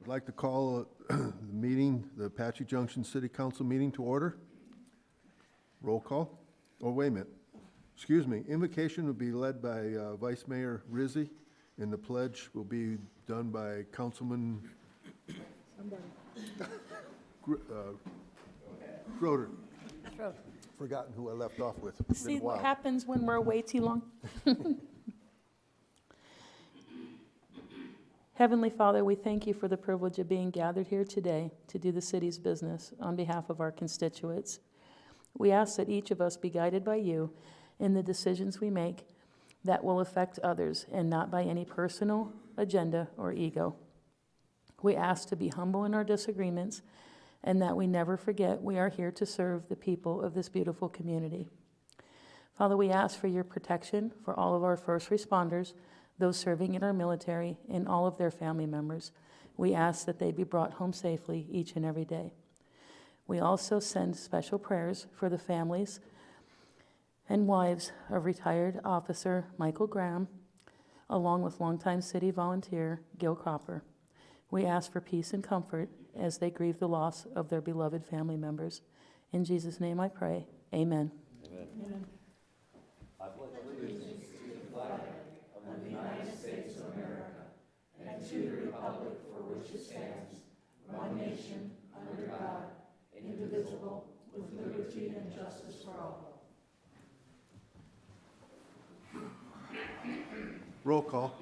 I'd like to call the meeting, the Apache Junction City Council meeting to order. Roll call. Oh, wait a minute. Excuse me. Invocation will be led by Vice Mayor Rizzi, and the pledge will be done by Councilman Schroeder. Forgotten who I left off with. It's been See a while. what happens when we're way too long? Heavenly Father, we thank you for the privilege of being gathered here today to do the city's business on behalf of our constituents. We ask that each of us be guided by you in the decisions we make that will affect others and not by any personal agenda or ego. We ask to be humble in our disagreements and that we never forget we are here to serve the people of this beautiful community. Father, we ask for your protection for all of our first responders, those serving in our military, and all of their family members. We ask that they be brought home safely each and every day. We also send special prayers for the families and wives of retired officer Michael Graham, along with longtime city volunteer Gil Cropper. We ask for peace and comfort as they grieve the loss of their beloved family members. In Jesus' name I pray, amen. Amen. Amen. I pledge allegiance to the flag of the United States of America and to the republic for which it stands, one nation, under God, indivisible, with liberty and justice for all. Roll call.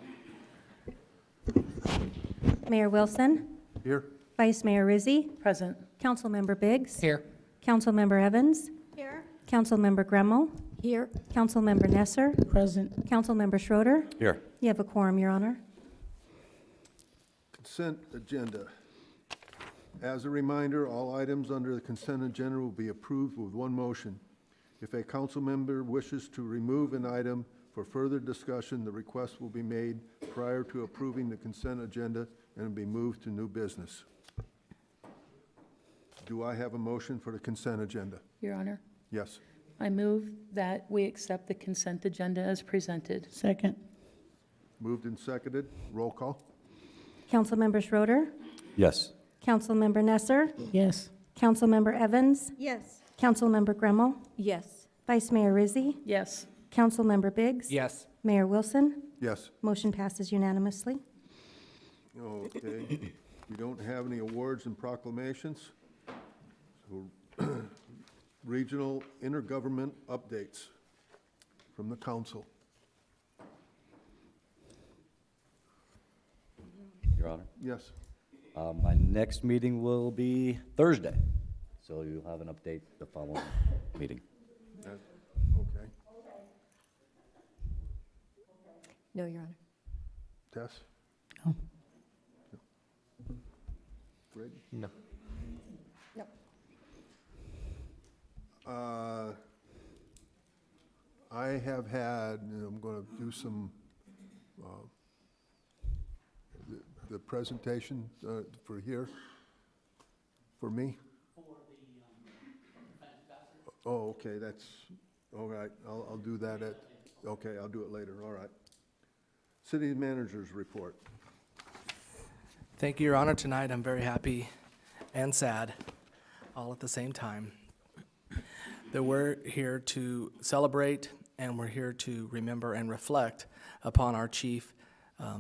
Mayor Wilson, Here. Vice Mayor Rizzi, Present. Councilmember Biggs. Here. Councilmember Evans. Here. Councilmember Gremmel. Here. Councilmember Nesser. Present. Councilmember Schroeder. Here. You have a quorum, Your Honor. Consent agenda. As a reminder, all items under the consent agenda will be approved with one motion. If a council member wishes to remove an item for further discussion, the request will be made prior to approving the consent agenda and will be moved to new business. Do I have a motion for the consent agenda? Your Honor, Yes. I move that we accept the consent agenda as presented. Second. Moved and seconded. Roll call. Councilmember Schroeder. Yes. Councilmember Nesser. Yes. Councilmember Evans. Yes. Councilmember Gremmel. Yes. Vice Mayor Rizzi. Yes. Councilmember Biggs. Yes. Mayor Wilson. Yes. Motion passes unanimously. Okay. We don't have any awards and proclamations. So regional intergovernment updates from the council. Your Honor. Yes. My next meeting will be Thursday, so you'll have an update the following meeting. Okay. No, Your Honor. Tess? No. Greg? No. No. I have had, and I'm going to do some, the presentation for here, for me. Oh, okay, that's, all right, I'll do that at, okay, I'll do it later, all right. City Manager's report. Thank you, Your Honor. Tonight, I'm very happy and sad, all at the same time, that we're here to celebrate and we're here to remember and reflect upon our chief,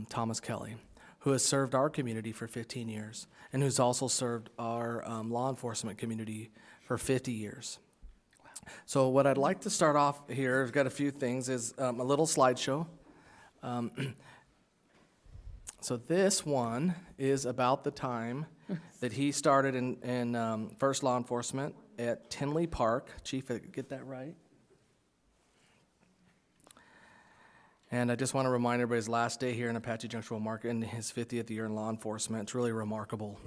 Thomas Kelly, who has served our community for 15 years and who's also served our law enforcement community for 50 years. So what I'd like to start off here, I've got a few things, is a little slideshow. So this one is about the time that he started in first law enforcement at Tinley Park. Chief, get that right? And I just want to remind everybody his last day here in Apache Junction will mark in his 50th year in law enforcement. It's really remarkable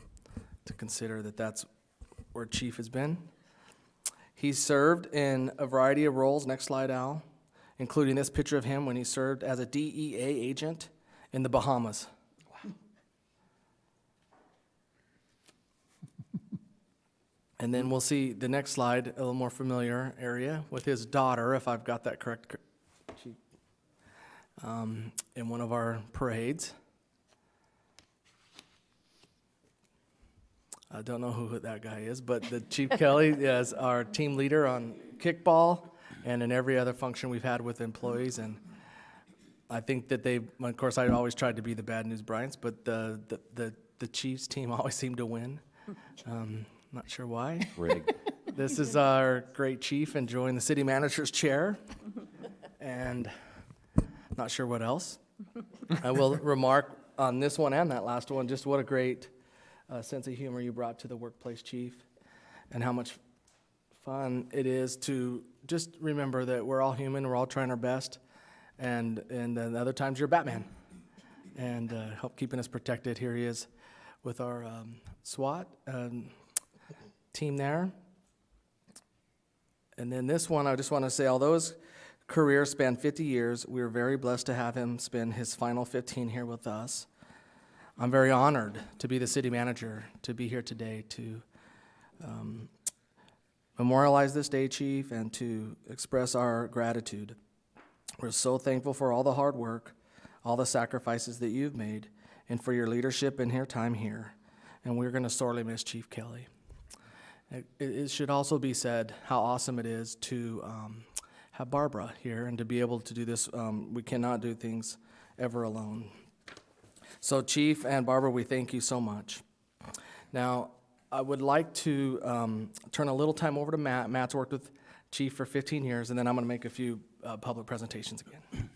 to consider that that's where Chief has been. He's served in a variety of roles, next slide, Al, including this picture of him when he served as a DEA agent in the Bahamas. Wow. And then we'll see the next slide, a little more familiar area, with his daughter, if I've got that correct, in one of our parades. I don't know who that guy is, but the Chief Kelly is our team leader on kickball and in every other function we've had with employees. And I think that of course, I always tried to be the bad news Bryants, but the Chiefs team always seemed to win. Not sure why. Rigged. This is our great chief enjoying the city manager's chair, and not sure what else. I will remark on this one and that last one, just what a great sense of humor you brought to the workplace, chief, and how much fun it is to just remember that we're all human, we're all trying our best, and then other times you're Batman, and help keeping us protected. Here he is with our SWAT team there. And then this one, I just want to say, although his career spanned 50 years, we are very blessed to have him spend his final 15 here with us. I'm very honored to be the city manager, to be here today to memorialize this day, Chief, and to express our gratitude. We're so thankful for all the hard work, all the sacrifices that you've made, and for your leadership and your time here. And we're going to sorely miss Chief Kelly. It should also be said how awesome it is to have Barbara here and to be able to do this. We cannot do things ever alone. So Chief and Barbara, we thank you so much. Now, I would like to turn a little time over to Matt. Matt's worked with Chief for 15 years, and then I'm going to make a few public presentations again.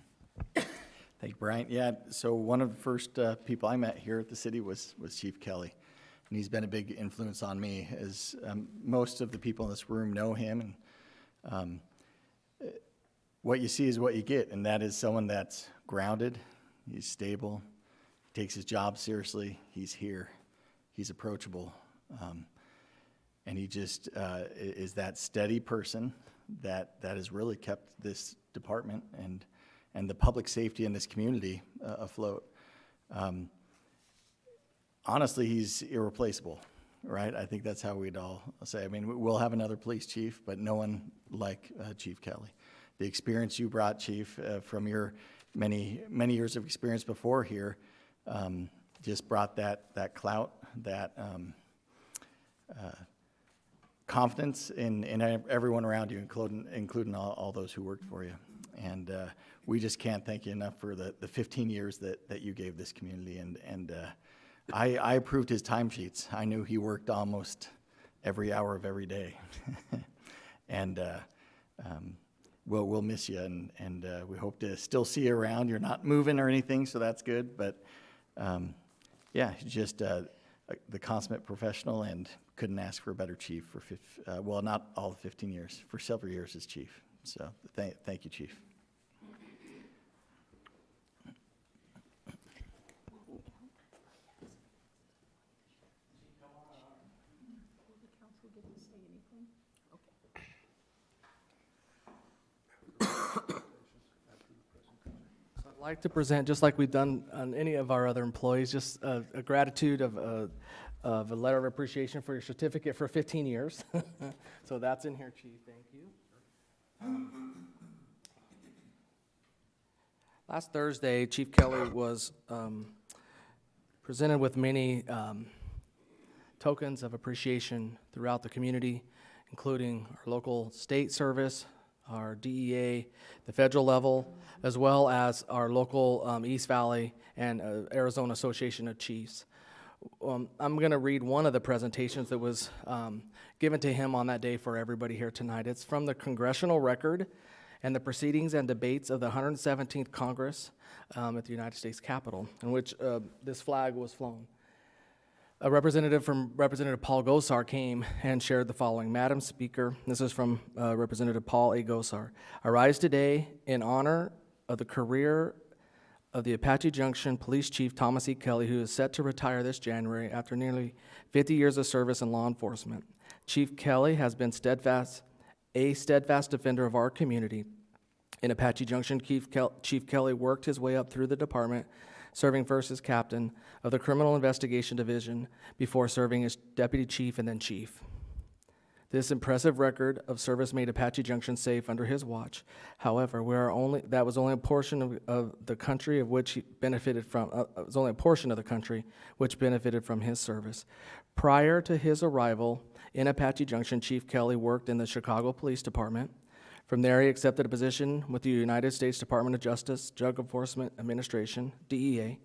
Thank you, Brian. Yeah, so one of the first people I met here at the city was Chief Kelly. And he's been a big influence on me, as most of the people in this room know him. And what you see is what you get, and that is someone that's grounded, he's stable, takes his job seriously, he's here, he's approachable, and he just is that steady person that has really kept this department and the public safety in this community afloat. Honestly, he's irreplaceable, right? I think that's how we'd all say. I mean, we'll have another police chief, but no one like Chief Kelly. The experience you brought, Chief, from your many years of experience before here, just brought that clout, that confidence in everyone around you, including all those who worked for you. And we just can't thank you enough for the 15 years that you gave this community. And I approved his timesheets. I knew he worked almost every hour of every day. And we'll miss you, and we hope to still see you around. You're not moving or anything, so that's good. But yeah, just the consummate professional, and couldn't ask for a better chief for, well, not all the 15 years, for several years as chief. So thank you, Chief. I'd like to present, just like we've done on any of our other employees, just a gratitude of a letter of appreciation for your certificate for 15 years. So that's in here, Chief. Thank you. Last Thursday, Chief Kelly was presented with many tokens of appreciation throughout the community, including our local state service, our DEA, the federal level, as well as our local East Valley and Arizona Association of Chiefs. I'm going to read one of the presentations that was given to him on that day for everybody here tonight. It's from the Congressional Record and the Proceedings and Debates of the 117th Congress at the United States Capitol, in which this flag was flown. A representative from Representative Paul Gosar came and shared the following. Madam Speaker, this is from Representative Paul A. Gosar. I rise today in honor of the career of the Apache Junction Police Chief Thomas E. Kelly, who is set to retire this January after nearly 50 years of service in law enforcement. Chief Kelly has been a steadfast defender of our community. In Apache Junction, Chief Kelly worked his way up through the department, serving first as captain of the Criminal Investigation Division before serving as deputy chief and then chief. This impressive record of service made Apache Junction safe under his watch. However, that was only a portion of the country of which he benefited from. It was only a portion of the country which benefited from his service. Prior to his arrival in Apache Junction, Chief Kelly worked in the Chicago Police Department. From there, he accepted a position with the United States Department of Justice, Drug Enforcement Administration, DEA,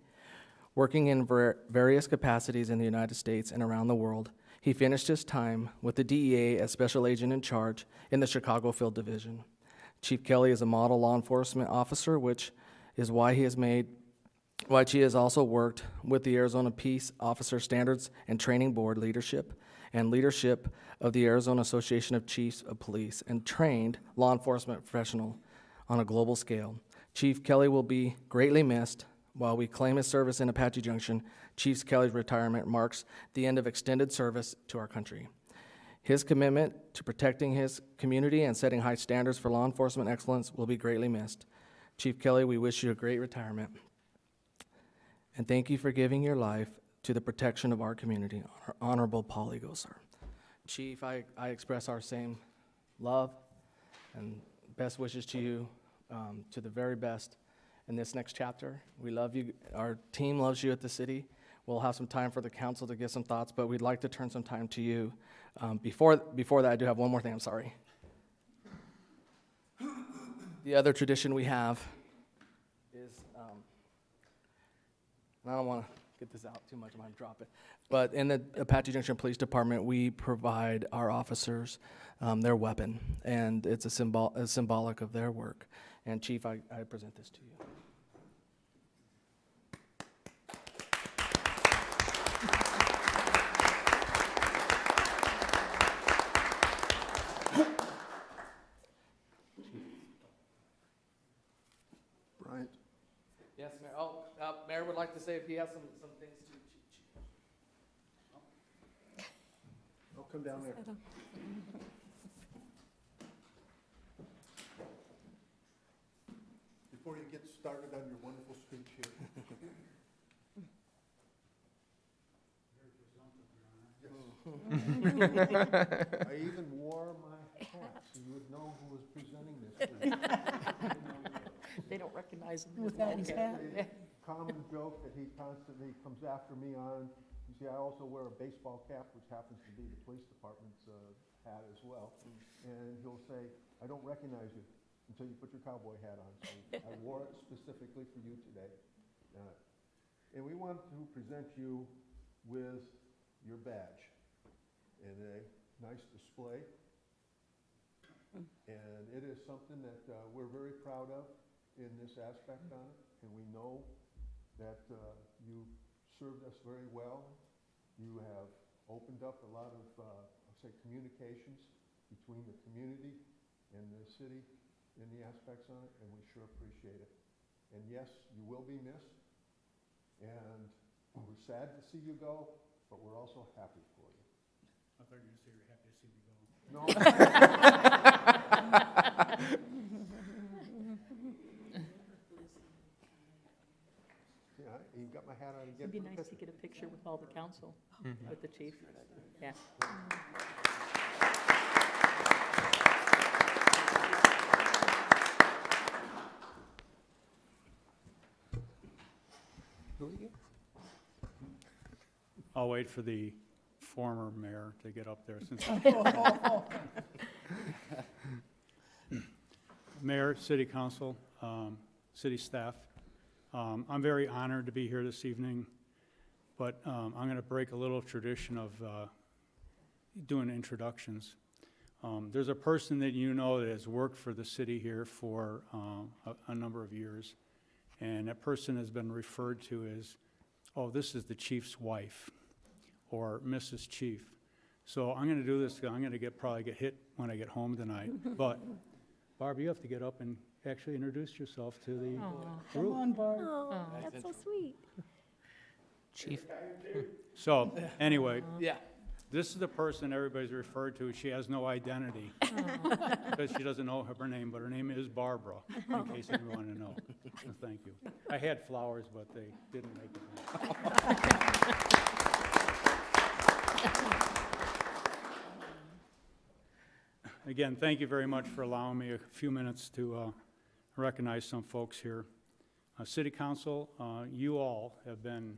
working in various capacities in the United States and around the world. He finished his time with the DEA as special agent in charge in the Chicago Field Division. Chief Kelly is a model law enforcement officer, which is why he has also worked with the Arizona Peace Officer Standards and Training Board leadership and leadership of the Arizona Association of Chiefs of Police and trained law enforcement professional on a global scale. Chief Kelly will be greatly missed. While we claim his service in Apache Junction, Chief Kelly's retirement marks the end of extended service to our country. His commitment to protecting his community and setting high standards for law enforcement excellence will be greatly missed. Chief Kelly, we wish you a great retirement. And thank you for giving your life to the protection of our community. Honorable Paul Ego, sir. Chief, I express our same love and best wishes to you, to the very best in this next chapter. We love you. Our team loves you at the city. We'll have some time for the council to give some thoughts, but we'd like to turn some time to you. Before that, I do have one more thing. I'm sorry. The other tradition we have is, and I don't want to get this out too much, I might drop it, but in the Apache Junction Police Department, we provide our officers their weapon, and it's a symbolic of their work. And Chief, I present this to you. Bryant? Yes, Mayor. Mayor would like to say if he has some things to. I'll come down there. Before you get started on your wonderful speech here. I even wore my hat so you would know who was presenting this to you. They don't recognize him. With that in his hat? A common joke that he constantly comes after me on. You see, I also wear a baseball cap, which happens to be the police department's hat as well. And he'll say, "I don't recognize you until you put your cowboy hat on." So I wore it specifically for you today. And we want to present you with your badge in a nice display. And it is something that we're very proud of in this aspect on it. And we know that you served us very well. You have opened up a lot of, communications between the community and the city in the aspects on it, and we sure appreciate it. And yes, you will be missed, and we're sad to see you go, but we're also happy for you. I thought you were going to say you're happy to see me go. No. Yeah, you got my hat on again. It'd be nice to get a picture with all the council, with the chief. Yeah. Who are you? I'll wait for the former mayor to get up there since. Mayor, city council, city staff, I'm very honored to be here this evening, but I'm going to break a little tradition of doing introductions. There's a person that you know that has worked for the city here for a number of years, and that person has been referred to as, oh, this is the chief's wife, or Mrs. Chief. So I'm going to do this. I'm going to probably get hit when I get home tonight. But Barb, you have to get up and actually introduce yourself to the group. Come on, Barb. Oh, that's so sweet. Chief. So anyway, Yeah. this is the person everybody's referred to. She has no identity because she doesn't know her name, but her name is Barbara, in case you want to know. So thank you. I had flowers, but they didn't make it. Again, thank you very much for allowing me a few minutes to recognize some folks here. City Council, you all have been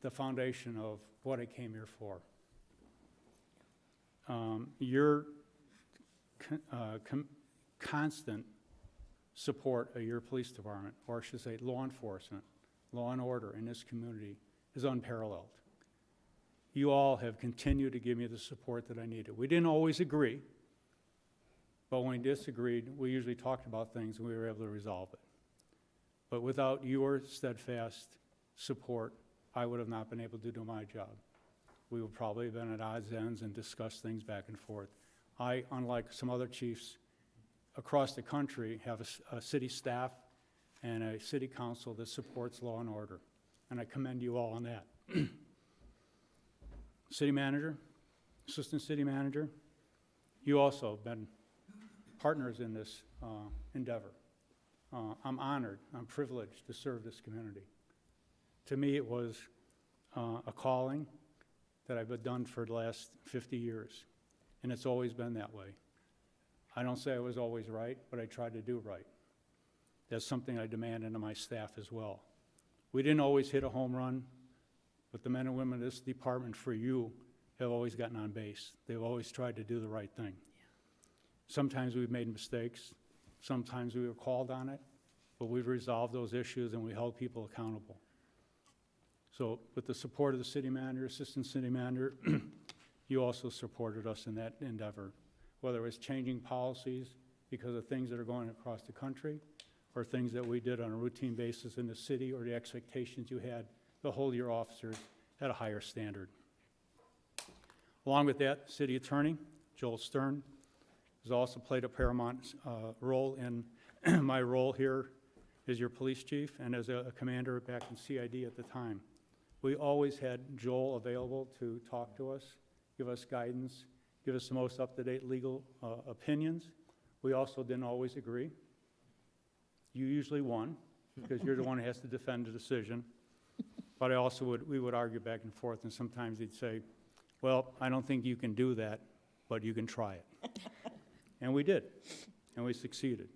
the foundation of what I came here for. Your constant support of your police department, or I should say law enforcement, law and order in this community is unparalleled. You all have continued to give me the support that I needed. We didn't always agree, but when we disagreed, we usually talked about things and we were able to resolve it. But without your steadfast support, I would have not been able to do my job. We would probably have been at odds ends and discussed things back and forth. I, unlike some other chiefs across the country, have a city staff and a city council that supports law and order, and I commend you all on that. City manager, assistant city manager, you also have been partners in this endeavor. I'm honored, I'm privileged to serve this community. To me, it was a calling that I've done for the last 50 years, and it's always been that way. I don't say I was always right, but I tried to do right. That's something I demand into my staff as well. We didn't always hit a home run, but the men and women of this department, for you, have always gotten on base. They've always tried to do the right thing. Sometimes we've made mistakes. Sometimes we were called on it, but we've resolved those issues and we held people accountable. So with the support of the city manager, assistant city manager, you also supported us in that endeavor, whether it was changing policies because of things that are going across the country or things that we did on a routine basis in the city, or the expectations you had to hold your officers at a higher standard. Along with that, city attorney, Joel Stern, has also played a paramount role in my role here as your police chief and as a commander back in CID at the time. We always had Joel available to talk to us, give us guidance, give us the most up-to-date legal opinions. We also didn't always agree. You usually won, because you're the one who has to defend the decision. But we would argue back and forth, and sometimes he'd say, well, I don't think you can do that, but you can try it. And we did, and we succeeded.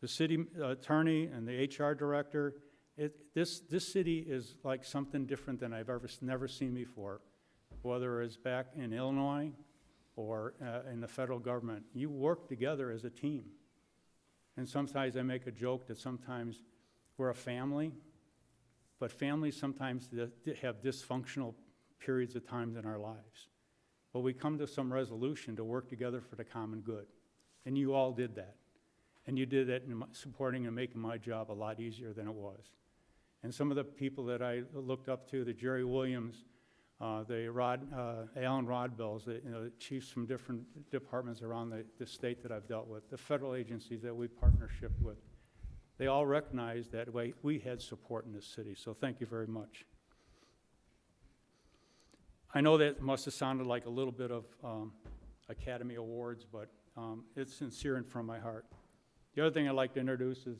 The city attorney and the HR director, this city is like something different than I've never seen before, whether it's back in Illinois or in the federal government. You work together as a team. And sometimes I make a joke that sometimes we're a family, but families sometimes have dysfunctional periods of time in our lives. But we come to some resolution to work together for the common good. And you all did that. And you did that in supporting and making my job a lot easier than it was. And some of the people that I looked up to, the Jerry Williams, the Alan Rodbells, the chiefs from different departments around the state that I've dealt with, the federal agencies that we partnership with, they all recognized that we had support in this city. So thank you very much. I know that must have sounded like a little bit of Academy Awards, but it's sincere and from my heart. The other thing I'd like to introduce is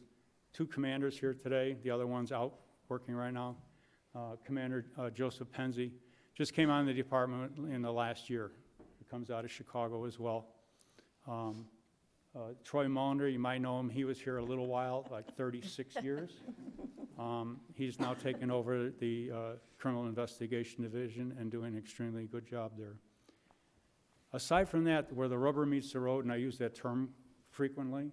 two commanders here today. The other one's out working right now. Commander Joseph Penzi just came on the department in the last year. He comes out of Chicago as well. Troy Mullender, you might know him. He was here a little while, like 36 years. He's now taken over the Criminal Investigation Division and doing an extremely good job there. Aside from that, where the rubber meets the road, and I use that term frequently,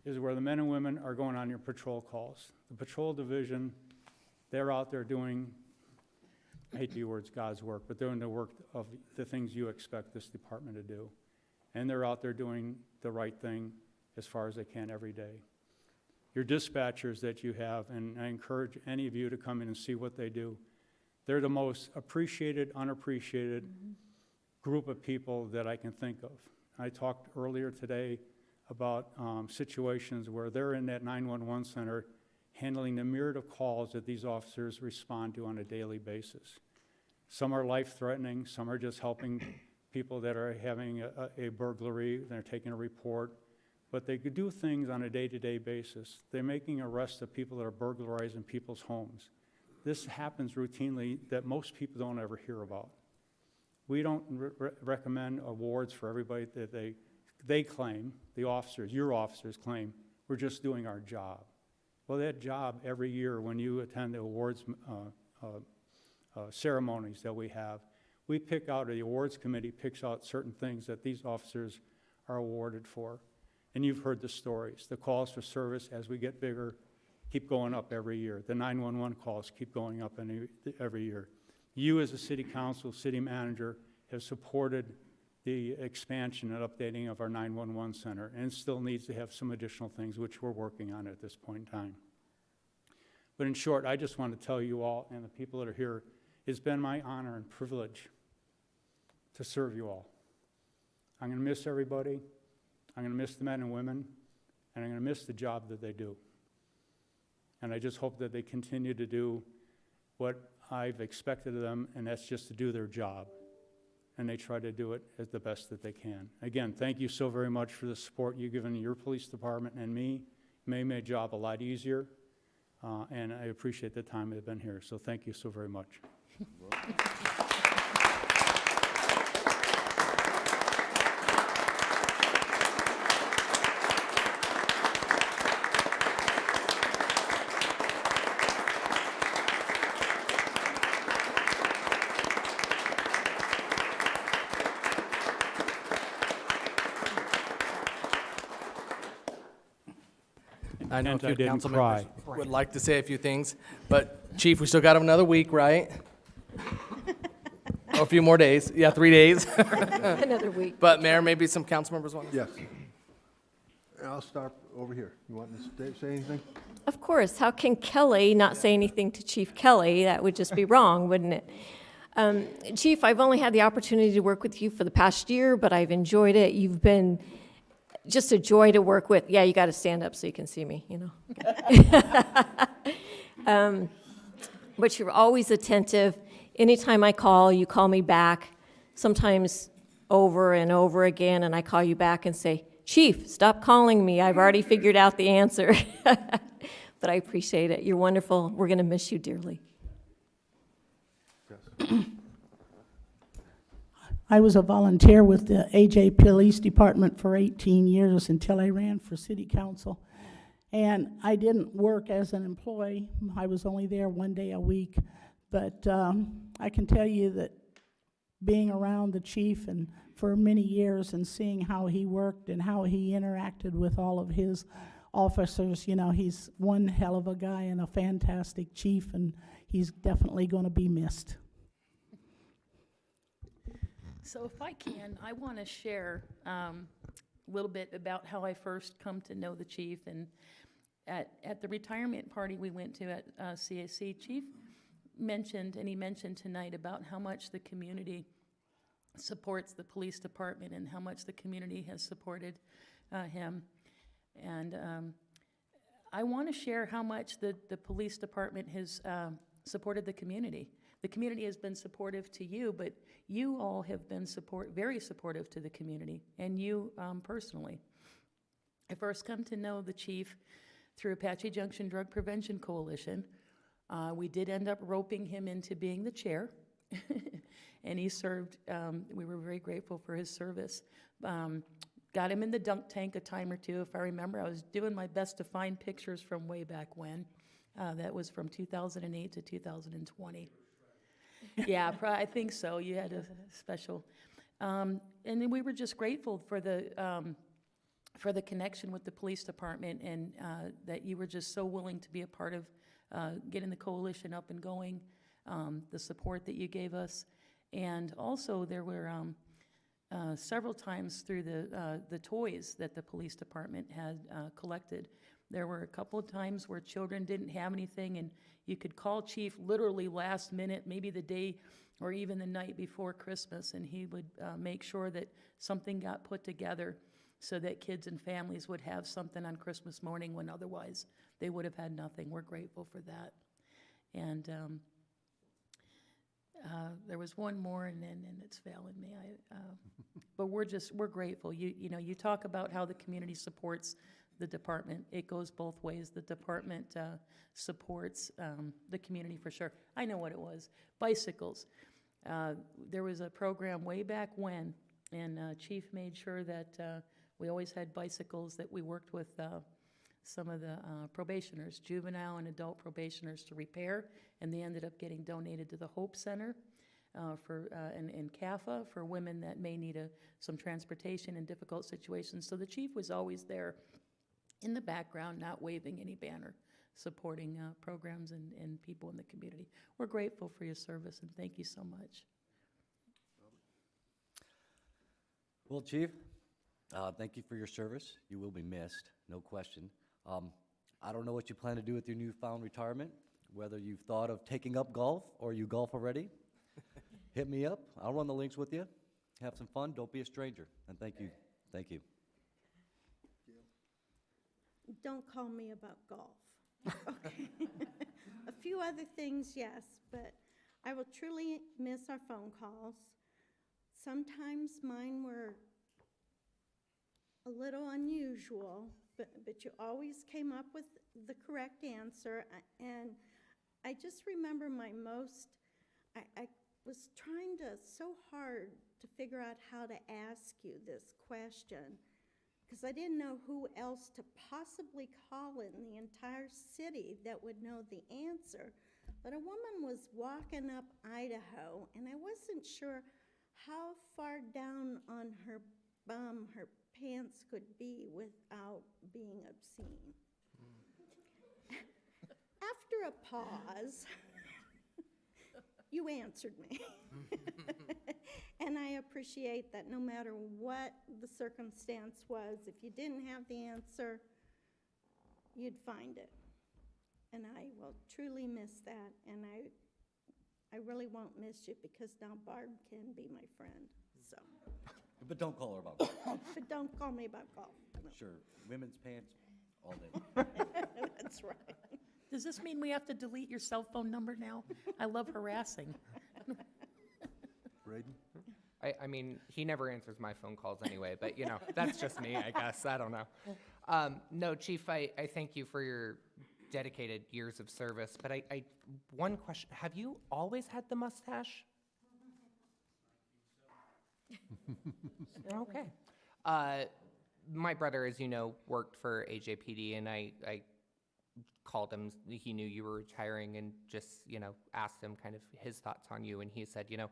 is where the men and women are going on your patrol calls. The patrol division, they're out there doing, I hate to use words, God's work, but doing the work of the things you expect this department to do. And they're out there doing the right thing as far as they can every day. Your dispatchers that you have, and I encourage any of you to come in and see what they do. They're the most appreciated, unappreciated group of people that I can think of. I talked earlier today about situations where they're in that 911 center handling the myriad of calls that these officers respond to on a daily basis. Some are life-threatening, some are just helping people that are having a burglary, they're taking a report, but they could do things on a day-to-day basis. They're making arrests of people that are burglarizing people's homes. This happens routinely that most people don't ever hear about. We don't recommend awards for everybody that they claim, the officers, your officers claim, we're just doing our job. Well, that job every year when you attend the awards ceremonies that we have, we pick out, the awards committee picks out certain things that these officers are awarded for. And you've heard the stories. The calls for service as we get bigger keep going up every year. The 911 calls keep going up every year. You as a city council, city manager, have supported the expansion and updating of our 911 center, and it still needs to have some additional things which we're working on at this point in time. But in short, I just want to tell you all and the people that are here, it's been my honor and privilege to serve you all. I'm going to miss everybody. I'm going to miss the men and women, and I'm going to miss the job that they do. And I just hope that they continue to do what I've expected of them, and that's just to do their job. And they try to do it as the best that they can. Again, thank you so very much for the support you've given your police department and me. It made my job a lot easier, and I appreciate the time I've been here. So thank you so very much. I know a And few I didn't council members cry. would like to say a few things, but Chief, we still got another week, right? A few more days. Yeah, 3 days. Another week. But Mayor, maybe some council members want to. Yes. And I'll start over here. You want to say anything? Of course, how can Kelly not say anything to Chief Kelly? That would just be wrong, wouldn't it? Chief, I've only had the opportunity to work with you for the past year, but I've enjoyed it. You've been just a joy to work with. Yeah, you got to stand up so you can see me, you know. But you're always attentive. Anytime I call, you call me back, sometimes over and over again, and I call you back and say, Chief, stop calling me. I've already figured out the answer. But I appreciate it. You're wonderful. We're going to miss you dearly. I was a volunteer with the AJ Police Department for 18 years until I ran for city council. And I didn't work as an employee. I was only there 1 day a week. But I can tell you that being around the chief and for many years and seeing how he worked and how he interacted with all of his officers, you know, he's one hell of a guy and a fantastic chief, and he's definitely going to be missed. So if I can, I want to share a little bit about how I first come to know the chief. And at the retirement party we went to at CAC, Chief mentioned, and he mentioned tonight, about how much the community supports the police department and how much the community has supported him. And I want to share how much the police department has supported the community. The community has been supportive to you, but you all have been very supportive to the community, and you personally. I first come to know the chief through Apache Junction Drug Prevention Coalition. We did end up roping him into being the chair, and he served. We were very grateful for his service. Got him in the dunk tank a time or two, if I remember. I was doing my best to find pictures from way back when. That was from 2008 to 2020. Yeah, I think so. You had a special. And then we were just grateful for the connection with the police department, and that you were just so willing to be a part of getting the coalition up and going, the support that you gave us. And also there were several times through the toys that the police department had collected. There were a couple of times where children didn't have anything, and you could call Chief literally last minute, maybe the day or even the night before Christmas, and he would make sure that something got put together so that kids and families would have something on Christmas morning when otherwise they would have had nothing. We're grateful for that. And there was one more, and it's failing me. But we're grateful. You know, you talk about how the community supports the department. It goes both ways. The department supports the community for sure. I know what it was. Bicycles. There was a program way back when, and Chief made sure that we always had bicycles that we worked with some of the probationers, juvenile and adult probationers, to repair, and they ended up getting donated to the Hope Center in CAFA for women that may need some transportation in difficult situations. So the chief was always there in the background, not waving any banner, supporting programs and people in the community. We're grateful for your service, and thank you so much. Well, Chief, thank you for your service. You will be missed, no question. I don't know what you plan to do with your newfound retirement, whether you've thought of taking up golf or you golf already. Hit me up. I'll run the links with you. Have some fun. Don't be a stranger. And thank you. Thank you. Don't call me about golf. Okay. A few other things, yes, but I will truly miss our phone calls. Sometimes mine were a little unusual, but you always came up with the correct answer. And I just remember I was trying so hard to figure out how to ask you this question, because I didn't know who else to possibly call in the entire city that would know the answer. But a woman was walking up Idaho, and I wasn't sure how far down on her bum her pants could be without being obscene. After a pause, you answered me. And I appreciate that no matter what the circumstance was, if you didn't have the answer, you'd find it. And I will truly miss that, and I really won't miss you, because now Barb can be my friend, so. But don't call her about golf. But don't call me about golf. No. Sure. Women's pants all day. That's right. Does this mean we have to delete your cell phone number now? I love harassing. Braden? I mean, he never answers my phone calls anyway, but, you know, that's just me, I guess. I don't know. No, Chief, I thank you for your dedicated years of service, but one question, have you always had the mustache? Okay. My brother, as you know, worked for AJPD, and I called him. He knew you were retiring, and just, you know, asked him kind of his thoughts on you, and he said, you know,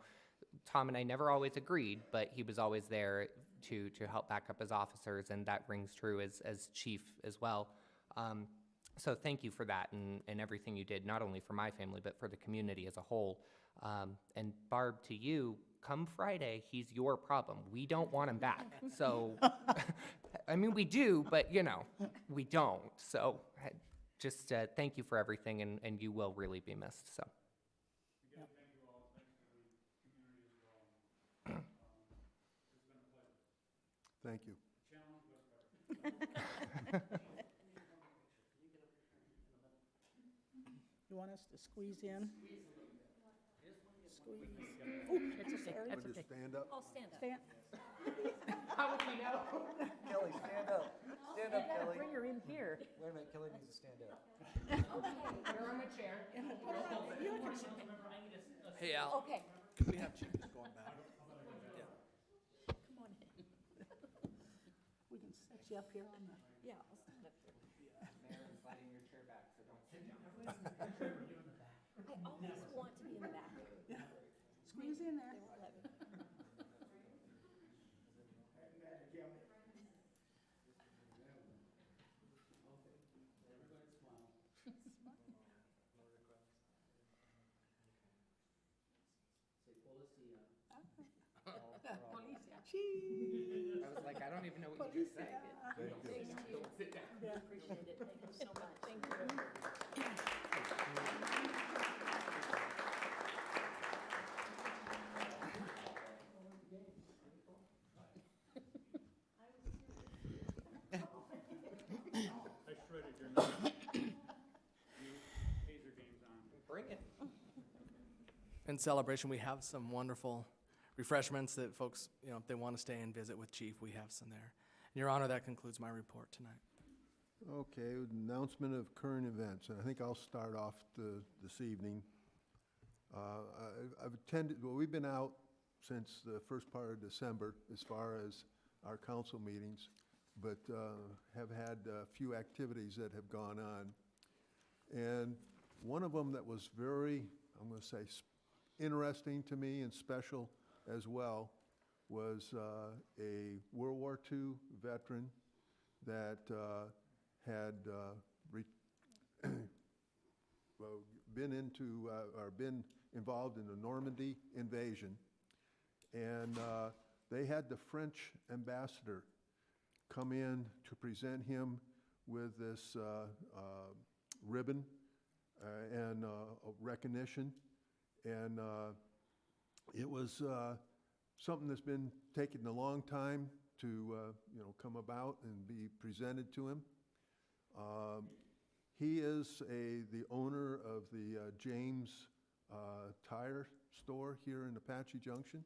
Tom and I never always agreed, but he was always there to help back up his officers, and that rings true as chief as well. So thank you for that and everything you did, not only for my family, but for the community as a whole. And Barb, to you, come Friday, he's your problem. We don't want him back. So, I mean, we do, but, you know, we don't. So just thank you for everything, and you will really be missed, so. Again, thank you all. Thanks to the community as well. It's been a pleasure. Thank you. The challenge was better. You want us to squeeze in? Squeeze. It's okay, that's Would you okay. stand up? Oh, stand up. Stand. How would we know? Kelly, stand up. Stand up, Kelly. Bring her in here. Wait a minute, Kelly needs to stand up. You're on the chair. Hey, Al, Okay, can we have chairs going back? Yeah. Come on in. We can set you up here on the, yeah, I'll stand up here. Mayor is sliding your chair back, so don't sit down. I always want to be in the back. squeeze in there. Cheese. I was like, I don't even know what you just said. Sit down. I appreciate it. Thank you so much. Thank you. I shredded your number. You taser game's on. Bring it. In celebration, we have some wonderful refreshments that folks, you know, if they want to stay and visit with Chief, we have some there. Your Honor, that concludes my report tonight. Okay, announcement of current events, and I think I'll start off this evening. I've attended, well, we've been out since the first part of December as far as our council meetings, but have had a few activities that have gone on. And one of them that was very, I'm going to say, interesting to me and special as well was a World War II veteran that had well, been into or been involved in the Normandy invasion, and they had the French ambassador come in to present him with this ribbon and recognition, and it was something that's been taking a long time to come about and be presented to him. He is the owner of the James Tire store here in Apache Junction.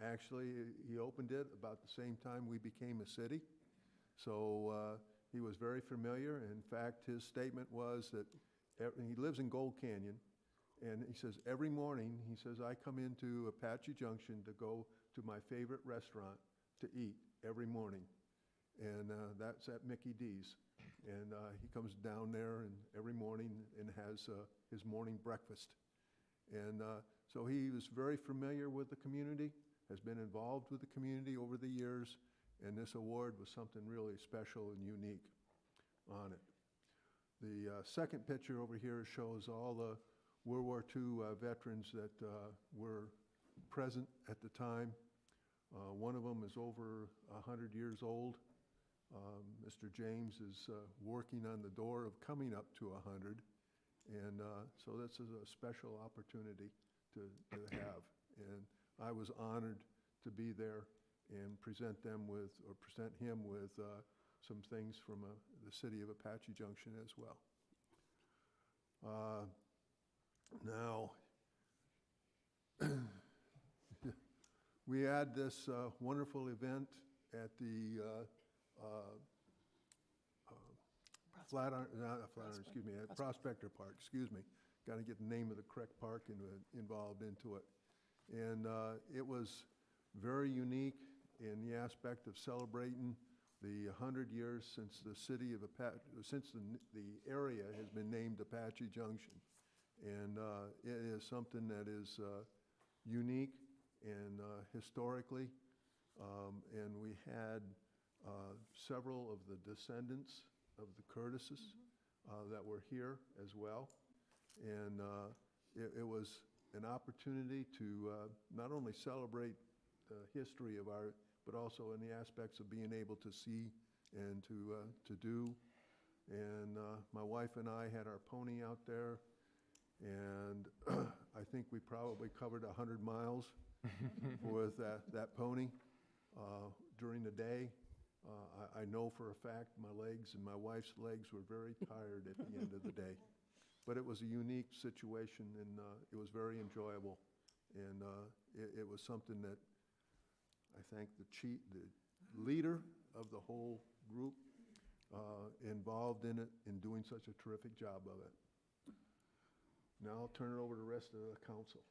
Actually, he opened it about the same time we became a city. So he was very familiar. In fact, his statement was that he lives in Gold Canyon, and he says, every morning, he says, I come into Apache Junction to go to my favorite restaurant to eat every morning. And that's at Mickey D's. And he comes down there and every morning and has his morning breakfast. And so he was very familiar with the community, has been involved with the community over the years, and this award was something really special and unique on it. The second picture over here shows all the World War II veterans that were present at the time. One of them is over 100 years old. Mr. James is working on the door of coming up to 100, and so this is a special opportunity to have. And I was honored to be there and present him with some things from the city of Apache Junction as well. Now, we had this wonderful event at the Flatiron, excuse me, at Prospector Park, excuse me. Got to get the name of the correct park involved into it. And it was very unique in the aspect of celebrating the 100 years since the city of Apache, since the area has been named Apache Junction. And it is something that is unique and historically, and we had several of the descendants of the Curtises that were here as well. And it was an opportunity to not only celebrate the history of our, but also in the aspects of being able to see and to do. And my wife and I had our pony out there, and I think we probably covered 100 miles with that pony during the day. I know for a fact my legs and my wife's legs were very tired at the end of the day. But it was a unique situation, and it was very enjoyable. And it was something that I thank the leader of the whole group involved in it in doing such a terrific job of it. Now I'll turn it over to the rest of the council.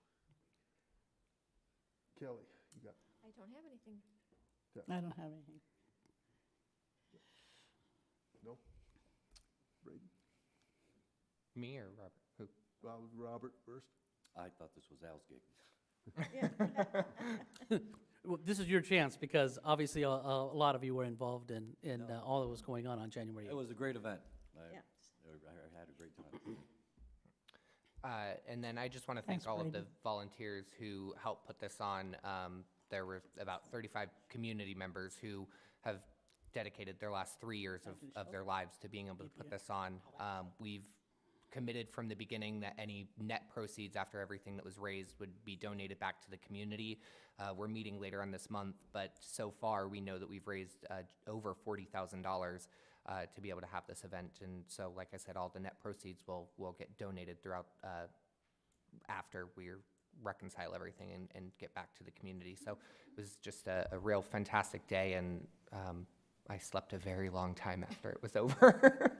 Kelly, you got? I don't have anything. I don't have anything. No? Braden? Me or Robert? Who? Well, Robert first. I thought this was Al's gig. Well, this is your chance because obviously a lot of you were involved in all that was going on January 8th. It was a great event. Yeah. I had a great time. And then I just want to thank Thanks, all of the Braden. volunteers who helped put this on. There were about 35 community members who have dedicated their last 3 years of their lives to being able to put this on. We've committed from the beginning that any net proceeds after everything that was raised would be donated back to the community. We're meeting later on this month, but so far we know that we've raised over $40,000 to be able to have this event. And so, like I said, all the net proceeds will get donated throughout after we reconcile everything and get back to the community. So it was just a real fantastic day, and I slept a very long time after it was over.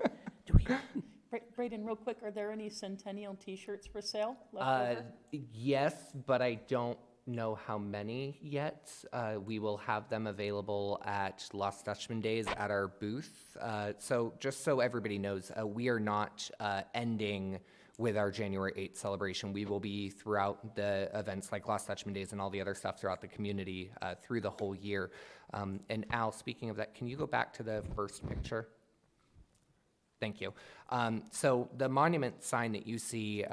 Braden, real quick, are there any Centennial T-shirts for sale left Uh, over? yes, but I don't know how many yet. We will have them available at Lost Dutchman Days at our booth. So just so everybody knows, we are not ending with our January 8th celebration. We will be throughout the events like Lost Dutchman Days and all the other stuff throughout the community through the whole year. And Al, speaking of that, can you go back to the first picture? Thank you. So the monument sign that you see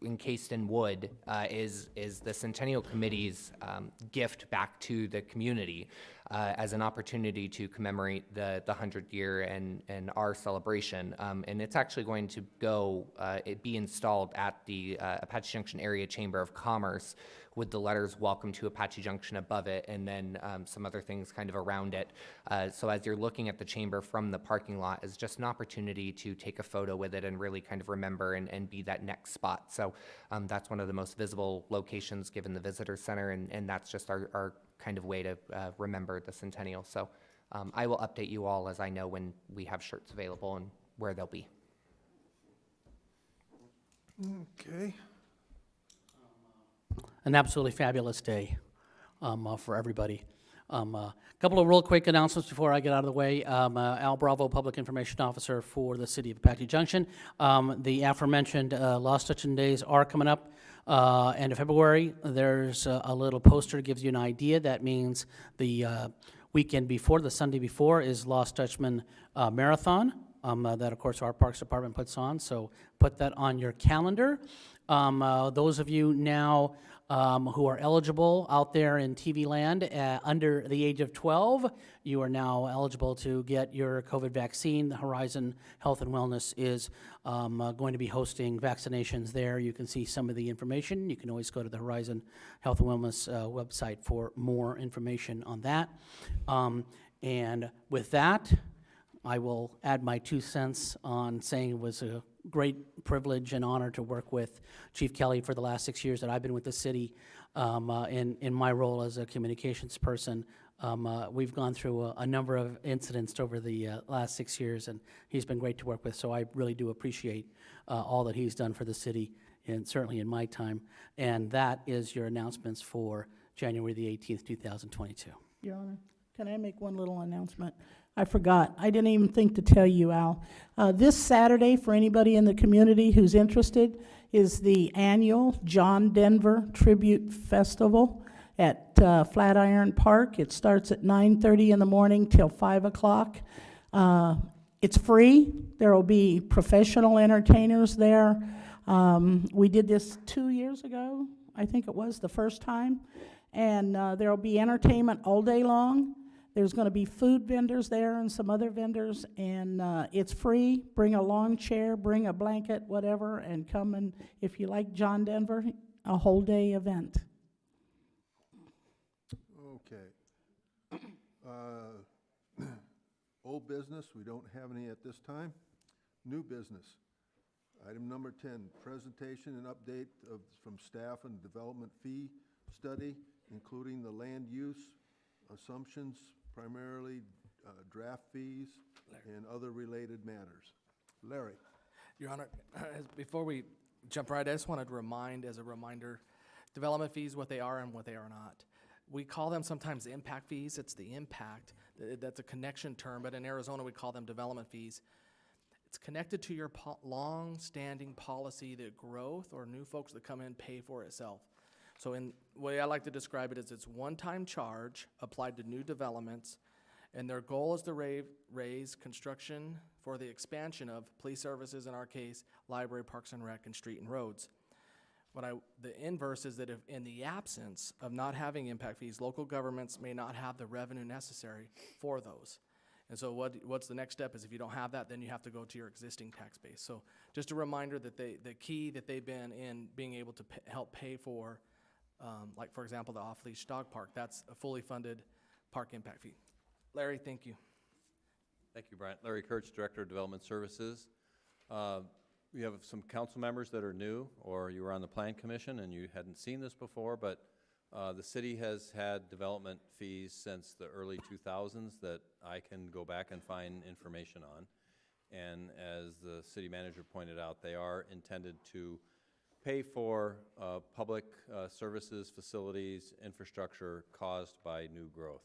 encased in wood is the Centennial Committee's gift back to the community as an opportunity to commemorate the 100th year and our celebration. And it's actually going to be installed at the Apache Junction Area Chamber of Commerce with the letters "Welcome to Apache Junction" above it, and then some other things kind of around it. So as you're looking at the chamber from the parking lot, it's just an opportunity to take a photo with it and really kind of remember and be that next spot. So that's one of the most visible locations given the visitor center, and that's just our kind of way to remember the centennial. So I will update you all as I know when we have shirts available and where they'll be. Okay. An absolutely fabulous day for everybody. Couple of real quick announcements before I get out of the way. Al Bravo, Public Information Officer for the City of Apache Junction. The aforementioned Lost Dutchman Days are coming up end of February. There's a little poster that gives you an idea. That means the weekend before, the Sunday before, is Lost Dutchman Marathon. That, of course, our Parks Department puts on, so put that on your calendar. Those of you now who are eligible out there in TV land under the age of 12, you are now eligible to get your COVID vaccine. The Horizon Health and Wellness is going to be hosting vaccinations there. You can see some of the information. You can always go to the Horizon Health and Wellness website for more information on that. And with that, I will add my 2 cents on saying it was a great privilege and honor to work with Chief Kelly for the last 6 years that I've been with the city in my role as a communications person. We've gone through a number of incidents over the last 6 years, and he's been great to work with, so I really do appreciate all that he's done for the city, and certainly in my time. And that is your announcements for January the 18th, 2022. Your Honor, can I make one little announcement? I forgot. I didn't even think to tell you, Al. This Saturday, for anybody in the community who's interested, is the annual John Denver Tribute Festival at Flatiron Park. It starts at 9:30 in the morning till 5 o'clock. It's free. There will be professional entertainers there. We did this 2 years ago, I think it was, the first time. And there will be entertainment all day long. There's going to be food vendors there and some other vendors, and it's free. Bring a lawn chair, bring a blanket, whatever, and come and, if you like John Denver, a whole day event. Okay. Old business, we don't have any at this time. New business. Item number 10, presentation and update from staff and development fee study, including the land use assumptions, primarily draft fees, and other related matters. Larry. Your Honor, before we jump right, I just wanted to remind, as a reminder, development fees, what they are and what they are not. We call them sometimes impact fees. It's the impact. That's a connection term, but in Arizona we call them development fees. It's connected to your long-standing policy that growth or new folks that come in pay for itself. So in the way I like to describe it is it's one-time charge applied to new developments, and their goal is to raise construction for the expansion of police services, in our case, library, parks and rec, and street and roads. The inverse is that if in the absence of not having impact fees, local governments may not have the revenue necessary for those. And so what's the next step is if you don't have that, then you have to go to your existing tax base. So just a reminder that the key that they've been in being able to help pay for, like for example, the off-leash dog park, that's a fully funded park impact fee. Larry, thank you. Thank you, Brian. Larry Kurtz, Director of Development Services. We have some council members that are new, or you were on the Plan Commission and you hadn't seen this before, but the city has had development fees since the early 2000s that I can go back and find information on. And as the city manager pointed out, they are intended to pay for public services, facilities, infrastructure caused by new growth.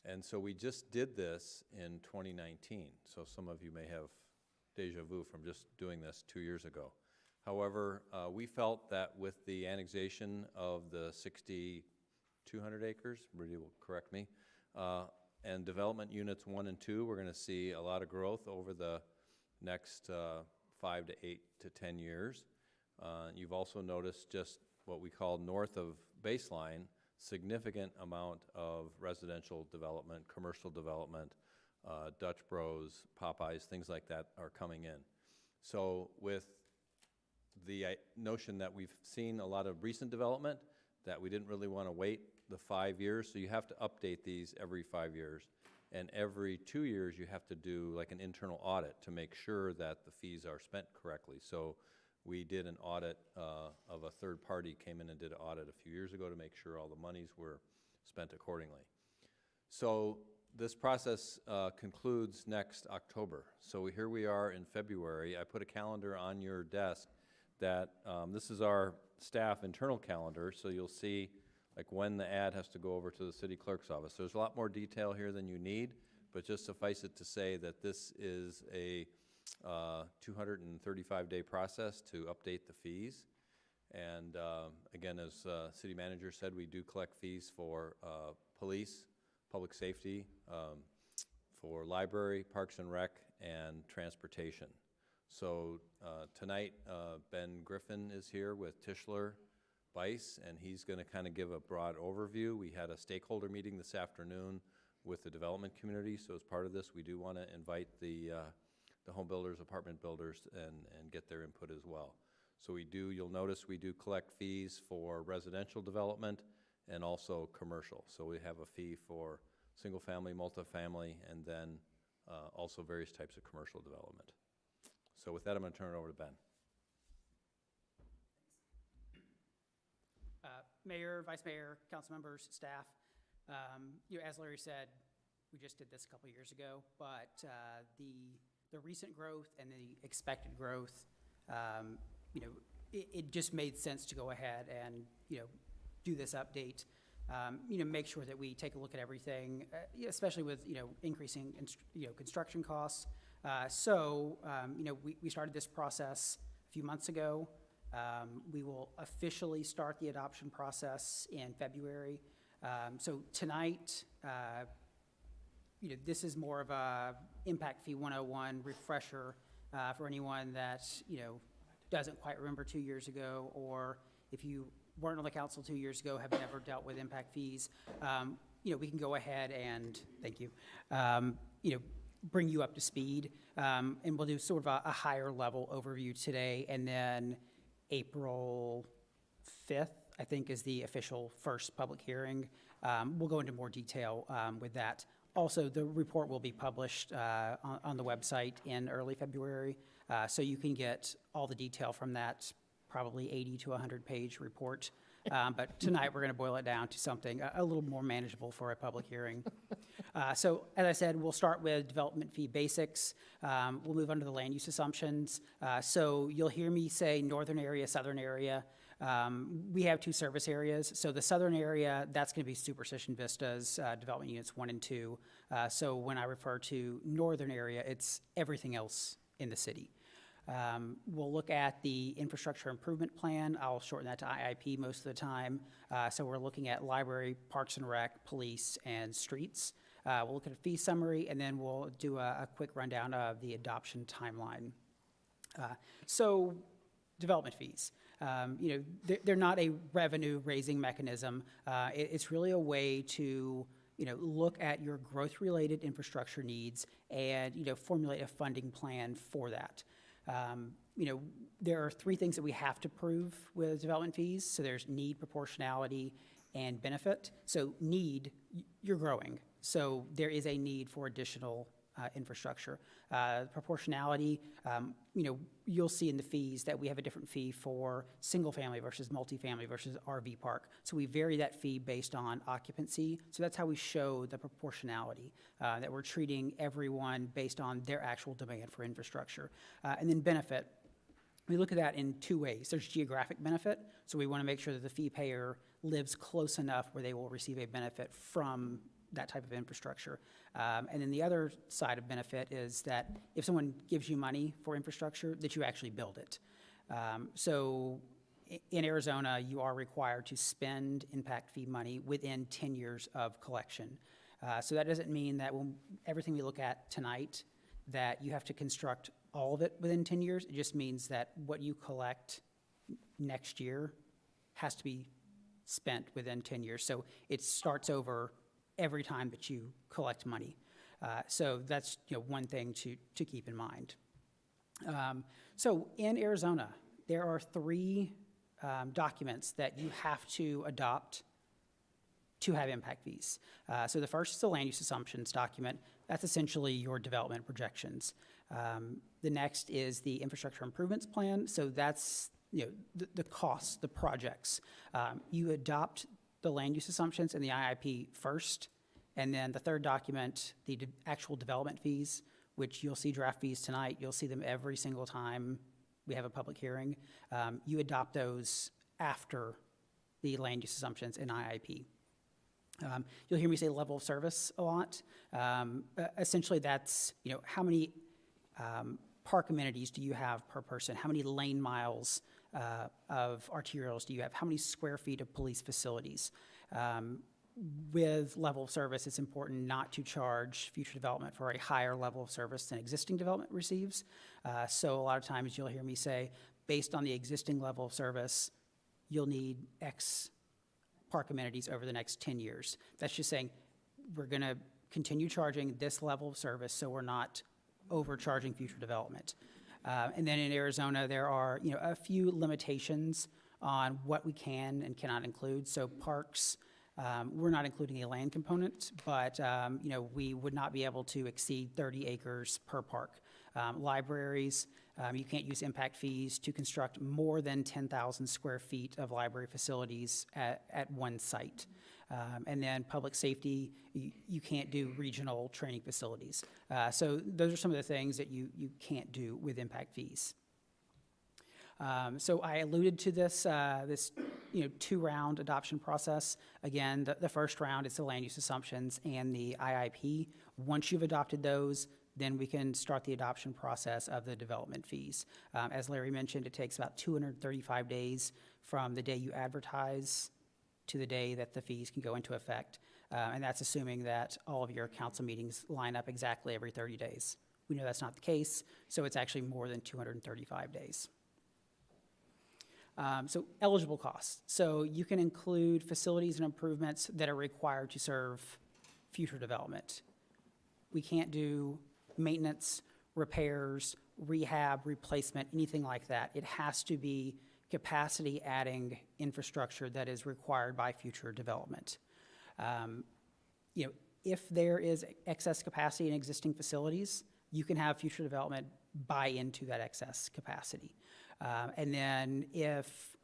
And so we just did this in 2019. So some of you may have deja vu from just doing this 2 years ago. However, we felt that with the annexation of the 6,200 acres, Rudy will correct me, and development units 1 and 2, we're going to see a lot of growth over the next 5 to 8 to 10 years. You've also noticed just what we call north of baseline, significant amount of residential development, commercial development, Dutch Bros, Popeyes, things like that are coming in. So with the notion that we've seen a lot of recent development, that we didn't really want to wait the 5 years, so you have to update these every 5 years. And every 2 years, you have to do like an internal audit to make sure that the fees are spent correctly. So we did an audit of a third party, came in and did an audit a few years ago to make sure all the monies were spent accordingly. So this process concludes next October. So here we are in February. I put a calendar on your desk that this is our staff internal calendar, so you'll see like when the ad has to go over to the city clerk's office. There's a lot more detail here than you need, but just suffice it to say that this is a 235-day process to update the fees. And again, as city manager said, we do collect fees for police, public safety, for library, parks and rec, and transportation. So tonight, Ben Griffin is here with Tischler Bice, and he's going to kind of give a broad overview. We had a stakeholder meeting this afternoon with the development community, so as part of this, we do want to invite the home builders, apartment builders, and get their input as well. So we do, you'll notice we do collect fees for residential development and also commercial. So we have a fee for single family, multifamily, and then also various types of commercial development. So with that, I'm going to turn it over to Ben. Mayor, Vice Mayor, council members, staff, as Larry said, we just did this a couple years ago, but the recent growth and the expected growth, it just made sense to go ahead and, do this update, make sure that we take a look at everything, especially with, increasing, construction costs. We started this process a few months ago. We will officially start the adoption process in February. So tonight, this is more of a Impact Fee 101 refresher for anyone that, doesn't quite remember 2 years ago, or if you weren't on the council 2 years ago, have never dealt with impact fees, we can go ahead and, thank you, bring you up to speed. And we'll do sort of a higher level overview today, and then April 5th, I think, is the official first public hearing. We'll go into more detail with that. Also, the report will be published on the website in early February, so you can get all the detail from that probably 80 to 100-page report. But tonight, we're going to boil it down to something a little more manageable for a public hearing. So, as I said, we'll start with development fee basics. We'll move on to the land use assumptions. So you'll hear me say northern area, southern area. We have 2 service areas. So the southern area, that's going to be Superstition Vistas, development units 1 and 2. So when I refer to northern area, it's everything else in the city. We'll look at the infrastructure improvement plan. I'll shorten that to IIP most of the time. So we're looking at library, parks and rec, police, and streets. We'll look at a fee summary, and then we'll do a quick rundown of the adoption timeline. So development fees. They're not a revenue-raising mechanism. It's really a way to look at your growth-related infrastructure needs and formulate a funding plan for that. There are 3 things that we have to prove with development fees. So there's need, proportionality, and benefit. So need, you're growing. So there is a need for additional infrastructure. Proportionality, you'll see in the fees that we have a different fee for single-family versus multifamily versus RV park. So we vary that fee based on occupancy. So that's how we show the proportionality, that we're treating everyone based on their actual demand for infrastructure. And then benefit. We look at that in two ways. There's geographic benefit, so we want to make sure that the fee payer lives close enough where they will receive a benefit from that type of infrastructure. And then the other side of benefit is that if someone gives you money for infrastructure, that you actually build it. So in Arizona, you are required to spend impact fee money within 10 years of collection. So that doesn't mean that when everything we look at tonight, that you have to construct all of it within 10 years. It just means that what you collect next year has to be spent within 10 years. So it starts over every time that you collect money. So that's one thing to keep in mind. So in Arizona, there are 3 documents that you have to adopt to have impact fees. So the first is the land use assumptions document. That's essentially your development projections. The next is the infrastructure improvements plan. So that's the costs, the projects. You adopt the land use assumptions and the IIP first, and then the third document, the actual development fees, which you'll see draft fees tonight. You'll see them every single time we have a public hearing. You adopt those after the land use assumptions and IIP. You'll hear me say level of service a lot. Essentially, that's how many park amenities do you have per person? How many lane miles of arterials do you have? How many square feet of police facilities? With level of service, it's important not to charge future development for a higher level of service than existing development receives. So a lot of times you'll hear me say, based on the existing level of service, you'll need X park amenities over the next 10 years. That's just saying we're going to continue charging this level of service so we're not overcharging future development. And then in Arizona, there are a few limitations on what we can and cannot include. So parks, we're not including a land component, but we would not be able to exceed 30 acres per park. Libraries, you can't use impact fees to construct more than 10,000 square feet of library facilities at one site. And then public safety, you can't do regional training facilities. So those are some of the things that you can't do with impact fees. So I alluded to this, this 2-round adoption process. Again, the first round is the land use assumptions and the IIP. Once you've adopted those, then we can start the adoption process of the development fees. As Larry mentioned, it takes about 235 days from the day you advertise to the day that the fees can go into effect. And that's assuming that all of your council meetings line up exactly every 30 days. We know that's not the case, so it's actually more than 235 days. So eligible costs. So you can include facilities and improvements that are required to serve future development. We can't do maintenance, repairs, rehab, replacement, anything like that. It has to be capacity adding infrastructure that is required by future development. If there is excess capacity in existing facilities, you can have future development buy into that excess capacity. And then if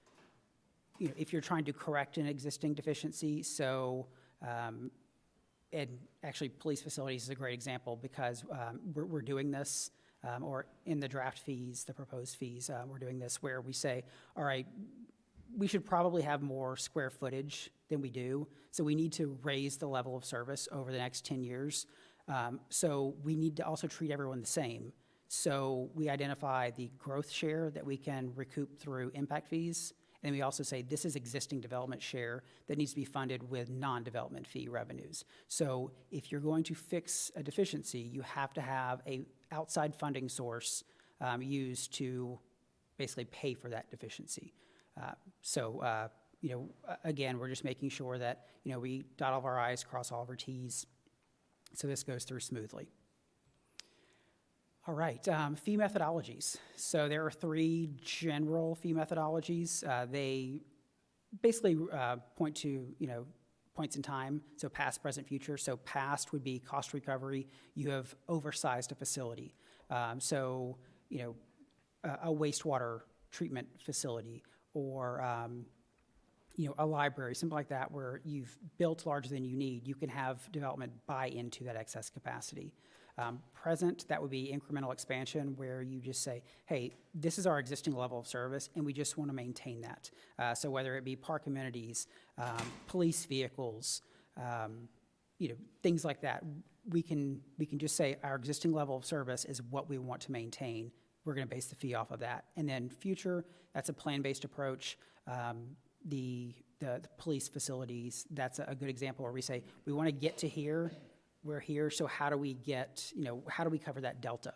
you're trying to correct an existing deficiency, so and actually police facilities is a great example because we're doing this, or in the draft fees, the proposed fees, we're doing this where we say, all right, we should probably have more square footage than we do, so we need to raise the level of service over the next 10 years. So we need to also treat everyone the same. So we identify the growth share that we can recoup through impact fees, and we also say this is existing development share that needs to be funded with non-development fee revenues. So if you're going to fix a deficiency, you have to have a outside funding source used to basically pay for that deficiency. Again, we're just making sure that we dot all of our I's, cross all of our T's, so this goes through smoothly. All right, fee methodologies. So there are 3 general fee methodologies. They basically point to, points in time, so past, present, future. So past would be cost recovery. You have oversized a facility. So, a wastewater treatment facility or, a library, something like that, where you've built larger than you need, you can have development buy into that excess capacity. Present, that would be incremental expansion, where you just say, hey, this is our existing level of service, and we just want to maintain that. So whether it be park amenities, police vehicles, things like that, we can just say our existing level of service is what we want to maintain. We're going to base the fee off of that. And then future, that's a plan-based approach. The police facilities, that's a good example where we say, we want to get to here, we're here, so how do we get, how do we cover that delta?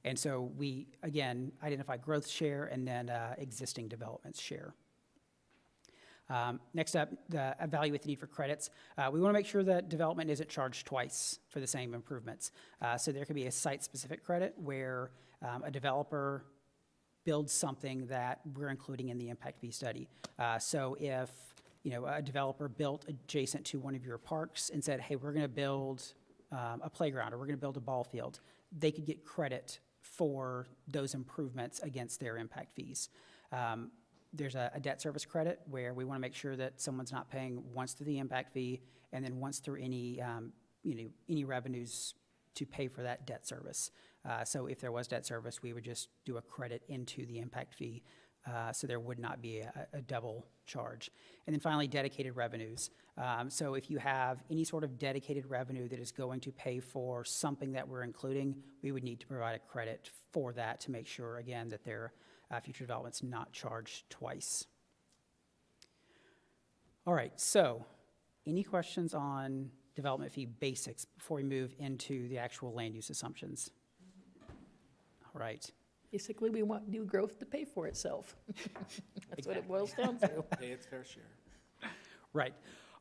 And so we, again, identify growth share and then existing developments share. Next up, evaluate the need for credits. We want to make sure that development isn't charged twice for the same improvements. So there could be a site-specific credit where a developer builds something that we're including in the impact fee study. So if a developer built adjacent to one of your parks and said, hey, we're going to build a playground or we're going to build a ball field, they could get credit for those improvements against their impact fees. There's a debt service credit where we want to make sure that someone's not paying once through the impact fee and then once through any revenues to pay for that debt service. So if there was debt service, we would just do a credit into the impact fee. So there would not be a double charge. And then finally, dedicated revenues. So if you have any sort of dedicated revenue that is going to pay for something that we're including, we would need to provide a credit for that to make sure, again, that their future development's not charged twice. All right, so any questions on development fee basics before we move into the actual land use assumptions? All right. Basically, we want new growth to pay for itself. That's what it boils down to. Pay its fair share. Right.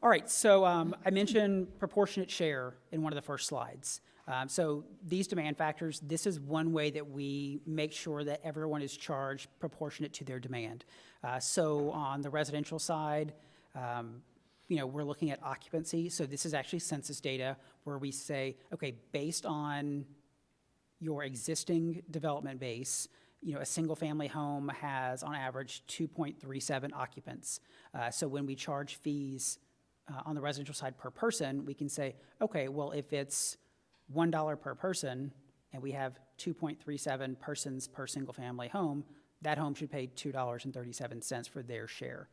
All right, so I mentioned proportionate share in one of the first slides. So these demand factors, this is one way that we make sure that everyone is charged proportionate to their demand. So on the residential side, we're looking at occupancy. So this is actually census data where we say, okay, based on your existing development base, a single-family home has, on average, 2.37 occupants. So when we charge fees on the residential side per person, we can say, okay, well, if it's $1 per person and we have 2.37 persons per single-family home, that home should pay $2.37 for their share.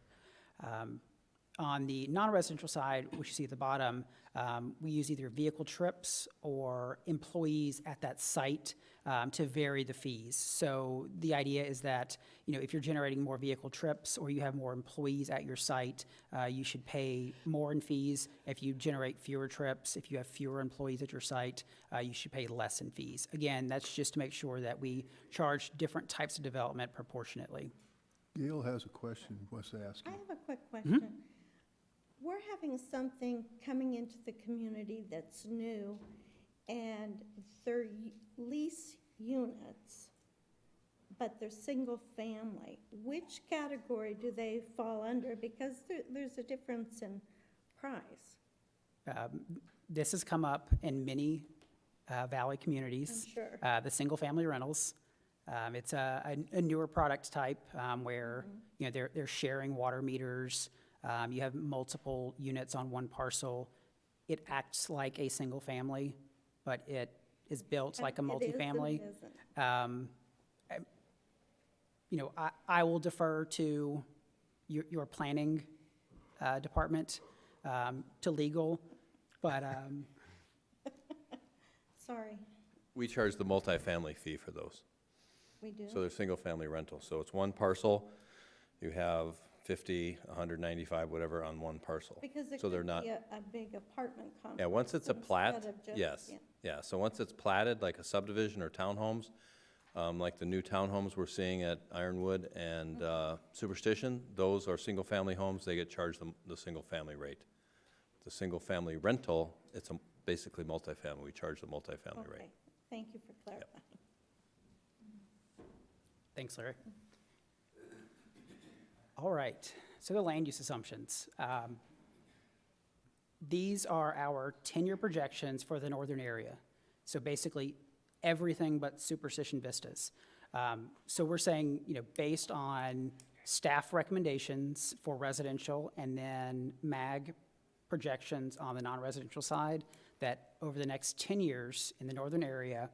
On the non-residential side, which you see at the bottom, we use either vehicle trips or employees at that site to vary the fees. So the idea is that, if you're generating more vehicle trips or you have more employees at your site, you should pay more in fees. If you generate fewer trips, if you have fewer employees at your site, you should pay less in fees. Again, that's just to make sure that we charge different types of development proportionately. Gail has a question, wants to ask I you. have a quick question. We're having something coming into the community that's new, and they're lease units, but they're single family. Which category do they fall under? Because there's a difference in price. This has come up in many valley communities. I'm sure. The single-family rentals. It's a newer product type where they're sharing water meters. You have multiple units on one parcel. It acts like a single family, but it is built like a multifamily. I will defer to your planning department, to legal, but Sorry, We charge the multifamily fee for those. we do. So they're single-family rentals. So it's one parcel, you have 50, 195, whatever on one parcel. Because it So they're could not, be a big apartment complex. yeah, once it's a plat, instead of just- yes, yeah. yeah. So once it's platted, like a subdivision or townhomes, like the new townhomes we're seeing at Ironwood and Superstition, those are single-family homes, they get charged the single-family rate. The single-family rental, it's basically multifamily, we charge the multifamily rate. Okay, thank you for clarifying. thanks, Larry. All right, so the land use assumptions. These are our 10-year projections for the northern area. So basically, everything but Superstition vistas. So we're saying, based on staff recommendations for residential and then MAG projections on the non-residential side, that over the next 10 years in the northern area,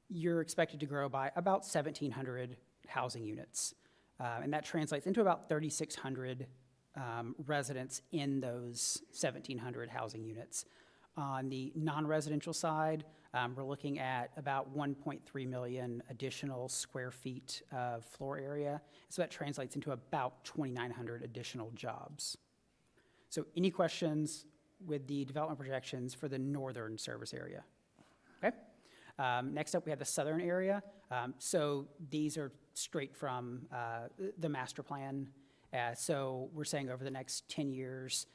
you're expected to grow by about 1,700 housing units. And that translates into about 3,600 residents in those 1,700 housing units. On the non-residential side, we're looking at about 1.3 million additional square feet of floor area. So that translates into about 2,900 additional jobs. So any questions with the development projections for the northern service area? Okay. Next up, we have the southern area. So these are straight from the master plan. So we're saying over the next 10 years,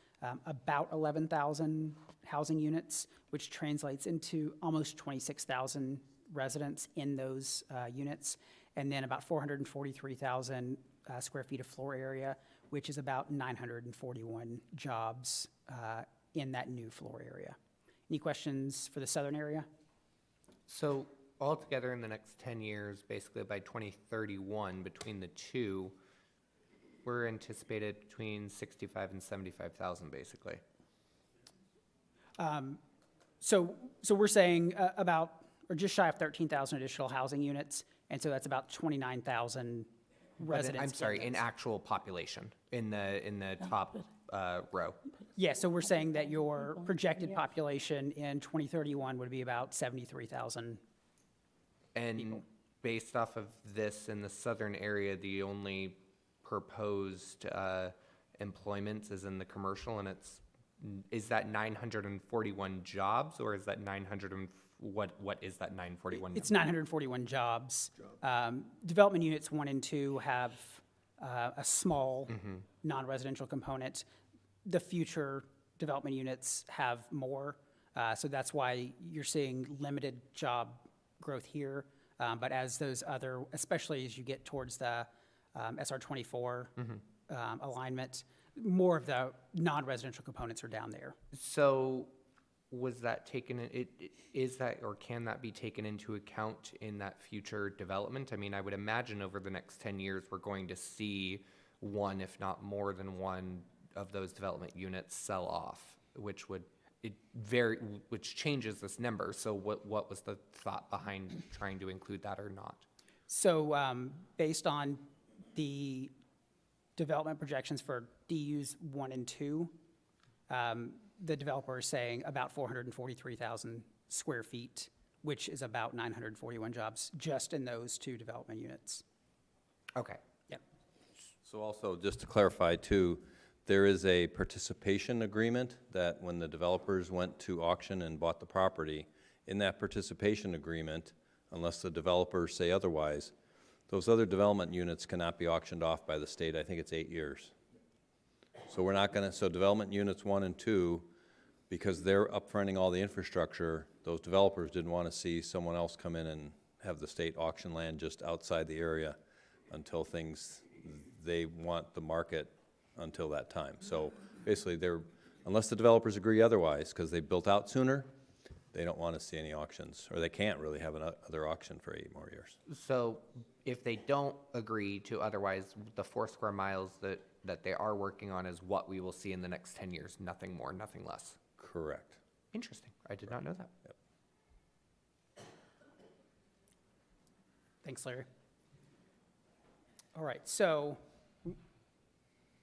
about 11,000 housing units, which translates into almost 26,000 residents in those units, and then about 443,000 square feet of floor area, which is about 941 jobs in that new floor area. Any questions for the southern area? So altogether in the next 10 years, basically by 2031, between the two, we're anticipated between 65 and 75,000, basically. So we're saying about, or just shy of 13,000 additional housing units, and so that's about 29,000 residents. I'm sorry, in actual population, in the top row. Yeah, so we're saying that your projected population in 2031 would be about 73,000. And based off of this in the southern area, the only proposed employments is in the commercial, and is that 941 jobs, or is that what is that 941? It's 941 jobs. Development units 1 and 2 have a small non-residential component. The future development units have more, so that's why you're seeing limited job growth here. But as those other, especially as you get towards the SR 24 alignment, more of the non-residential components are down there. So was that taken, is that, or can that be taken into account in that future development? I mean, I would imagine over the next 10 years, we're going to see one, if not more than one, of those development units sell off, which changes this number. So what was the thought behind trying to include that or not? So based on the development projections for DUs 1 and 2, the developer is saying about 443,000 square feet, which is about 941 jobs just in those 2 development units. Okay. Yep. So also, just to clarify too, there is a participation agreement that when the developers went to auction and bought the property, in that participation agreement, unless the developers say otherwise, those other development units cannot be auctioned off by the state. I think it's 8 years. So we're not gonna, so development units 1 and 2, because they're upfronting all the infrastructure, those developers didn't want to see someone else come in and have the state auction land just outside the area until they want the market until that time. So basically unless the developers agree otherwise, because they built out sooner, they don't want to see any auctions, or they can't really have another auction for 8 more years. So if they don't agree to otherwise, the 4 square miles that they are working on is what we will see in the next 10 years, nothing more, nothing less. Correct. Interesting. I did not know that. Yep. Thanks, Larry. All right, so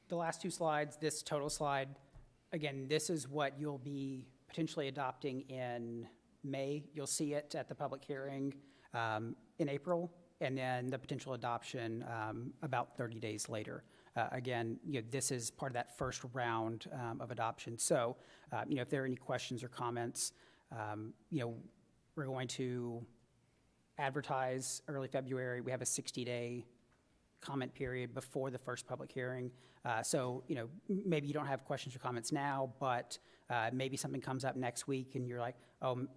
the last 2 slides, this total slide, again, this is what you'll be potentially adopting in May. You'll see it at the public hearing in April, and then the potential adoption about 30 days later. Again, this is part of that first round of adoption. So, if there are any questions or comments, we're going to advertise early February. We have a 60-day comment period before the first public hearing. So, maybe you don't have questions or comments now, but maybe something comes up next week and you're like, oh,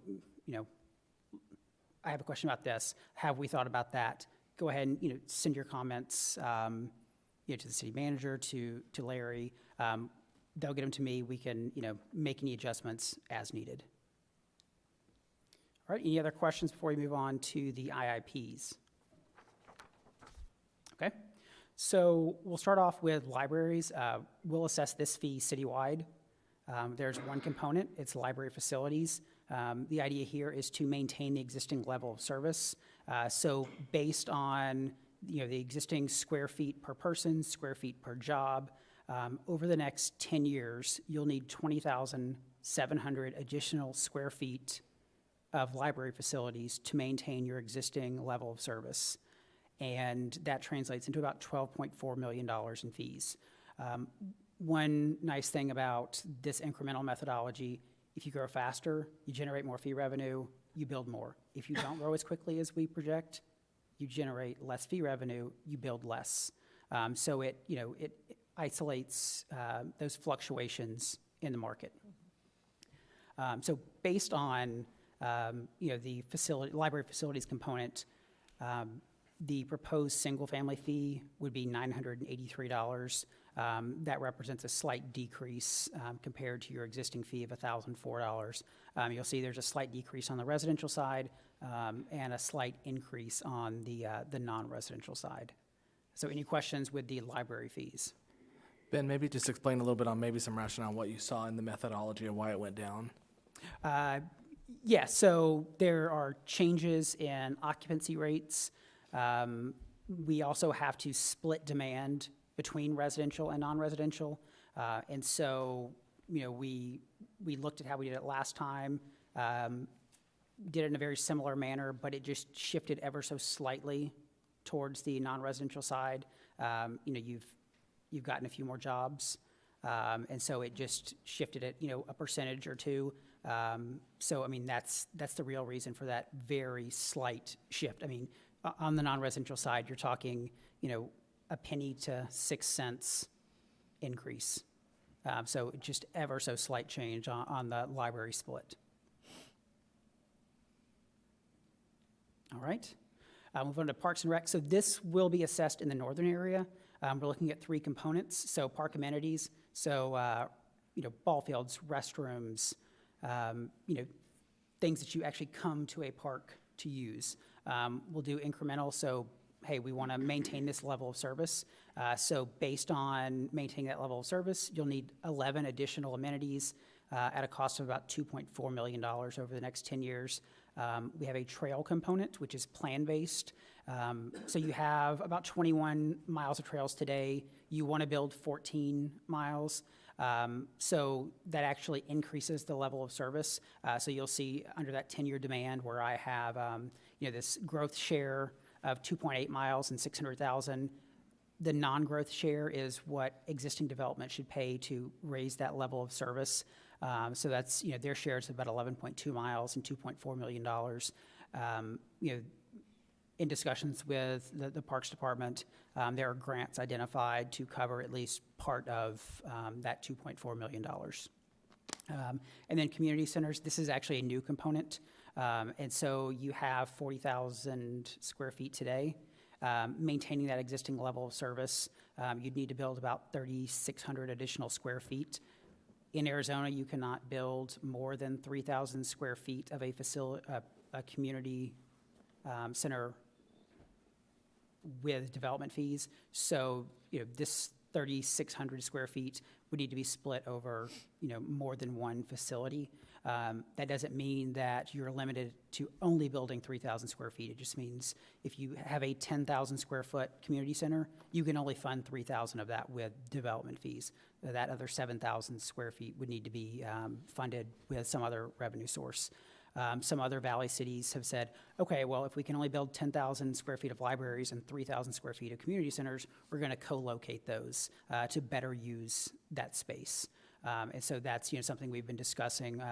I have a question about this. Have we thought about that? Go ahead and, send your comments to the city manager, to Larry. they'll get them to me. We can, make any adjustments as needed. All right, any other questions before we move on to the IIPs? Okay, so we'll start off with libraries. We'll assess this fee citywide. There's one component, it's library facilities. The idea here is to maintain the existing level of service. So based on the existing square feet per person, square feet per job, over the next 10 years, you'll need 20,700 additional square feet of library facilities to maintain your existing level of service. And that translates into about $12.4 million in fees. One nice thing about this incremental methodology, if you grow faster, you generate more fee revenue, you build more. If you don't grow as quickly as we project, you generate less fee revenue, you build less. So it isolates those fluctuations in the market. So based on the library facilities component, the proposed single-family fee would be $983. That represents a slight decrease compared to your existing fee of $1,004. You'll see there's a slight decrease on the residential side and a slight increase on the non-residential side. So any questions with the library fees? Ben, maybe just explain a little bit on maybe some rationale on what you saw in the methodology and why it went down. Yeah, so there are changes in occupancy rates. We also have to split demand between residential and non-residential. And so, we looked at how we did it last time, did it in a very similar manner, but it just shifted ever so slightly towards the non-residential side. You've gotten a few more jobs, and so it just shifted it, a percentage or two. So, that's the real reason for that very slight shift. On the non-residential side, you're talking, a penny to 6 cents increase. So just ever so slight change on the library split. All right. Move on to Parks and Rec. So this will be assessed in the northern area. We're looking at 3 components. So park amenities, so ball fields, restrooms, things that you actually come to a park to use. We'll do incremental, so hey, we want to maintain this level of service. So based on maintaining that level of service, you'll need 11 additional amenities at a cost of about $2.4 million over the next 10 years. We have a trail component, which is plan-based. So you have about 21 miles of trails today. You want to build 14 miles. So that actually increases the level of service. So you'll see under that 10-year demand where I have this growth share of 2.8 miles and 600,000. The non-growth share is what existing development should pay to raise that level of service. So that's, their share is about 11.2 miles and $2.4 million. In discussions with the Parks Department, there are grants identified to cover at least part of that $2.4 million. And then community centers, this is actually a new component. And so you have 40,000 square feet today. Maintaining that existing level of service, you'd need to build about 3,600 additional square feet. In Arizona, you cannot build more than 3,000 square feet of a community center with development fees. So, this 3,600 square feet would need to be split over, more than one facility. That doesn't mean that you're limited to only building 3,000 square feet. It just means if you have a 10,000 square foot community center, you can only fund 3,000 of that with development fees. That other 7,000 square feet would need to be funded with some other revenue source. Some other valley cities have said, okay, well, if we can only build 10,000 square feet of libraries and 3,000 square feet of community centers, we're going to co-locate those to better use that space. And so that's, something we've been discussing,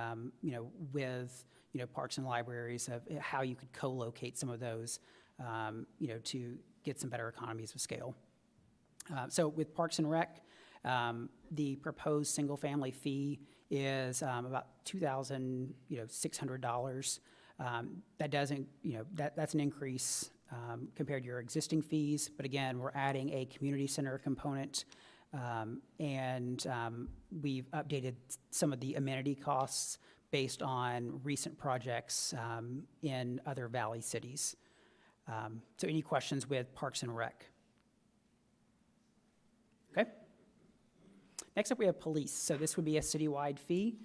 with, parks and libraries of how you could co-locate some of those, to get some better economies of scale. So with Parks and Rec, the proposed single-family fee is about $2,600. That doesn't, that's an increase compared to your existing fees. But again, we're adding a community center component. We've updated some of the amenity costs based on recent projects in other valley cities. So any questions with Parks and Rec? Okay. Next up, we have police. So this would be a citywide fee.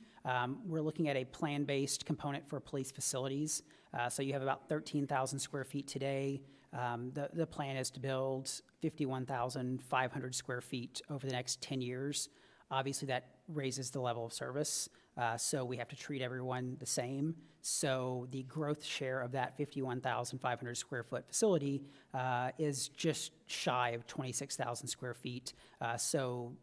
We're looking at a plan-based component for police facilities. So you have about 13,000 square feet today. The plan is to build 51,500 square feet over the next 10 years. Obviously, that raises the level of service, so we have to treat everyone the same. So the growth share of that 51,500 square foot facility is just shy of 26,000 square feet. So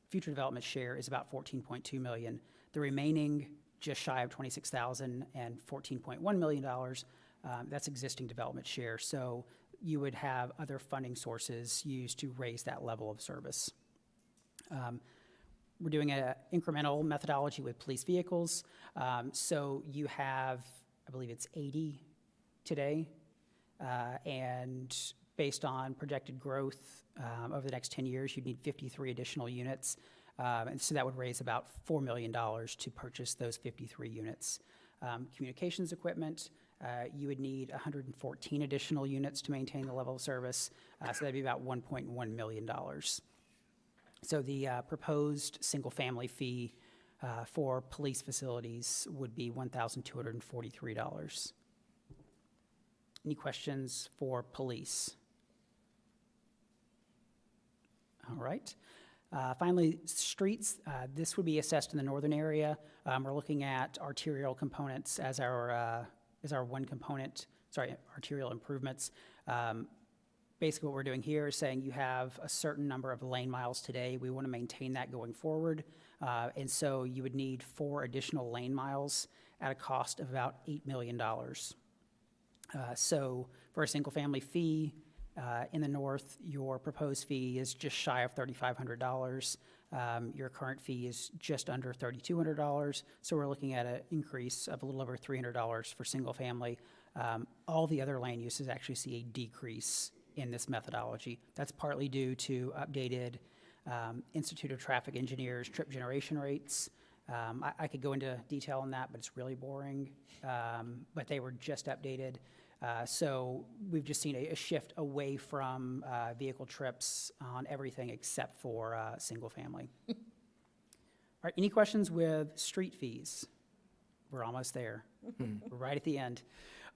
future development share is about 14.2 million. The remaining, just shy of 26,000 and $14.1 million, that's existing development share. So you would have other funding sources used to raise that level of service. We're doing an incremental methodology with police vehicles. So you have, I believe it's 80 today, and based on projected growth over the next 10 years, you'd need 53 additional units. And so that would raise about $4 million to purchase those 53 units. Communications equipment, you would need 114 additional units to maintain the level of service. So that'd be about $1.1 million. So the proposed single-family fee for police facilities would be $1,243. Any questions for police? All right. Finally, streets. This would be assessed in the northern area. We're looking at arterial components as our one component. Sorry, arterial improvements. Basically, what we're doing here is saying you have a certain number of lane miles today. We want to maintain that going forward. And so you would need 4 additional lane miles at a cost of about $8 million. So for a single-family fee in the north, your proposed fee is just shy of $3,500. Your current fee is just under $3,200. So we're looking at an increase of a little over $300 for single-family. All the other land uses actually see a decrease in this methodology. That's partly due to updated Institute of Traffic Engineers trip generation rates. I could go into detail on that, but it's really boring. But they were just updated. So we've just seen a shift away from vehicle trips on everything except for single family. All right, any questions with street fees? We're almost there. We're right at the end.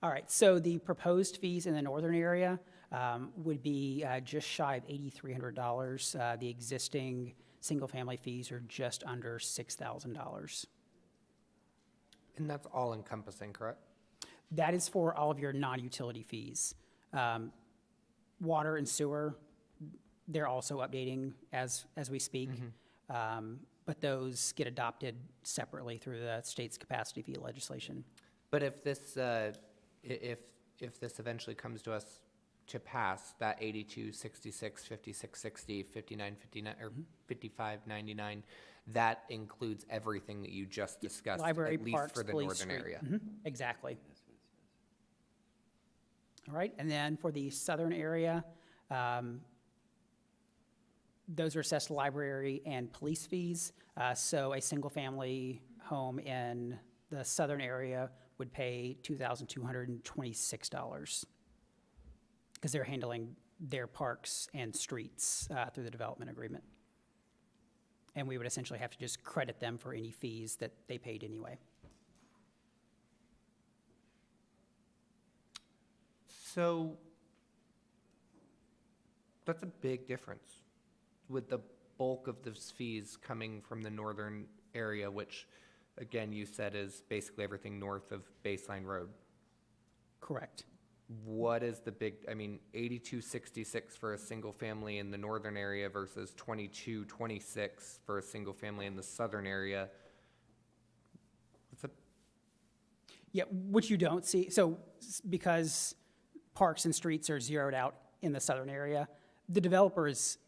All right, so the proposed fees in the northern area would be just shy of $8,300. The existing single-family fees are just under $6,000. And that's all encompassing, correct? That is for all of your non-utility fees. Water and sewer, they're also updating as we speak. But those get adopted separately through the state's capacity fee legislation. But if this eventually comes to us to pass, that 82, 66, 56, 60, 59, 59, or 55, 99, that includes everything that you just discussed, Library, at least parks, for the police, northern street. area. Exactly. All right, and then for the southern area, those are assessed library and police fees. So a single-family home in the southern area would pay $2,226 because they're handling their parks and streets through the development agreement. And we would essentially have to just credit them for any fees that they paid anyway. So that's a big difference with the bulk of those fees coming from the northern area, which, again, you said is basically everything north of Baseline Road. Correct. What is the big, 8266 for a single family in the northern area versus 2226 for a single family in the southern area? Yeah, which you don't see. So because parks and streets are zeroed out in the southern area, the developers,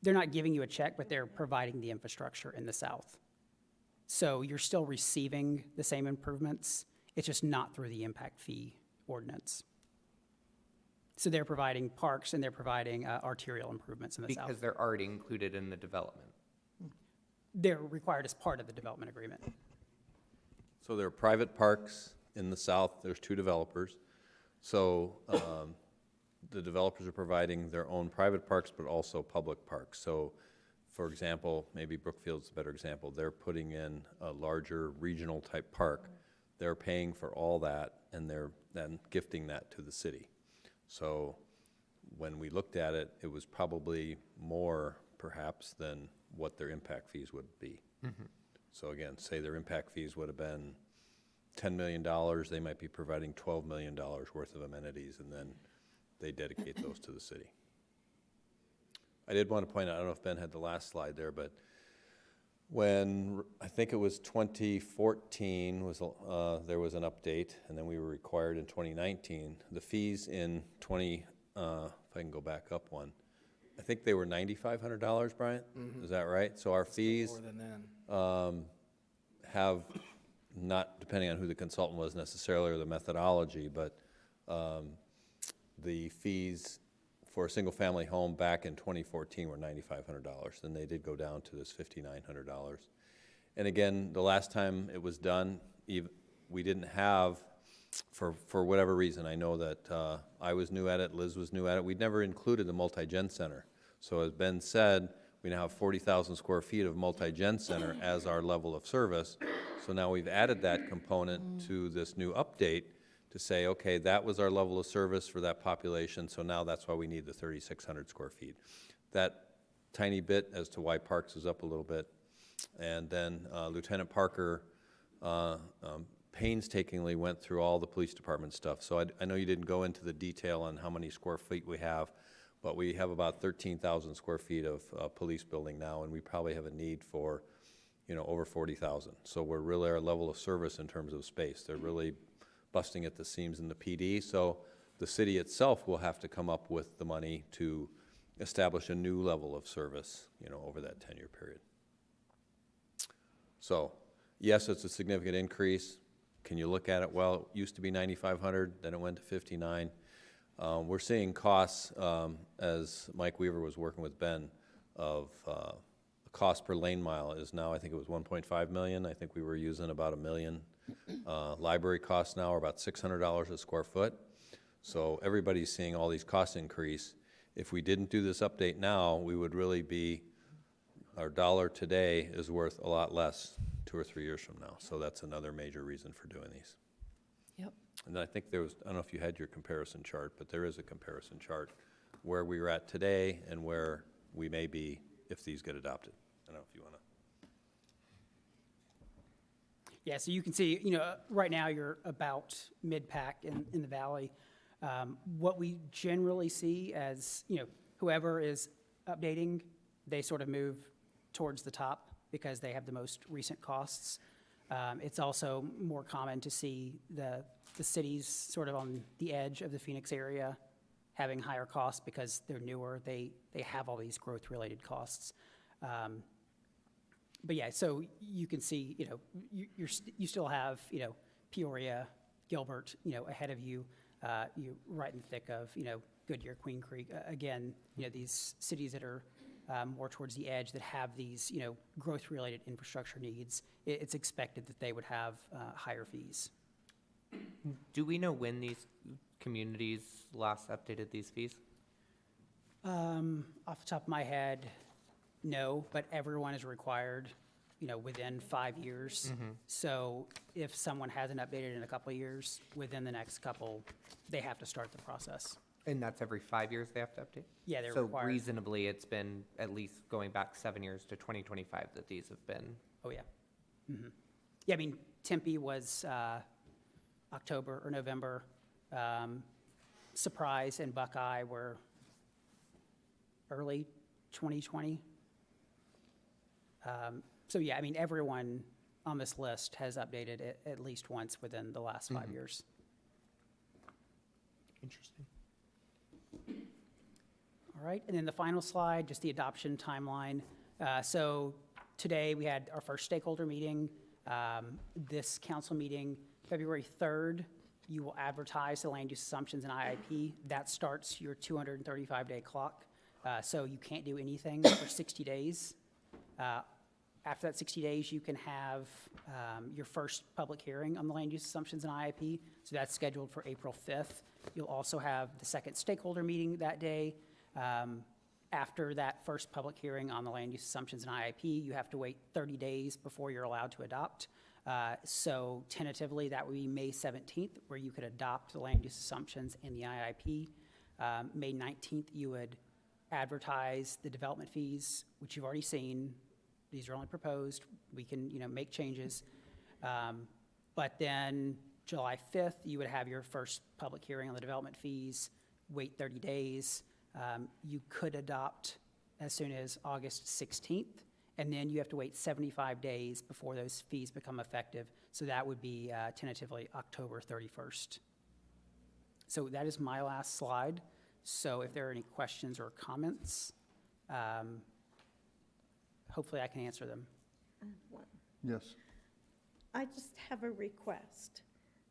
they're not giving you a check, but they're providing the infrastructure in the south. So you're still receiving the same improvements. It's just not through the impact fee ordinance. So they're providing parks and they're providing arterial improvements in the south. Because they're already included in the development. They're required as part of the development agreement. So there are private parks in the south, there's 2 developers. So the developers are providing their own private parks, but also public parks. So, for example, maybe Brookfield's a better example, they're putting in a larger regional type park. They're paying for all that, and they're then gifting that to the city. So when we looked at it, it was probably more perhaps than what their impact fees would be. So again, say their impact fees would have been $10 million, they might be providing $12 million worth of amenities, and then they dedicate those to the city. I did want to point out, I don't know if Ben had the last slide there, but when, I think it was 2014, there was an update, and then we were required in 2019. The fees in if I can go back up one, I think they were $9,500, Bryant? Is that right? So our fees More than then. have, not depending on who the consultant was necessarily or the methodology, but the fees for a single-family home back in 2014 were $9,500. Then they did go down to this $5,900. And again, the last time it was done, we didn't have, for whatever reason, I know that I was new at it, Liz was new at it, we'd never included the multi-gen center. So as Ben said, we now have 40,000 square feet of multi-gen center as our level of service. So now we've added that component to this new update to say, okay, that was our level of service for that population, so now that's why we need the 3,600 square feet. That tiny bit as to why Parks is up a little bit. And then Lieutenant Parker painstakingly went through all the police department stuff. So I know you didn't go into the detail on how many square feet we have, but we have about 13,000 square feet of police building now, and we probably have a need for, over 40,000. So we're really our level of service in terms of space. They're really busting at the seams in the PD. So the city itself will have to come up with the money to establish a new level of service, over that 10-year period. So yes, it's a significant increase. Can you look at it? Well, it used to be 9,500, then it went to 59. We're seeing costs, as Mike Weaver was working with Ben, of the cost per lane mile is now, I think it was 1.5 million. I think we were using about $1 million. Library costs now are about $600 a square foot. So everybody's seeing all these costs increase. If we didn't do this update now, we would really be, our dollar today is worth a lot less 2 or 3 years from now. So that's another major reason for doing these. Yep. And I think there was, I don't know if you had your comparison chart, but there is a comparison chart where we were at today and where we may be if these get adopted. I don't know if you want to. Yeah, so you can see, right now you're about mid-pack in the valley. What we generally see as, whoever is updating, they sort of move towards the top because they have the most recent costs. It's also more common to see the cities sort of on the edge of the Phoenix area having higher costs because they're newer. They have all these growth-related costs. But yeah, so you can see, you still have, Peoria, Gilbert, ahead of you. You're right in the thick of, Goodyear, Queen Creek. Again, these cities that are more towards the edge that have these, growth-related infrastructure needs, it's expected that they would have higher fees. Do we know when these communities last updated these fees? Off the top of my head, no, but everyone is required, within 5 years. So if someone hasn't updated in a couple of years, within the next couple, they have to start the process. And that's every 5 years they have to update? Yeah, they're So required. reasonably, it's been at least going back 7 years to 2025 that these have been. Oh, yeah. Yeah, I mean, Tempe was October or November. Surprise and Buckeye were early 2020. So yeah, I mean, everyone on this list has updated it at least once within the last 5 years. Interesting. All right, and then the final slide, just the adoption timeline. So today we had our first stakeholder meeting. This council meeting, February 3rd, You will advertise the land use assumptions and IIP. That starts your 235-day clock. So you can't do anything for 60 days. After that 60 days, you can have your first public hearing on the land use assumptions and IIP. So that's scheduled for April 5th. You'll also have the second stakeholder meeting that day. After that first public hearing on the land use assumptions and IIP, you have to wait 30 days before you're allowed to adopt. So tentatively, that would be May 17th, where you could adopt the land use assumptions and the IIP. May 19th, you would advertise the development fees, which you've already seen. These are only proposed. We can, make changes. But then July 5th, you would have your first public hearing on the development fees, wait 30 days. You could adopt as soon as August 16th, and then you have to wait 75 days before those fees become effective. So that would be tentatively October 31st. So that is my last slide. So if there are any questions or comments, hopefully I can answer them. Yes. I just have a request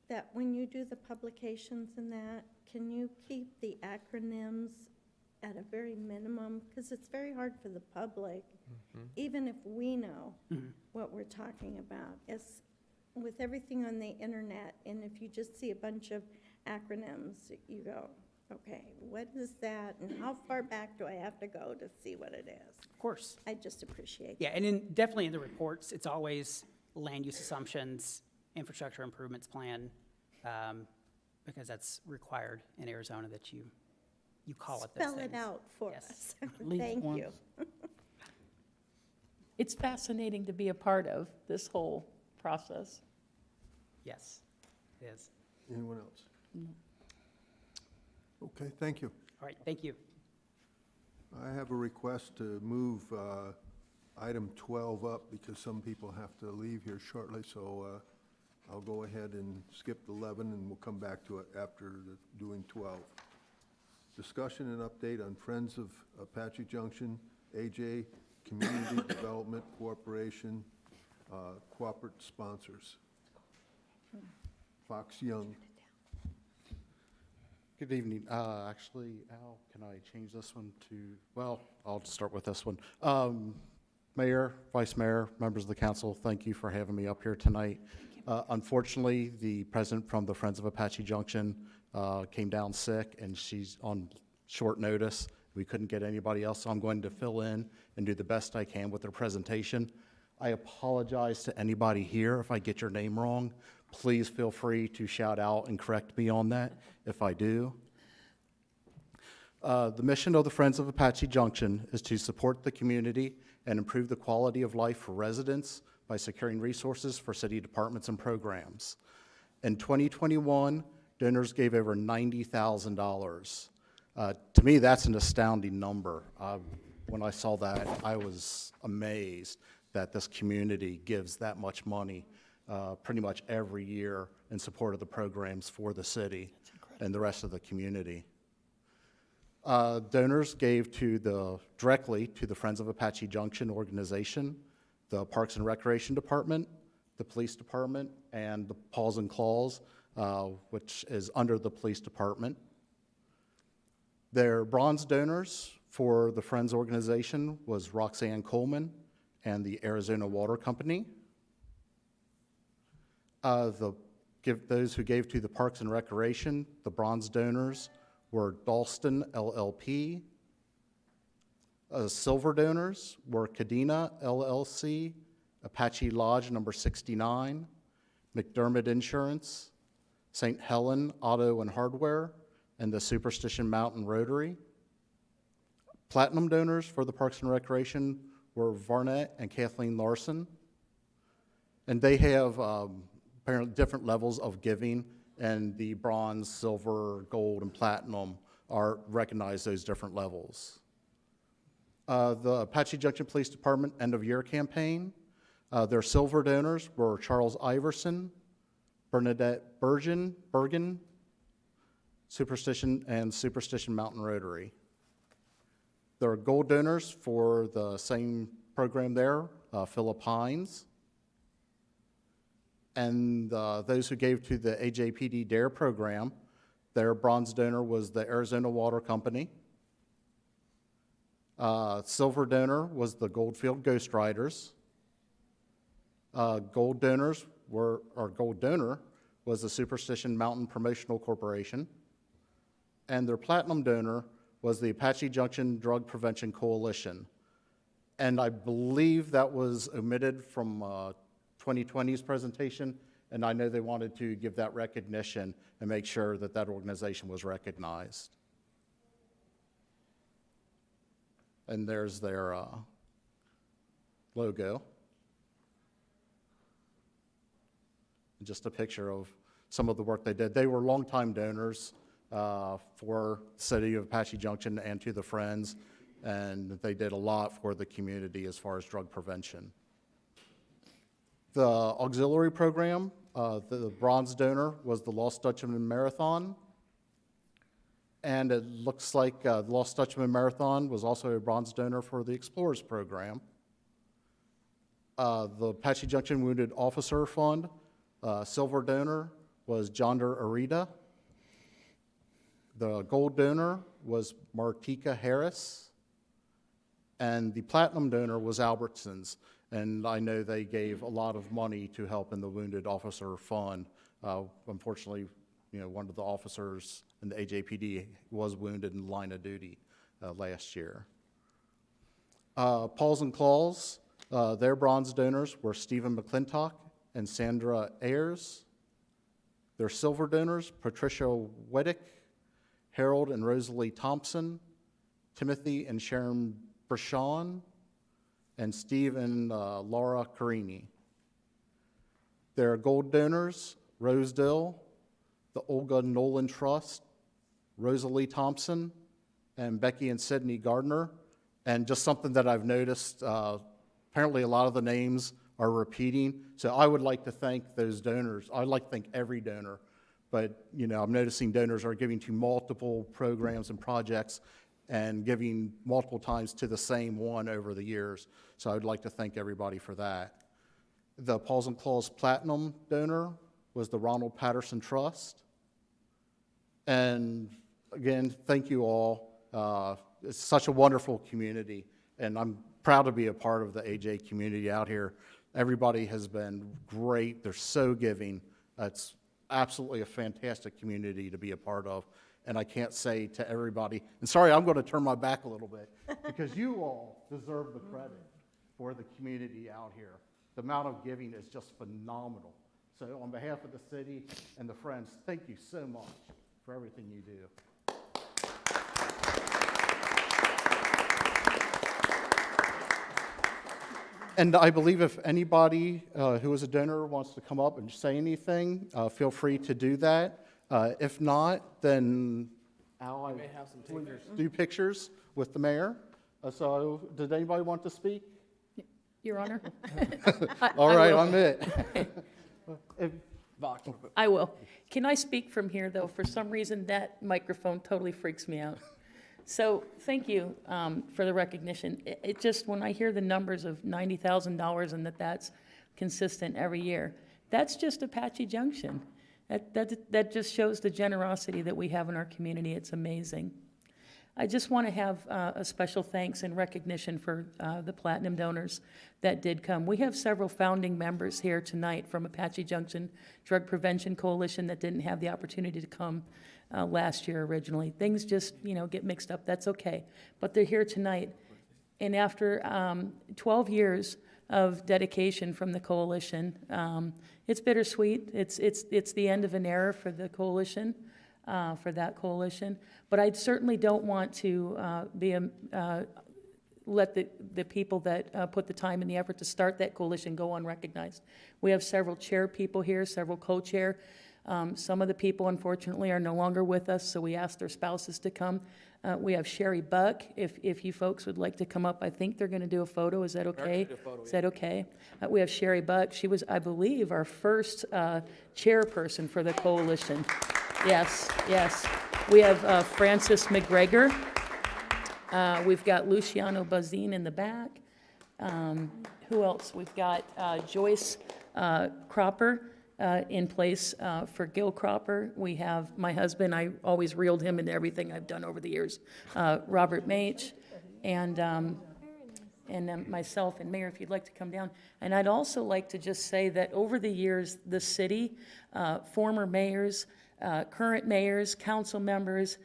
that when you do the publications and that, can you keep the acronyms at a very minimum? Because it's very hard for the public, even if we know what we're talking about. It's with everything on the internet, and if you just see a bunch of acronyms, you go, okay, what is that, and how far back do I have to go to see what it is? Of course. I just appreciate that. Yeah, and definitely in the reports, it's always land use assumptions, infrastructure improvements plan, because that's required in Arizona that you call it those Spell it things. out for Yes. us. least Thank once. you. It's fascinating to be a part of this whole process. Yes, it is. Anyone else? Okay, thank you. All right, thank you. I have a request to move item 12 up because some people have to leave here shortly, so I'll go ahead and skip 11 and we'll come back to it after doing 12. Discussion and update on Friends of Apache Junction, AJ Community Development Corporation, corporate sponsors. Fox Young. Good evening. Actually, Al, can I change this one to, well, I'll start with this one. Mayor, Vice Mayor, members of the council, thank you for having me up here tonight. Unfortunately, the president from the Friends of Apache Junction came down sick, and she's on short notice. We couldn't get anybody else, so I'm going to fill in and do the best I can with their presentation. I apologize to anybody here if I get your name wrong. Please feel free to shout out and correct me on that if I do. The mission of the Friends of Apache Junction is to support the community and improve the quality of life for residents by securing resources for city departments and programs. In 2021, donors gave over $90,000. To me, that's an astounding number. When I saw that, I was amazed that this community gives that much money pretty much every year in support of the programs for the city and the rest of the community. Donors gave directly to the Friends of Apache Junction organization, the Parks and Recreation Department, the Police Department, and the Paws and Claws, which is under the Police Department. Their bronze donors for the Friends organization was Roxanne Coleman and the Arizona Water Company. Those who gave to the Parks and Recreation, the bronze donors were Dalston LLP. Silver donors were Cadena LLC, Apache Lodge number 69, McDermott Insurance, St. Helen Auto and Hardware, and the Superstition Mountain Rotary. Platinum donors for the Parks and Recreation were Varnett and Kathleen Larson. And they have apparently different levels of giving, and the bronze, silver, gold, and platinum recognize those different levels. The Apache Junction Police Department end-of-year campaign, their silver donors were Charles Iverson, Bernadette Bergen, Superstition, and Superstition Mountain Rotary. There are gold donors for the same program there, Philip Hines. And those who gave to the AJPD DARE program, their bronze donor was the Arizona Water Company. Silver donor was the Goldfield Ghost Riders. Gold donor was the Superstition Mountain Promotional Corporation. And their platinum donor was the Apache Junction Drug Prevention Coalition. And I believe that was omitted from 2020's presentation, and I know they wanted to give that recognition and make sure that that organization was recognized. And there's their logo. Just a picture of some of the work they did. They were longtime donors for the city of Apache Junction and to the Friends, and they did a lot for the community as far as drug prevention. The auxiliary program, the bronze donor was the Lost Dutchman Marathon, and it looks like the Lost Dutchman Marathon was also a bronze donor for the Explorers program. The Apache Junction Wounded Officer Fund, silver donor was Jonder Arita. The gold donor was Martika Harris. And the platinum donor was Albertsons. And I know they gave a lot of money to help in the Wounded Officer Fund. Unfortunately, one of the officers in the AJPD was wounded in the line of duty last year. Paws and Claws, their bronze donors were Stephen McClintock and Sandra Ayers. Their silver donors, Patricia Weddick, Harold and Rosalie Thompson, Timothy and Sharon Brashawn, and Steve and Laura Carini. Their gold donors, Rosedale, the Olga Nolan Trust, Rosalie Thompson, and Becky and Sydney Gardner. And just something that I've noticed, apparently a lot of the names are repeating. So I would like to thank those donors. I'd like to thank every donor. But I'm noticing donors are giving to multiple programs and projects and giving multiple times to the same one over the years. So I would like to thank everybody for that. The Paws and Claws Platinum donor was the Ronald Patterson Trust. And again, thank you all. It's such a wonderful community, and I'm proud to be a part of the AJ community out here. Everybody has been great. They're so giving. It's absolutely a fantastic community to be a part of. And I can't say to everybody, and sorry, I'm going to turn my back a little bit, because you all deserve the credit for the community out here. The amount of giving is just phenomenal. So on behalf of the city and the Friends, thank you so much for everything you do. And I believe if anybody who is a donor wants to come up and say anything, feel free to do that. If not, then Al, I may have some pictures. Do pictures with the mayor. So did anybody want to speak? Your Honor? All right, I'm it. I will. Can I speak from here, though? For some reason, that microphone totally freaks me out. So thank you for the recognition. It just, when I hear the numbers of $90,000 and that's consistent every year, that's just Apache Junction. That just shows the generosity that we have in our community. It's amazing. I just want to have a special thanks and recognition for the platinum donors that did come. We have several founding members here tonight from Apache Junction Drug Prevention Coalition that didn't have the opportunity to come last year originally. Things just, get mixed up. That's okay. But they're here tonight. And after 12 years of dedication from the coalition, it's bittersweet. It's the end of an era for the coalition. For that coalition, but I certainly don't want to let the people that put the time and the effort to start that coalition go unrecognized. We have several chair people here, several co-chair. Some of the people, unfortunately, are no longer with us, so we asked their spouses to come. We have Sherry Buck, if you folks would like to come up. I think they're going to do a photo. Is that okay? Is that okay? We have Sherry Buck. She was, I believe, our first chairperson for the coalition. Yes. We have Francis McGregor. We've got Luciano Bazine in the back. Who else? We've got Joyce Cropper in place for Gil Cropper. We have my husband, I always reeled him into everything I've done over the years, Robert Mage, and myself, and Mayor, if you'd like to come down. And I'd also like to just say that over the years, the city, former mayors, current mayors, council members,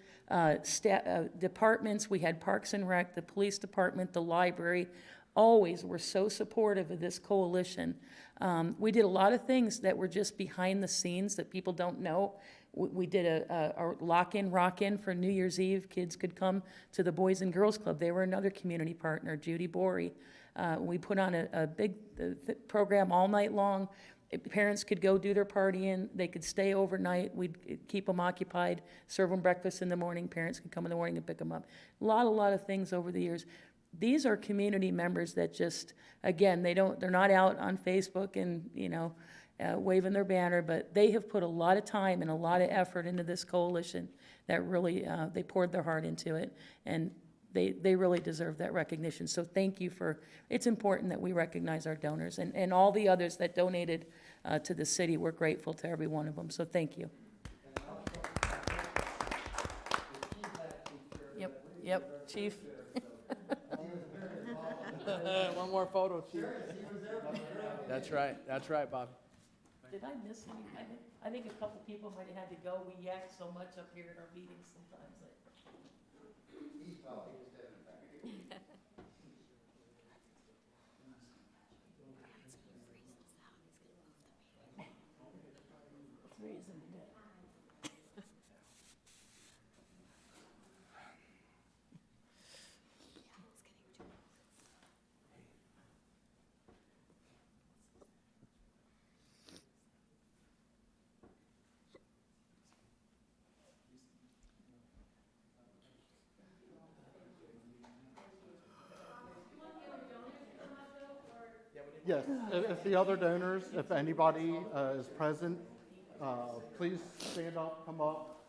departments, we had Parks and Rec, the police department, the library, always were so supportive of this coalition. We did a lot of things that were just behind the scenes that people don't know. We did a lock-in, rock-in for New Year's Eve. Kids could come to the Boys and Girls Club. They were another community partner, Judy Bory. We put on a big program all night long. Parents could go do their partying. They could stay overnight. We'd keep them occupied, serve them breakfast in the morning. Parents could come in the morning and pick them up. A lot of things over the years. These are community members that just, again, they're not out on Facebook and, waving their banner, but they have put a lot of time and a lot of effort into this coalition that really, they poured their heart into it, and they really deserve that recognition. So thank you it's important that we recognize our donors, and all the others that donated to the city. We're grateful to every one of them, so thank you. Yep, Chief. One more photo, Chief. That's right, Bob. Did I miss any? I think a couple people might have had to go. We yak so much up here at our meetings sometimes. Freezing to death. Yes, if the other donors, if anybody is present, please stand up, come up,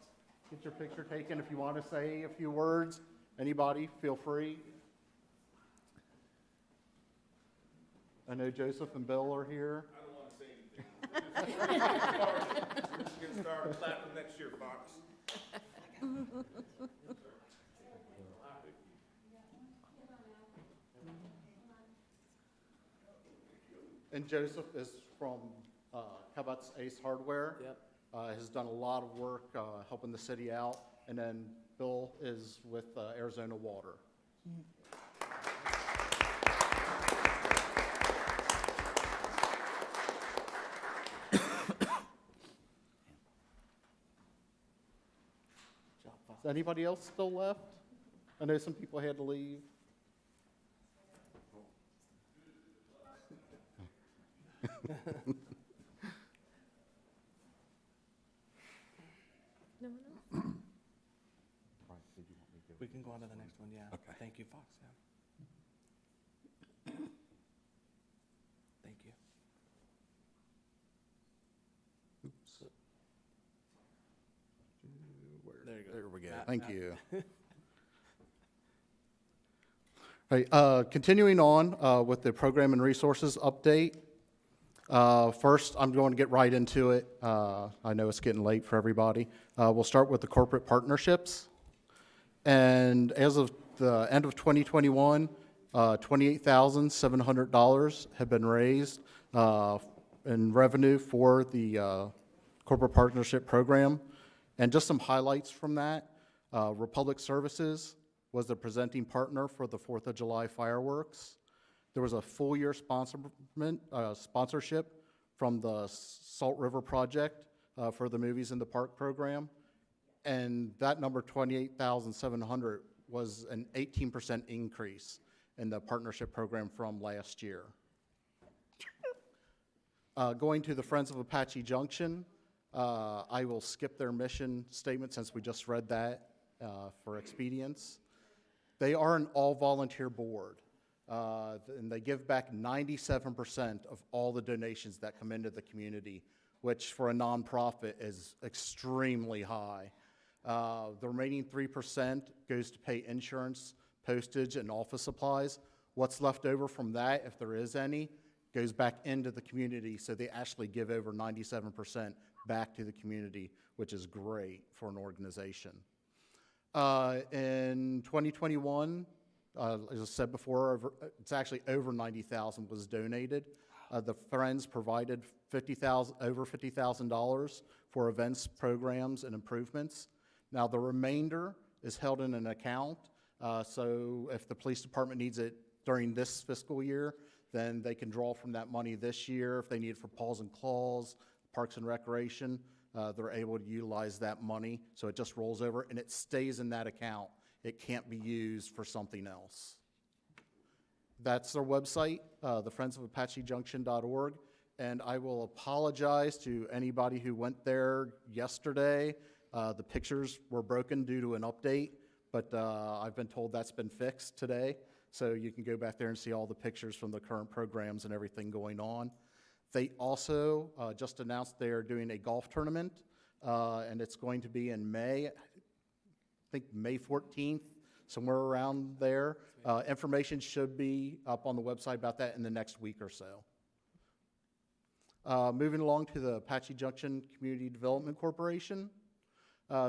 get your picture taken. If you want to say a few words, anybody, feel free. I know Joseph and Bill are here. I don't want to say anything. Just get started. Platinum next year, Fox. And Joseph is from Cabot's Ace Hardware. Yep. Has done a lot of work helping the city out. And then Bill is with Arizona Water. Is anybody else still left? I know some people had to leave. We can go on to the next one, yeah. Okay. Thank you, Fox, yeah. Thank you. There you go. There we go. Thank you. All right, continuing on with the program and resources update. First, I'm going to get right into it. I know it's getting late for everybody. We'll start with the corporate partnerships. And as of the end of 2021, $28,700 have been raised in revenue for the corporate partnership program. And just some highlights from that. Republic Services was the presenting partner for the 4th of July fireworks. There was a full-year sponsorship from the Salt River Project for the Movies in the Park program. And that number, 28,700, was an 18% increase in the partnership program from last year. Going to the Friends of Apache Junction, I will skip their mission statement since we just read that for expedience. They are an all-volunteer board, and they give back 97% of all the donations that come into the community, which for a nonprofit is extremely high. The remaining 3% goes to pay insurance, postage, and office supplies. What's left over from that, if there is any, goes back into the community, so they actually give over 97% back to the community, which is great for an organization. In 2021, as I said before, it's actually over 90,000 was donated. The Friends provided over $50,000 for events, programs, and improvements. Now, the remainder is held in an account, so if the police department needs it during this fiscal year, then they can draw from that money this year. If they need it for Paws and Claws, Parks and Recreation, they're able to utilize that money, so it just rolls over, and it stays in that account. It can't be used for something else. That's their website, thefriendsofapacheJunction.org, and I will apologize to anybody who went there yesterday. The pictures were broken due to an update, but I've been told that's been fixed today, so you can go back there and see all the pictures from the current programs and everything going on. They also just announced they are doing a golf tournament, and it's going to be in May, I think May 14th, somewhere around there. Information should be up on the website about that in the next week or so. Moving along to the Apache Junction Community Development Corporation.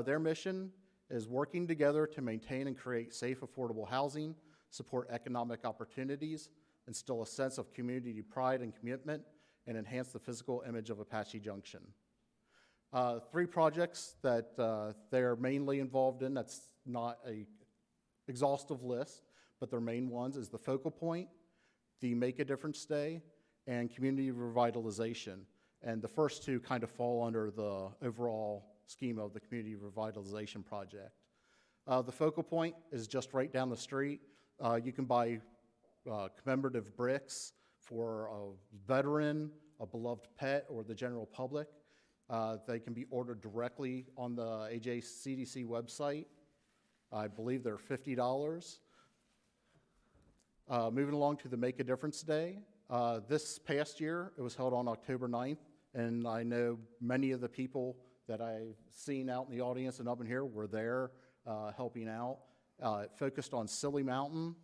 Their mission is working together to maintain and create safe, affordable housing, support economic opportunities, instill a sense of community pride and commitment, and enhance the physical image of Apache Junction. 3 projects that they're mainly involved in, that's not a exhaustive list, but their main ones is the Focal Point, the Make a Difference Day, and Community Revitalization. And the first 2 kind of fall under the overall scheme of the Community Revitalization Project. The Focal Point is just right down the street. You can buy commemorative bricks for a veteran, a beloved pet, or the general public. They can be ordered directly on the AJCDC website. I believe they're $50. Moving along to the Make a Difference Day. This past year, it was held on October 9th, and I know many of the people that I've seen out in the audience and up in here were there helping out. It focused on Silly Mountain,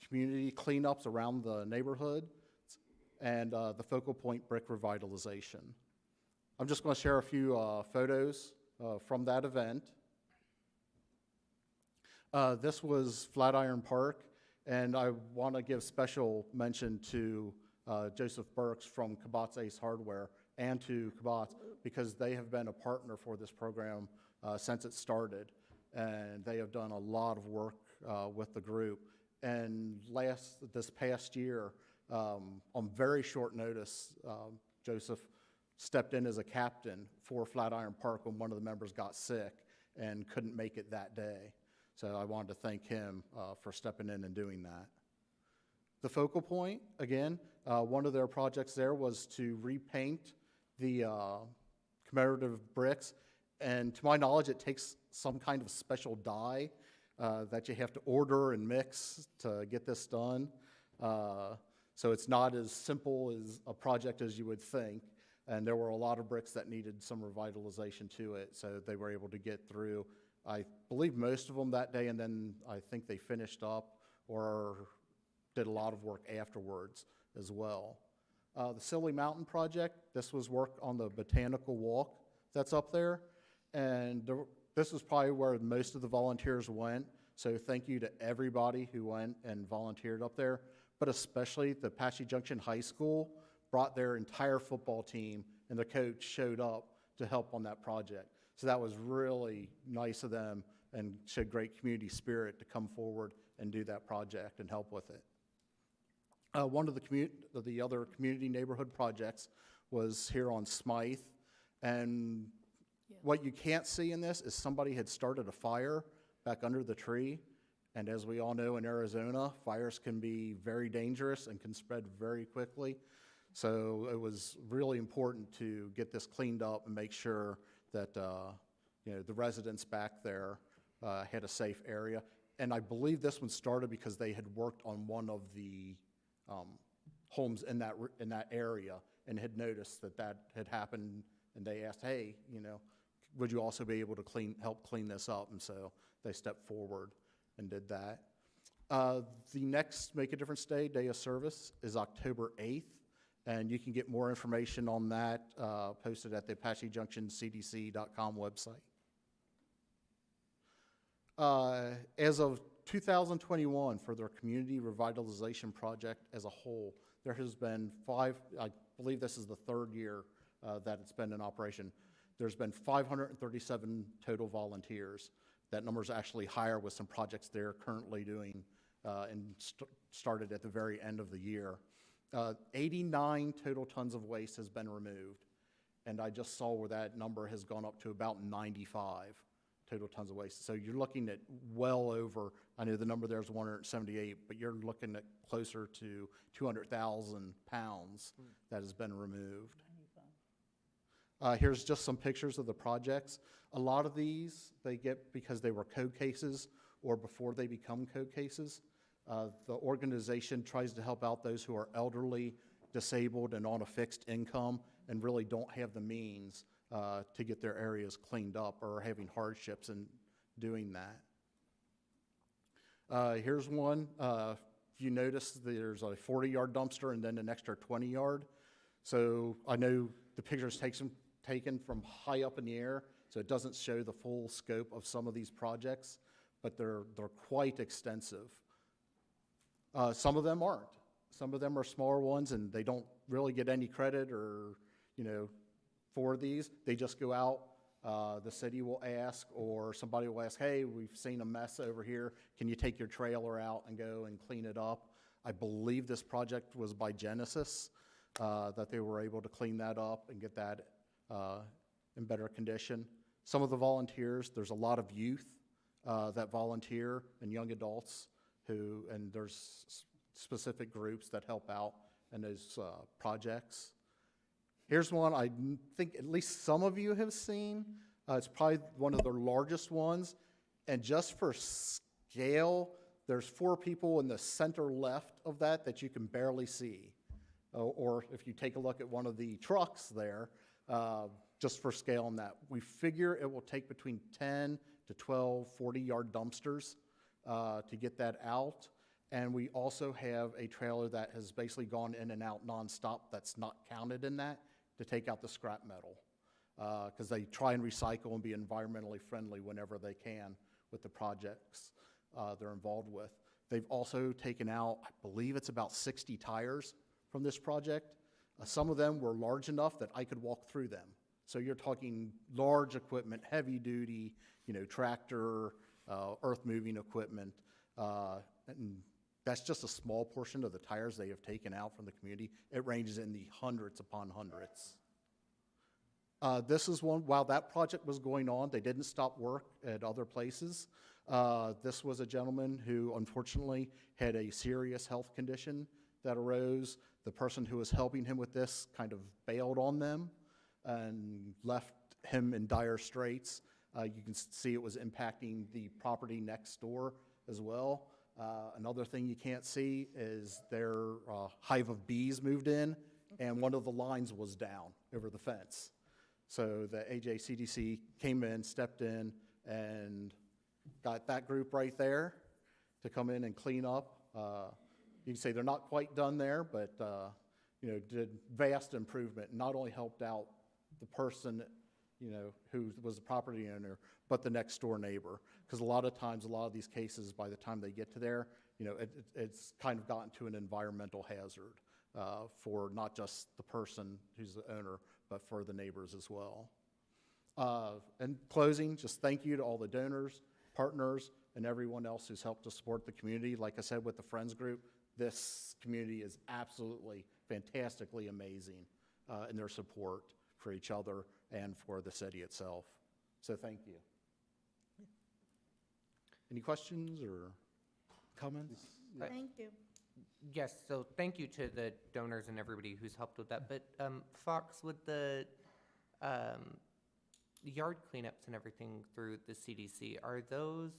community cleanups around the neighborhood, and the Focal Point brick revitalization. I'm just going to share a few photos from that event. This was Flatiron Park, and I want to give special mention to Joseph Burks from Kabat's Ace Hardware and to Kabat's, because they have been a partner for this program since it started, and they have done a lot of work with the group. And this past year, on very short notice, Joseph stepped in as a captain for Flatiron Park when one of the members got sick and couldn't make it that day. So I wanted to thank him for stepping in and doing that. The Focal Point, again, one of their projects there was to repaint the commemorative bricks. And to my knowledge, it takes some kind of special dye that you have to order and mix to get this done. So it's not as simple as a project as you would think. And there were a lot of bricks that needed some revitalization to it, so they were able to get through, I believe, most of them that day, and then I think they finished up or did a lot of work afterwards as well. The Silly Mountain Project, this was work on the botanical walk that's up there, and this was probably where most of the volunteers went, so thank you to everybody who went and volunteered up there, but especially the Apache Junction High School brought their entire football team, and the coach showed up to help on that project. So that was really nice of them and showed great community spirit to come forward and do that project and help with it. One of the other community neighborhood projects was here on Smythe, and what you can't see in this is somebody had started a fire back under the tree, and as we all know in Arizona, fires can be very dangerous and can spread very quickly. So it was really important to get this cleaned up and make sure that the residents back there had a safe area. And I believe this one started because they had worked on one of the homes in that area and had noticed that had happened, and they asked, hey, would you also be able to help clean this up? And so they stepped forward and did that. The next Make a Difference Day of service, is October 8th, and you can get more information on that posted at the Apache Junction CDC.com website. As of 2021, for their community revitalization project as a whole, there has been I believe this is the third year that it's been in operation. There's been 537 total volunteers. That number is actually higher with some projects they're currently doing and started at the very end of the year. 89 total tons of waste has been removed, and I just saw where that number has gone up to about 95 total tons of waste. So you're looking at well over, I know the number there is 178, but you're looking at closer to 200,000 pounds that has been removed. Here's just some pictures of the projects. A lot of these they get because they were code cases or before they become code cases. The organization tries to help out those who are elderly, disabled, and on a fixed income and really don't have the means to get their areas cleaned up or are having hardships in doing that. Here's one. You notice there's a 40-yard dumpster and then an extra 20-yard. So I know the picture's taken from high up in the air, so it doesn't show the full scope of some of these projects, but they're quite extensive. Some of them aren't. Some of them are smaller ones, and they don't really get any credit or, for these. They just go out. The city will ask, or somebody will ask, hey, we've seen a mess over here. Can you take your trailer out and go and clean it up? I believe this project was by Genesis, that they were able to clean that up and get that in better condition. Some of the volunteers, there's a lot of youth that volunteer and young adults and there's specific groups that help out in those projects. Here's one I think at least some of you have seen. It's probably one of the largest ones. And just for scale, there's 4 people in the center left of that you can barely see. Or if you take a look at one of the trucks there, just for scale on that. We figure it will take between 10 to 12 40-yard dumpsters to get that out. And we also have a trailer that has basically gone in and out nonstop that's not counted in that to take out the scrap metal. Because they try and recycle and be environmentally friendly whenever they can with the projects they're involved with. They've also taken out, I believe it's about 60 tires from this project. Some of them were large enough that I could walk through them. So you're talking large equipment, heavy duty, tractor, earth moving equipment. And that's just a small portion of the tires they have taken out from the community. It ranges in the hundreds upon hundreds. This is one, while that project was going on, they didn't stop work at other places. This was a gentleman who unfortunately had a serious health condition that arose. The person who was helping him with this kind of bailed on them and left him in dire straits. You can see it was impacting the property next door as well. Another thing you can't see is their hive of bees moved in, and one of the lines was down over the fence. So the AJCDC came in, stepped in, and got that group right there to come in and clean up. You can say they're not quite done there, but did vast improvement. Not only helped out the person, who was the property owner, but the next door neighbor. Because a lot of times, a lot of these cases, by the time they get to there, it's kind of gotten to an environmental hazard for not just the person who's the owner, but for the neighbors as well. In closing, just thank you to all the donors, partners, and everyone else who's helped to support the community. Like I said, with the Friends Group, this community is absolutely fantastically amazing in their support for each other and for the city itself. So thank you. Any questions or comments? Thank you. Yes, so thank you to the donors and everybody who's helped with that. But Fox, with the yard cleanups and everything through the CDC, are those,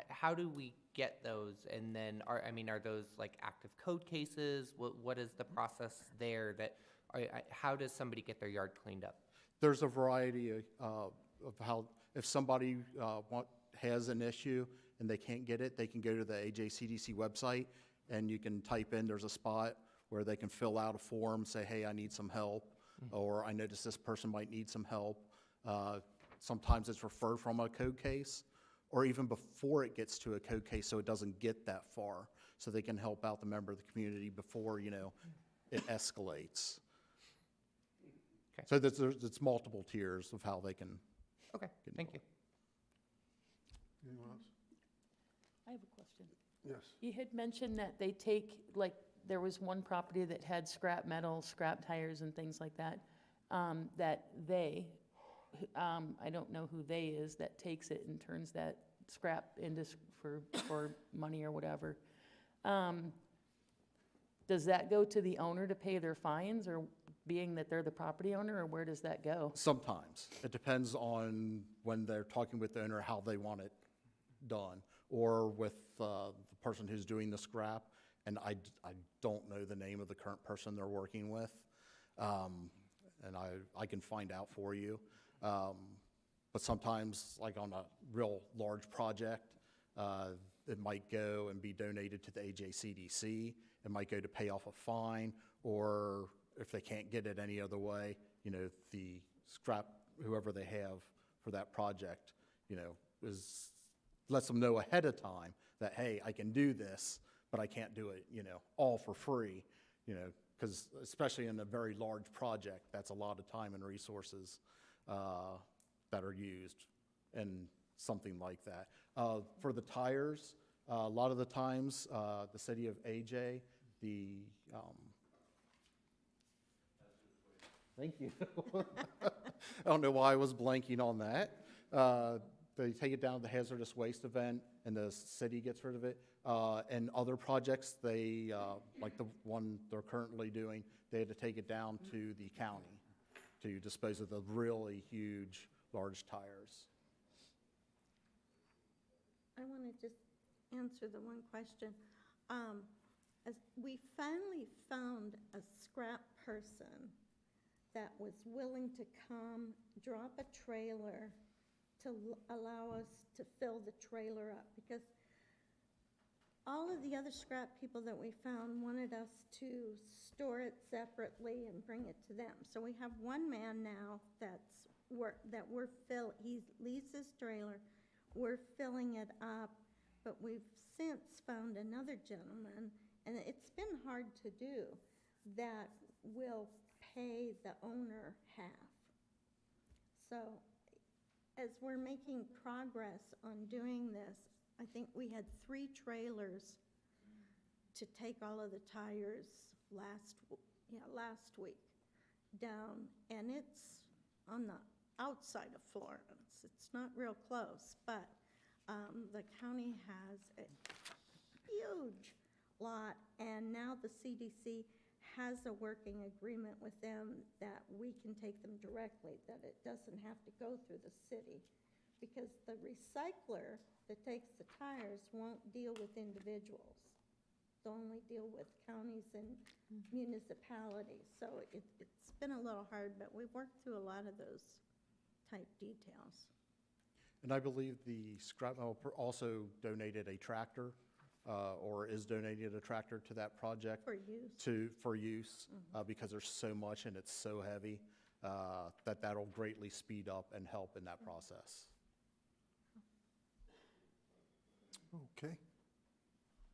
how do we get those? And then, are those like active code cases? What is the process there how does somebody get their yard cleaned up? There's a variety of how, if somebody has an issue and they can't get it, they can go to the AJCDC website, and you can type in, there's a spot where they can fill out a form, say, hey, I need some help, or I notice this person might need some help. Sometimes it's referred from a code case, or even before it gets to a code case, so it doesn't get that far, so they can help out the member of the community before, you know, it escalates. Okay. So it's multiple tiers of how they can. Okay, thank you. Anyone else? I have a question. Yes. You had mentioned that they take, like, there was one property that had scrap metal, scrap tires and things like that, that they, I don't know who they is, that takes it and turns that scrap into, for money or whatever. Does that go to the owner to pay their fines, or being that they're the property owner, or where does that go? Sometimes. It depends on when they're talking with the owner, how they want it done, or with the person who's doing the scrap. And I don't know the name of the current person they're working with, and I can find out for you. But sometimes, like on a real large project, it might go and be donated to the AJCDC. It might go to pay off a fine, or if they can't get it any other way, you know, the scrap, whoever they have for that project, you know, lets them know ahead of time that, hey, I can do this, but I can't do it, you know, all for free, you know, because especially in a very large project, that's a lot of time and resources that are used in something like that. For the tires, a lot of the times, the city of AJ, thank you. I don't know why I was blanking on that. They take it down to the hazardous waste event, and the city gets rid of it. And other projects, they, like the one they're currently doing, they had to take it down to the county to dispose of the really huge, large tires. I want to just answer the one question. As we finally found a scrap person that was willing to come, drop a trailer to allow us to fill the trailer up, because all of the other scrap people that we found wanted us to store it separately and bring it to them. So we have one man now he leaves his trailer, we're filling it up, but we've since found another gentleman, and it's been hard to do, that will pay the owner half. So as we're making progress on doing this, I think we had 3 trailers to take all of the tires last week down, and it's on the outside of Florence. It's not real close, but the county has a huge lot, and now the CDC has a working agreement with them that we can take them directly, that it doesn't have to go through the city, because the recycler that takes the tires won't deal with individuals. They'll only deal with counties and municipalities. So it's been a little hard, but we've worked through a lot of those type details. And I believe the scrap mill also donated a tractor, or is donating a tractor to that project. For use. For use, because there's so much and it's so heavy, that'll greatly speed up and help in that process. Okay.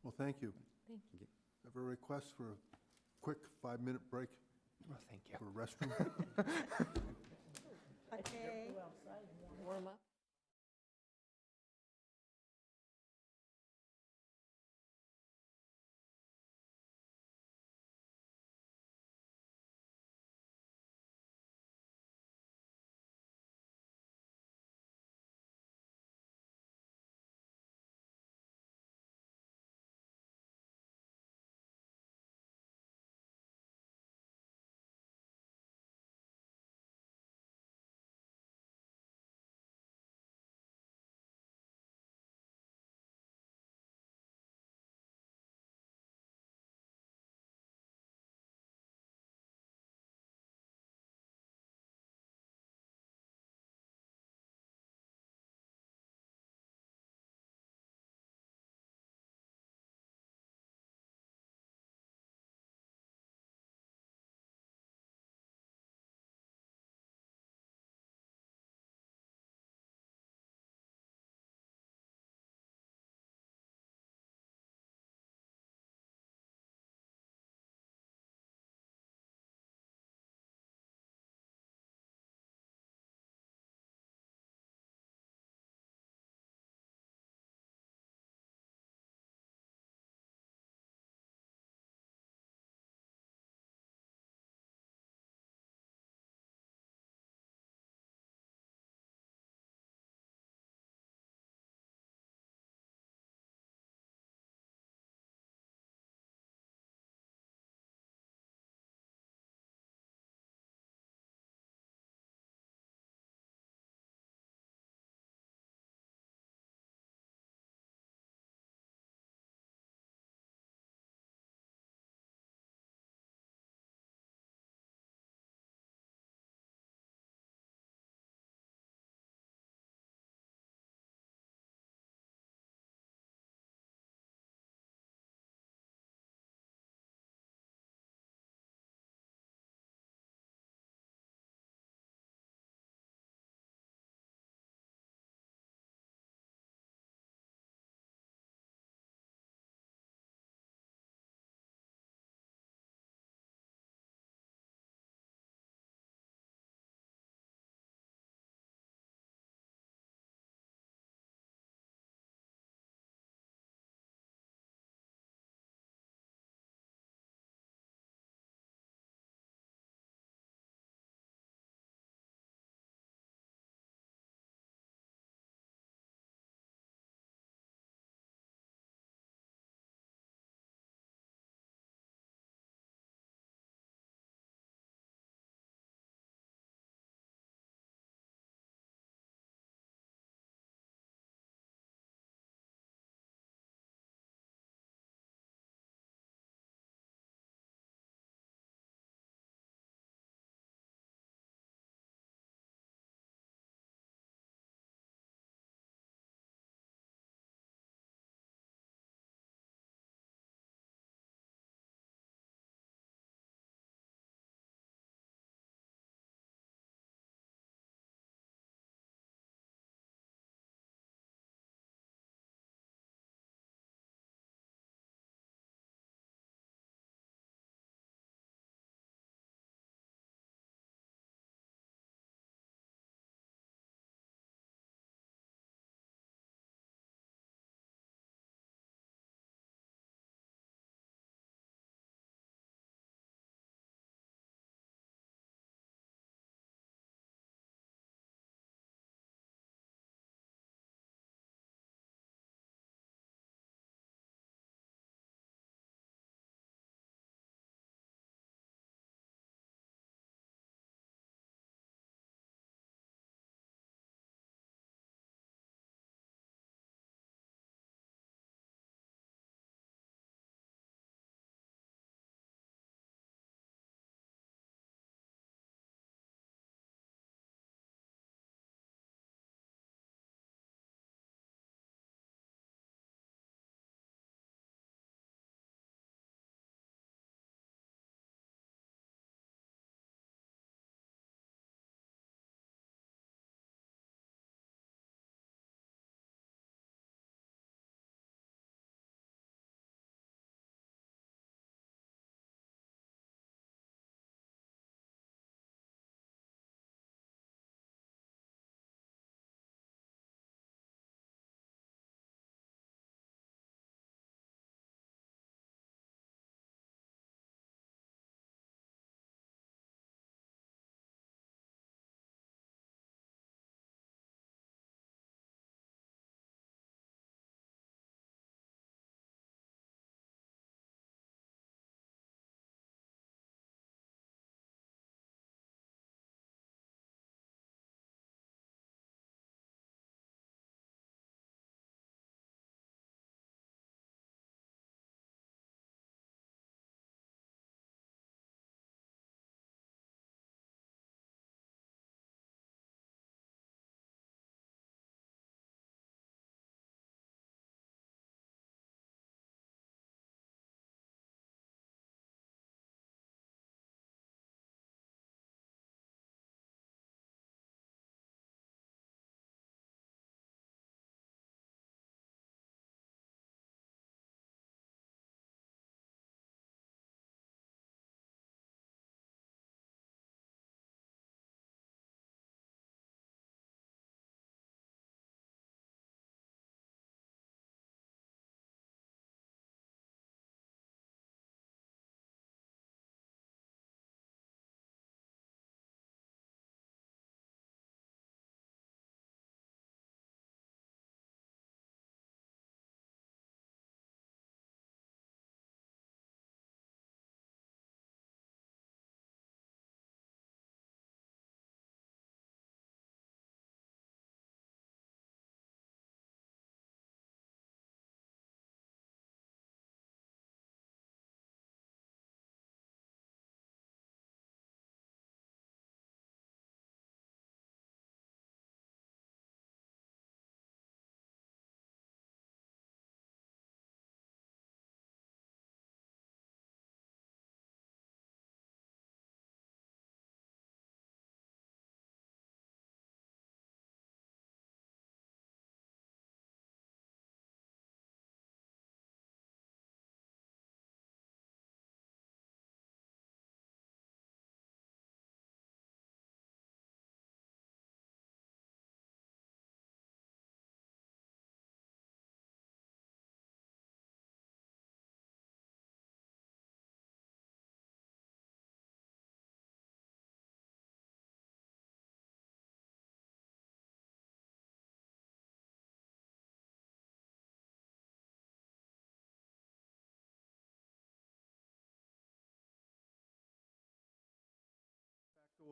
Well, thank you. Thank you. Have a request for a quick 5-minute break Well, thank you. for restroom? Okay. Warm up.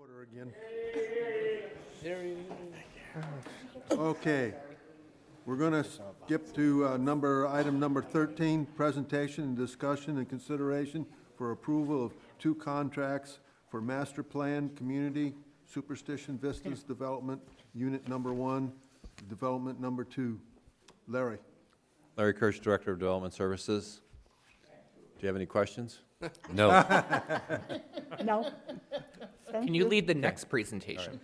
Order again. Okay, we're going to skip to item number 13, presentation and discussion and consideration for approval of 2 contracts for master plan community Superstition Vistas Development Unit Number 1, Development Number 2. Larry. Larry Kirsch, Director of Development Services. Do you have any questions? No. No? Thank Can you lead the next presentation?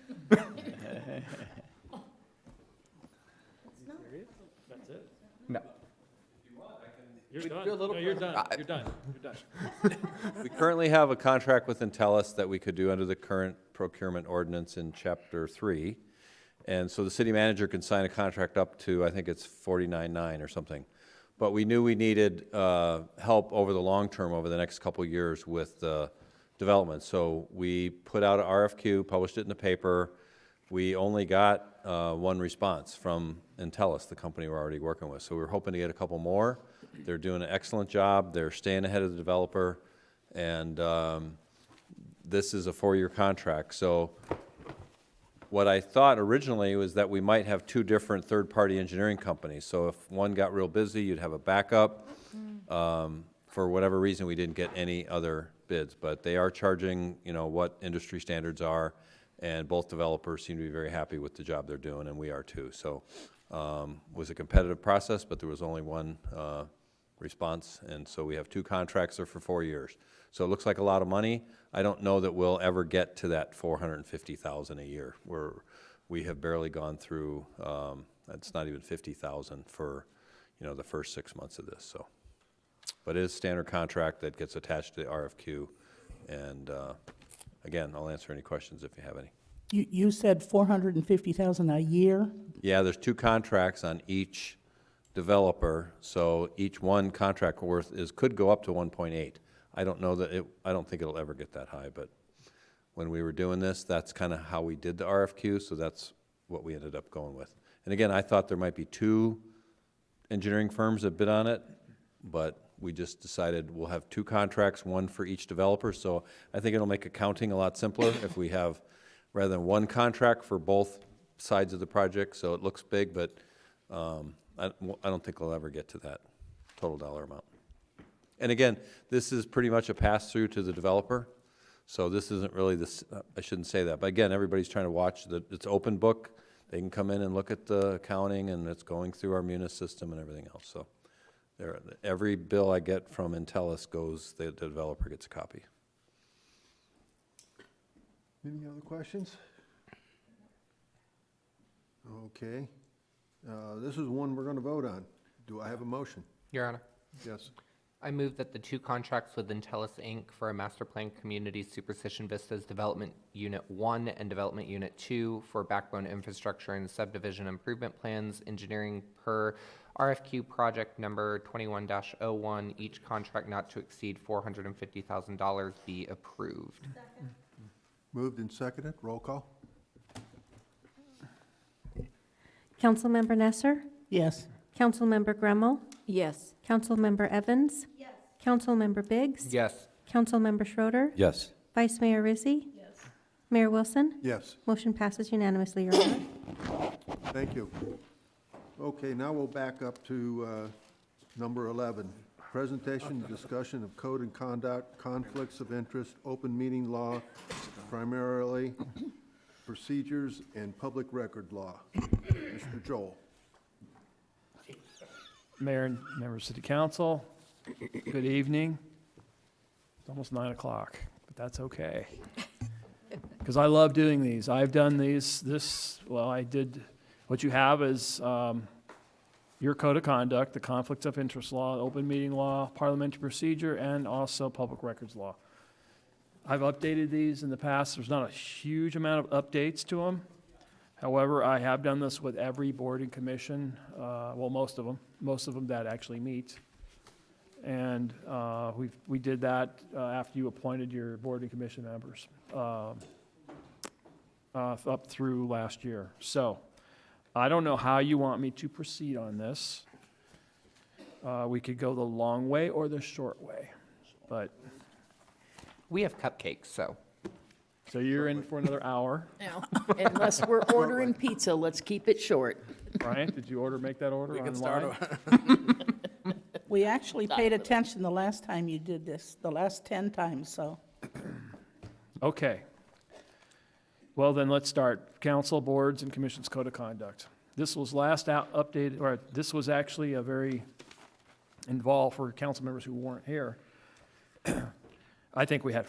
No. You're done. No, you're done. You're done. You're done. We currently have a contract with Intellis that we could do under the current procurement ordinance in Chapter 3. And so the city manager can sign a contract up to, I think it's 49.9 or something. But we knew we needed help over the long term, over the next couple of years with development. So we put out an RFQ, published it in the paper. We only got 1 response from Intellis, the company we're already working with. So we were hoping to get a couple more. They're doing an excellent job. They're staying ahead of the developer. And this is a 4-year contract. So what I thought originally was that we might have 2 different third-party engineering companies. So if one got real busy, you'd have a backup. For whatever reason, we didn't get any other bids. But they are charging, what industry standards are. And both developers seem to be very happy with the job they're doing, and we are too. So it was a competitive process, but there was only 1 response. And so we have 2 contracts that are for 4 years. So it looks like a lot of money. I don't know that we'll ever get to that $450,000 a year. We have barely gone through, that's not even $50,000 for, the first 6 months of this. So, but it is a standard contract that gets attached to the RFQ. And again, I'll answer any questions if you have any. You said $450,000 a year? Yeah, there's 2 contracts on each developer, so each one contract worth could go up to 1.8. I don't know that I don't think it'll ever get that high, but when we were doing this, that's kind of how we did the RFQ, so that's what we ended up going with. And again, I thought there might be 2 engineering firms that bid on it, but we just decided we'll have 2 contracts, 1 for each developer, so I think it'll make accounting a lot simpler if we have, rather than 1 contract for both sides of the project, so it looks big, but I don't think we'll ever get to that total dollar amount. And again, this is pretty much a pass-through to the developer, so this isn't really this, I shouldn't say that, but again, everybody's trying to watch, it's open book, they can come in and look at the accounting, and it's going through our Munis system and everything else, so every bill I get from Intellis goes, the developer gets a copy. Any other questions? Okay. This is one we're going to vote on. Do I have a motion? Your Honor. Yes. I move that the 2 contracts with Intellis, Inc. for a master plan community Superstition Vistas Development Unit 1 and Development Unit 2 for backbone infrastructure and subdivision improvement plans, engineering per RFQ project number 21-01, each contract not to exceed $450,000 be approved. Second. Moved and seconded. Roll call. Councilmember Nesser? Yes. Councilmember Gremmel? Yes. Councilmember Evans? Yes. Councilmember Biggs? Yes. Councilmember Schroeder? Yes. Vice Mayor Rizzi? Yes. Mayor Wilson? Yes. Motion passes unanimously, Your Honor. Thank you. Okay, now we'll back up to number 11. Presentation, discussion of code and conduct, conflicts of interest, open meeting law, primarily procedures, and public record law. Mr. Joel. Mayor and members of City Council, good evening. It's almost 9 o'clock, but that's okay. Because I love doing these. I've done these, I did, what you have is your code of conduct, the conflicts of interest law, open meeting law, parliamentary procedure, and also public records law. I've updated these in the past. There's not a huge amount of updates to them. However, I have done this with every board and commission, most of them that actually meet. And we did that after you appointed your board and commission members up through last year. So I don't know how you want me to proceed on this. We could go the long way or the short way, but We have cupcakes, so. So you're in for another hour. Now, unless we're ordering pizza, let's keep it short. Brian, did you make that order We can online? start. We actually paid attention the last time you did this, the last 10 times, so. Okay. Well, then let's start. Council, boards, and commissions code of conduct. This was last updated, or this was actually a very involved for council members who weren't here. I think we had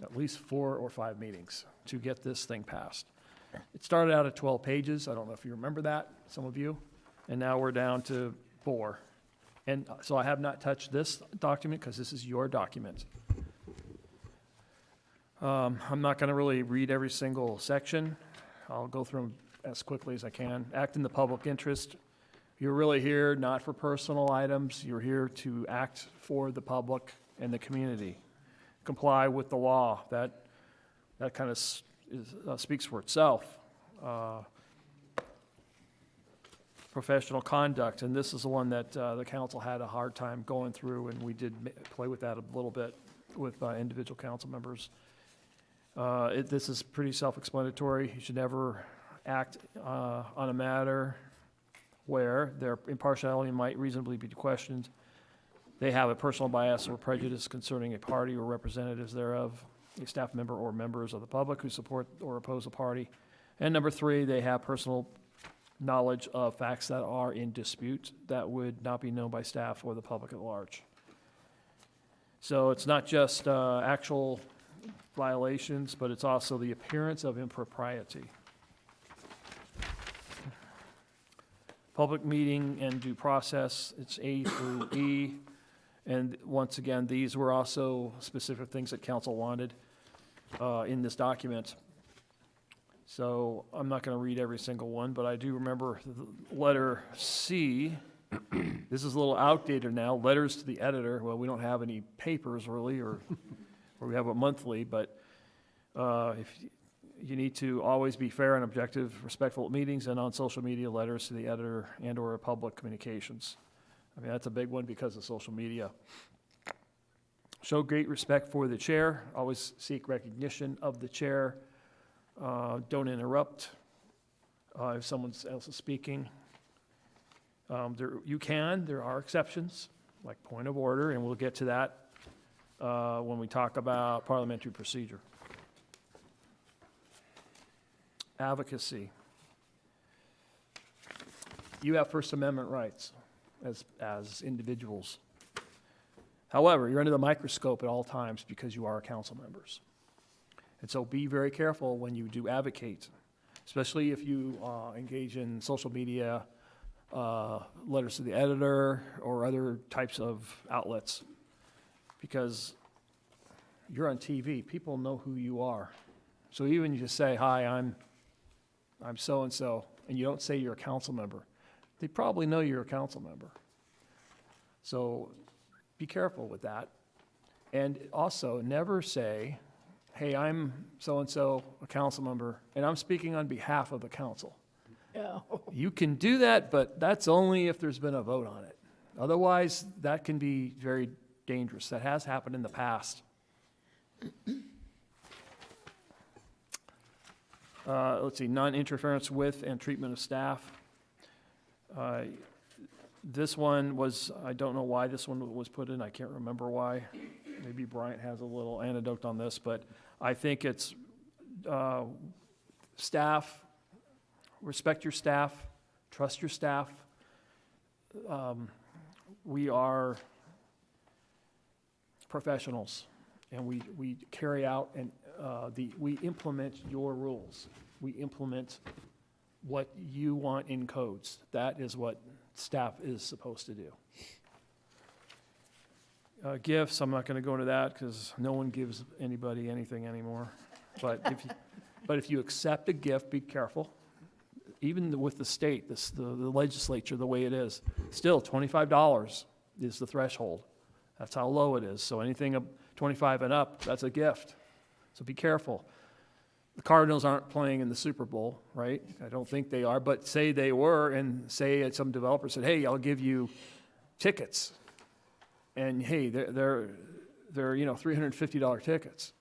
at least 4 or 5 meetings to get this thing passed. It started out at 12 pages. I don't know if you remember that, some of you. And now we're down to 4. And so I have not touched this document because this is your document. I'm not going to really read every single section. I'll go through them as quickly as I can. Act in the public interest. You're really here not for personal items. You're here to act for the public and the community. Comply with the law. That kind of speaks for itself. Professional conduct, and this is the one that the council had a hard time going through, and we did play with that a little bit with individual council members. This is pretty self-explanatory. You should never act on a matter where their impartiality might reasonably be questioned. They have a personal bias or prejudice concerning a party or representatives thereof, a staff member or members of the public who support or oppose a party. And number 3, they have personal knowledge of facts that are in dispute that would not be known by staff or the public at large. So it's not just actual violations, but it's also the appearance of impropriety. Public meeting and due process, it's A through E. And once again, these were also specific things that council wanted in this document. So I'm not going to read every single one, but I do remember the letter C. This is a little outdated now. Letters to the editor. Well, we don't have any papers really, or we have a monthly, but if you need to always be fair and objective, respectful at meetings and on social media, letters to the editor and or public communications. I mean, that's a big one because of social media. Show great respect for the chair. Always seek recognition of the chair. Don't interrupt if someone else is speaking. There are exceptions, like point of order, and we'll get to that when we talk about parliamentary procedure. Advocacy. You have First Amendment rights as individuals. However, you're under the microscope at all times because you are council members. And so be very careful when you do advocate, especially if you engage in social media, letters to the editor, or other types of outlets, because you're on TV. People know who you are. So even you just say, hi, I'm so-and-so, and you don't say you're a council member, they probably know you're a council member. So be careful with that. And also never say, hey, I'm so-and-so, a council member, and I'm speaking on behalf of the council. You can do that, but that's only if there's been a vote on it. Otherwise, that can be very dangerous. That has happened in the past. Let's see, non-interference with and treatment of staff. This one was, I don't know why this one was put in. I can't remember why. Maybe Bryant has a little anecdote on this, but I think it's staff, respect your staff, trust your staff. We are professionals, and we carry out and we implement your rules. We implement what you want in codes. That is what staff is supposed to do. Gifts, I'm not going to go into that because no one gives anybody anything anymore. But if you accept a gift, be careful. Even with the state, the legislature, the way it is, still $25 is the threshold. That's how low it is. So anything up 25 and up, that's a gift. So be careful. The Cardinals aren't playing in the Super Bowl, right? I don't think they are, but say they were, and say some developer said, hey, I'll give you tickets. And hey, they're $350 tickets.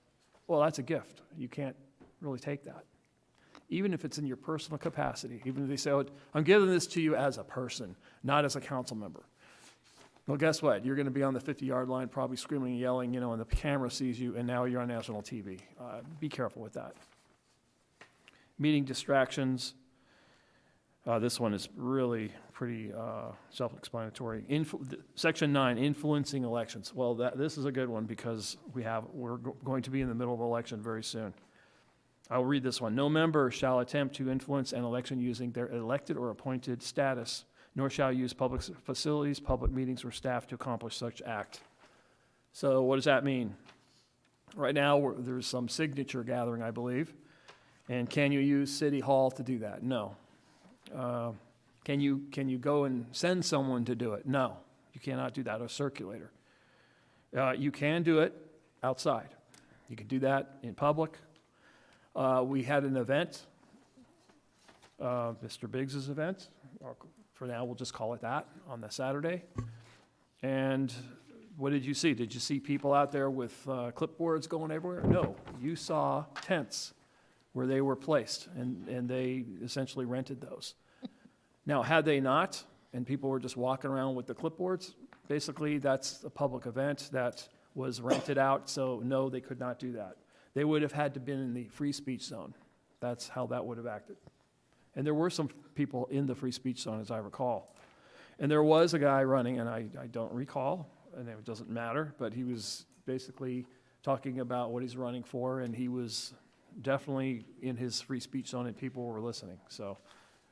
well, that's a gift. You can't really take that. Even if it's in your personal capacity, even if they say, oh, I'm giving this to you as a person, not as a council member. Well, guess what? You're going to be on the 50-yard line, probably screaming and yelling, and the camera sees you, and now you're on national TV. Be careful with that. Meeting distractions. This one is really pretty self-explanatory. Section 9, influencing elections. Well, this is a good one because we're going to be in the middle of an election very soon. I'll read this one. No member shall attempt to influence an election using their elected or appointed status, nor shall use public facilities, public meetings, or staff to accomplish such act. So what does that mean? Right now, there's some signature gathering, I believe. And can you use City Hall to do that? No. Can you go and send someone to do it? No. You cannot do that, a circulator. You can do it outside. You can do that in public. We had an event, Mr. Biggs's event. For now, we'll just call it that, on the Saturday. And what did you see? Did you see people out there with clipboards going everywhere? No. You saw tents where they were placed, and they essentially rented those. Now, had they not, and people were just walking around with the clipboards, basically that's a public event that was rented out, so no, they could not do that. They would have had to been in the free speech zone. That's how that would have acted. And there were some people in the free speech zone, as I recall. And there was a guy running, and I don't recall, and it doesn't matter, but he was basically talking about what he's running for, and he was definitely in his free speech zone, and people were listening. So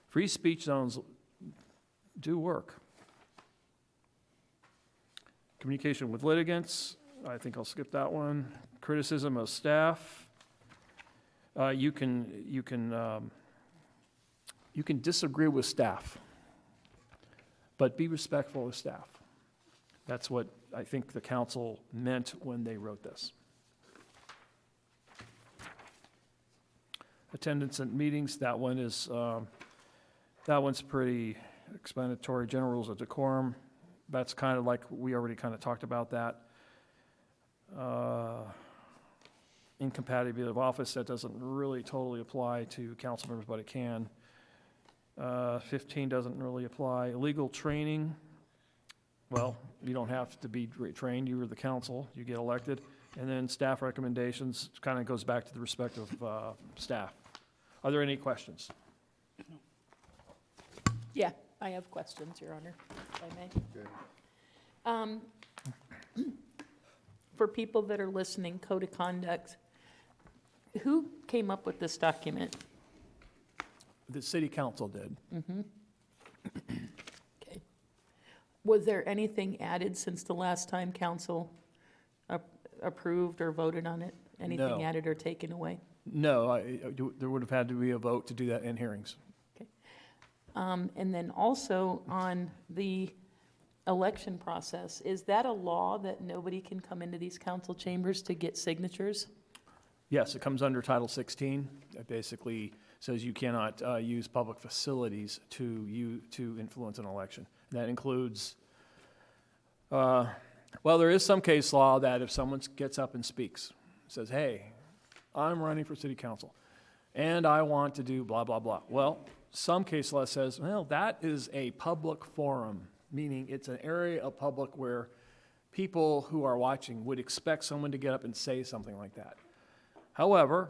free speech zones do work. Communication with litigants, I think I'll skip that one. Criticism of staff. You can disagree with staff, but be respectful of staff. That's what I think the council meant when they wrote this. Attendance at meetings, that one's pretty explanatory. General rules of decorum, that's kind of like, we already kind of talked about that. Incompatibility of office, that doesn't really totally apply to council members, but it can. 15 doesn't really apply. Legal training, well, you don't have to be trained, you are the council, you get elected. And then staff recommendations kind of goes back to the respective staff. Are there any questions? Yeah, I have questions, Your Honor, if I may. For people that are listening, code of conduct, who came up with this document? The city council did. Okay. Was there anything added since the last time council approved or voted on it? Anything No. added or taken away? No, there would have had to be a vote to do that in hearings. And then also on the election process, is that a law that nobody can come into these council chambers to get signatures? Yes, it comes under Title 16. It basically says you cannot use public facilities to influence an election. That includes, well, there is some case law that if someone gets up and speaks, says, hey, I'm running for city council, and I want to do blah, blah, blah. Well, some case law says, well, that is a public forum, meaning it's an area of public where people who are watching would expect someone to get up and say something like that. However,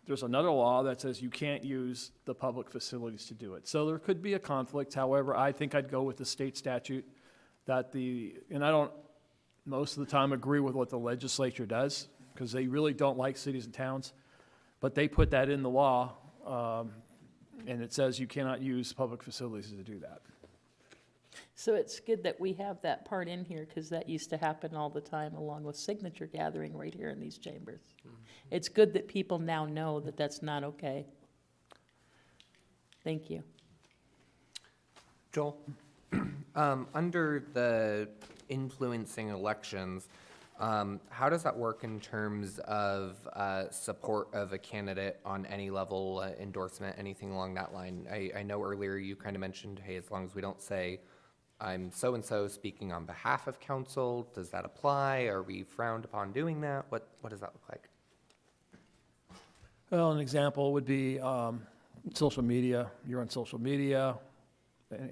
there's another law that says you can't use the public facilities to do it. So there could be a conflict. However, I think I'd go with the state statute that and I don't most of the time agree with what the legislature does because they really don't like cities and towns, but they put that in the law and it says you cannot use public facilities to do that. So it's good that we have that part in here because that used to happen all the time along with signature gathering right here in these chambers. It's good that people now know that that's not okay. Thank you. Joel, under the influencing elections, how does that work in terms of support of a candidate on any level, endorsement, anything along that line? I know earlier you kind of mentioned, hey, as long as we don't say, I'm so-and-so speaking on behalf of council, does that apply? Are we frowned upon doing that? What does that look like? Well, an example would be social media. You're on social media.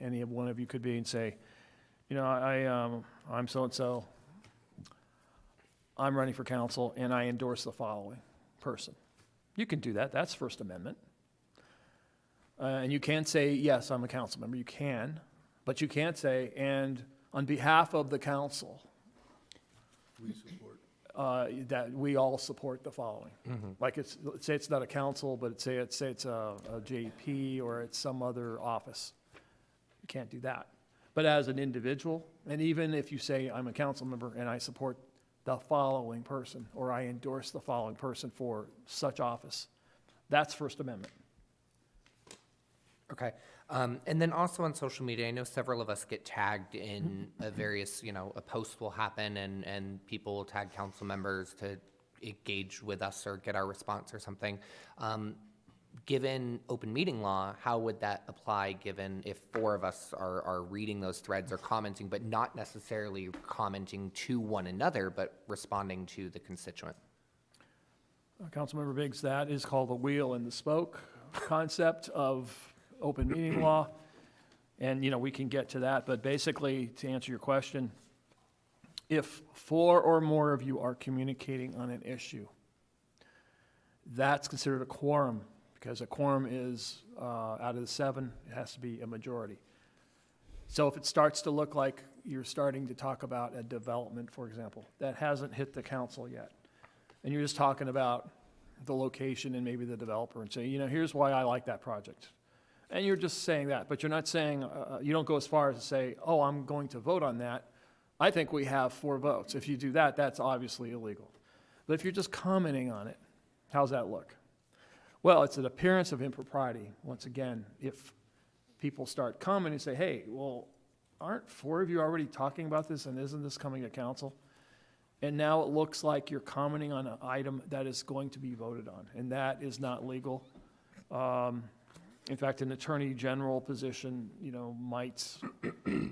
Any of one of you could be and say, you know, I'm so-and-so. I'm running for council, and I endorse the following person. You can do that. That's First Amendment. And you can say, yes, I'm a council member. You can. But you can't say, and on behalf of the council, We support. that we all support the following. Like let's say it's not a council, but say it's a JP or it's some other office. You can't do that. But as an individual, and even if you say I'm a council member and I support the following person, or I endorse the following person for such office, that's First Amendment. Okay. And then also on social media, I know several of us get tagged in various, a post will happen and people will tag council members to engage with us or get our response or something. Given open meeting law, how would that apply given if 4 of us are reading those threads or commenting, but not necessarily commenting to one another, but responding to the constituent? Councilmember Biggs, that is called the wheel and the spoke concept of open meeting law. And, we can get to that, but basically, to answer your question, if 4 or more of you are communicating on an issue, that's considered a quorum, because a quorum is, out of the 7, it has to be a majority. So if it starts to look like you're starting to talk about a development, for example, that hasn't hit the council yet, and you're just talking about the location and maybe the developer and say, here's why I like that project. And you're just saying that, but you're not saying, you don't go as far as to say, oh, I'm going to vote on that. I think we have 4 votes. If you do that, that's obviously illegal. But if you're just commenting on it, how's that look? Well, it's an appearance of impropriety. Once again, if people start commenting and say, hey, well, aren't 4 of you already talking about this and isn't this coming to council? And now it looks like you're commenting on an item that is going to be voted on, and that is not legal. In fact, an attorney general position, might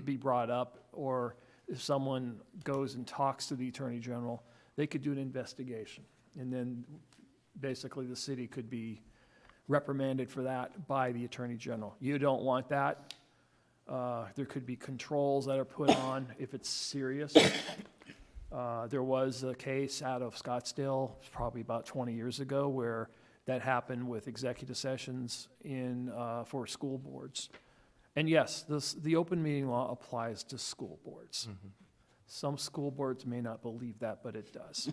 be brought up, or if someone goes and talks to the attorney general, they could do an investigation. And then basically the city could be reprimanded for that by the attorney general. You don't want that. There could be controls that are put on if it's serious. There was a case out of Scottsdale, probably about 20 years ago, where that happened with executive sessions for school boards. And yes, the open meeting law applies to school boards. Some school boards may not believe that, but it does,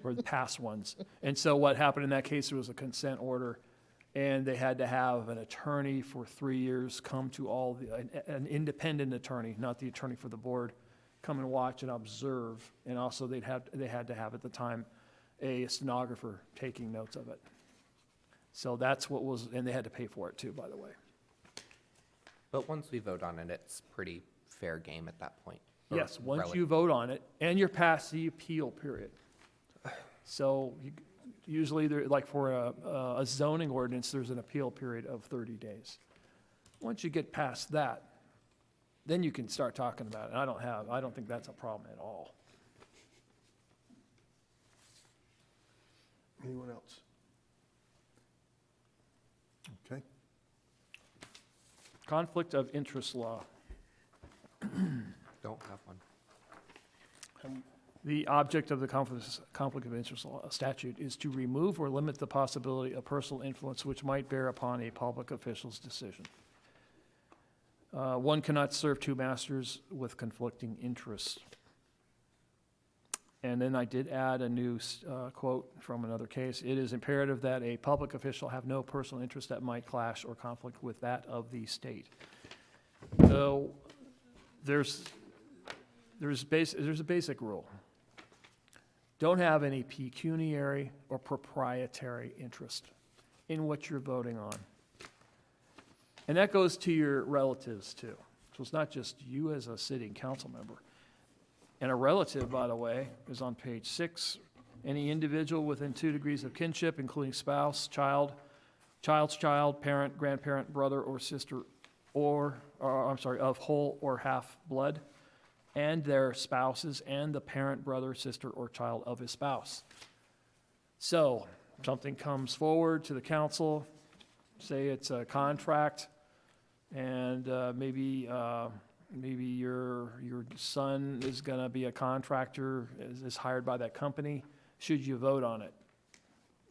or the past ones. And so what happened in that case, there was a consent order, and they had to have an attorney for 3 years come to an independent attorney, not the attorney for the board, come and watch and observe. And also they had to have at the time a stenographer taking notes of it. So that's what was, and they had to pay for it too, by the way. But once we vote on it, it's pretty fair game at that point. Yes, once you vote on it, and you're past the appeal period. So usually, like for a zoning ordinance, there's an appeal period of 30 days. Once you get past that, then you can start talking about it. And I don't think that's a problem at all. Anyone else? Okay. Conflict of interest law. Don't have one. The object of the conflict of interest law statute is to remove or limit the possibility of personal influence which might bear upon a public official's decision. One cannot serve 2 masters with conflicting interests. And then I did add a new quote from another case. It is imperative that a public official have no personal interest that might clash or conflict with that of the state. So there's a basic rule. Don't have any pecuniary or proprietary interest in what you're voting on. And that goes to your relatives too. So it's not just you as a city council member. And a relative, by the way, is on page 6. Any individual within 2 degrees of kinship, including spouse, child's child, parent, grandparent, brother or sister, of whole or half blood, and their spouses and the parent, brother, sister, or child of his spouse. So something comes forward to the council, say it's a contract, and maybe your son is going to be a contractor, is hired by that company, should you vote on it?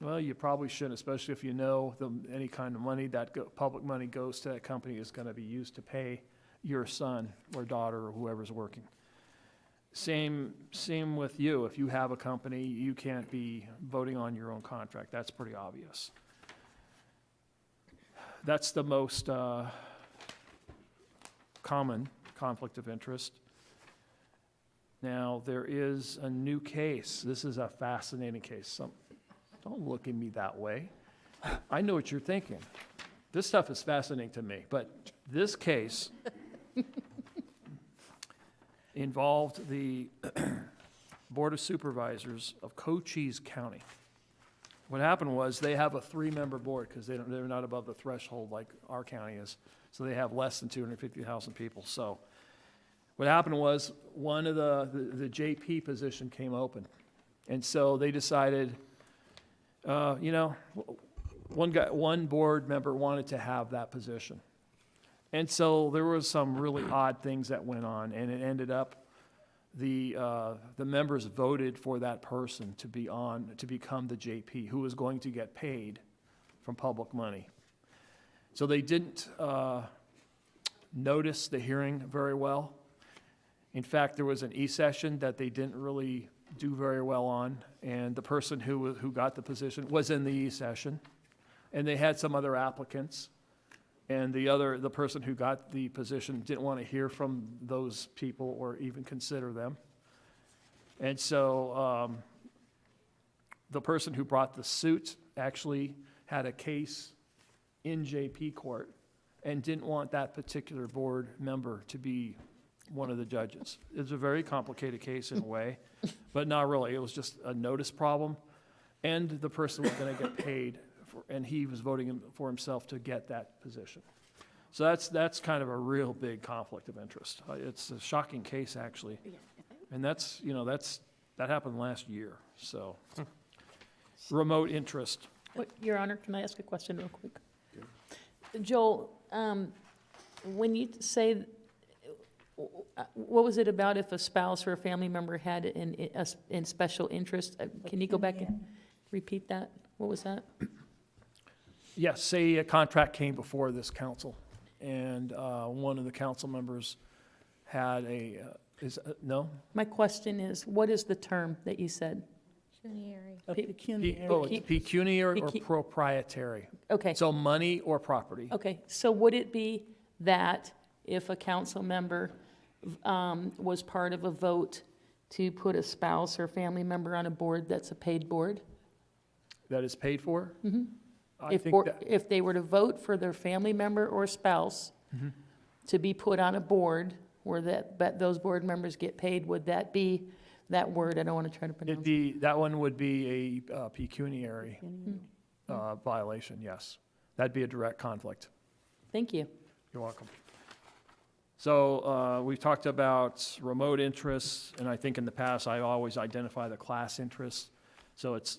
Well, you probably shouldn't, especially if you know any kind of money public money goes to that company is going to be used to pay your son or daughter or whoever's working. Same with you. If you have a company, you can't be voting on your own contract. That's pretty obvious. That's the most common conflict of interest. Now, there is a new case. This is a fascinating case. Don't look at me that way. I know what you're thinking. This stuff is fascinating to me, but this case involved the Board of Supervisors of Cochise County. What happened was they have a 3-member board because they're not above the threshold like our county is. So they have less than 250,000 people. So what happened was one of the JP position came open. And so they decided, one board member wanted to have that position. And so there was some really odd things that went on, and it ended up the members voted for that person to become the JP, who was going to get paid from public money. So they didn't notice the hearing very well. In fact, there was an e-session that they didn't really do very well on, and the person who got the position was in the e-session, and they had some other applicants. And the person who got the position didn't want to hear from those people or even consider them. And so the person who brought the suit actually had a case in JP court and didn't want that particular board member to be one of the judges. It's a very complicated case in a way, but not really. It was just a notice problem, and the person was going to get paid and he was voting for himself to get that position. So that's kind of a real big conflict of interest. It's a shocking case, actually, and that happened last year. So remote interest. Your Honor, can I ask a question real quick? Joel, when you say, what was it about if a spouse or a family member had in special interest? Can you go back and repeat that? What was that? Yes, say a contract came before this council, and one of the council members had no? My question is, what is the term that you said? Pecuniary or proprietary. Okay. So money or property. Okay, so would it be that if a council member was part of a vote to put a spouse or family member on a board that's a paid board? That is paid for? Mm-hmm. If they were to vote for their family member or spouse to be put on a board where those board members get paid, would that be that word? I don't want to try to pronounce it. That one would be a pecuniary violation, yes. That'd be a direct conflict. Thank you. You're welcome. So we've talked about remote interests, and I think in the past I always identify the class interests. So it's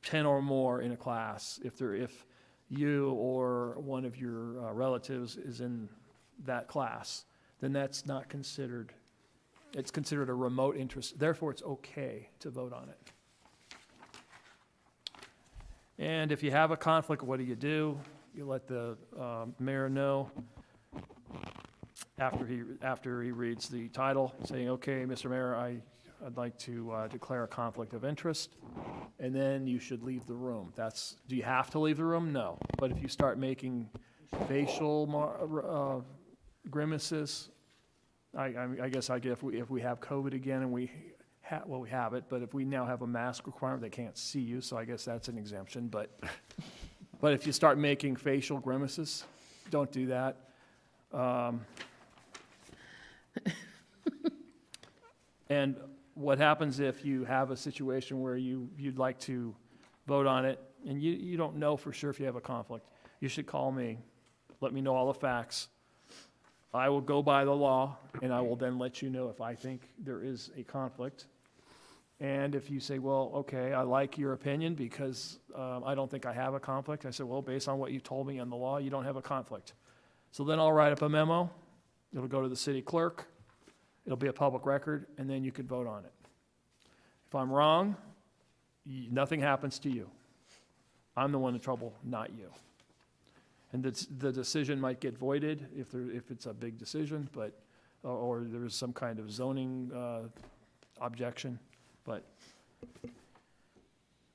10 or more in a class. If you or one of your relatives is in that class, then that's not considered. It's considered a remote interest. Therefore, it's okay to vote on it. And if you have a conflict, what do? You let the mayor know after he reads the title, saying, "Okay, Mr. Mayor, I'd like to declare a conflict of interest," and then you should leave the room. Do you have to leave the room? No. But if you start making facial grimaces, I guess if we have COVID again and we have it, but if we now have a mask requirement, they can't see you, so I guess that's an exemption. But if you start making facial grimaces, don't do that. And what happens if you have a situation where you'd like to vote on it and you don't know for sure if you have a conflict? You should call me. Let me know all the facts. I will go by the law, and I will then let you know if I think there is a conflict. And if you say, well, okay, I like your opinion because I don't think I have a conflict, I said, well, based on what you told me in the law, you don't have a conflict. So then I'll write up a memo. It'll go to the city clerk. It'll be a public record, and then you could vote on it. If I'm wrong, nothing happens to you. I'm the one in trouble, not you. And the decision might get voided if it's a big decision, but or there's some kind of zoning objection. But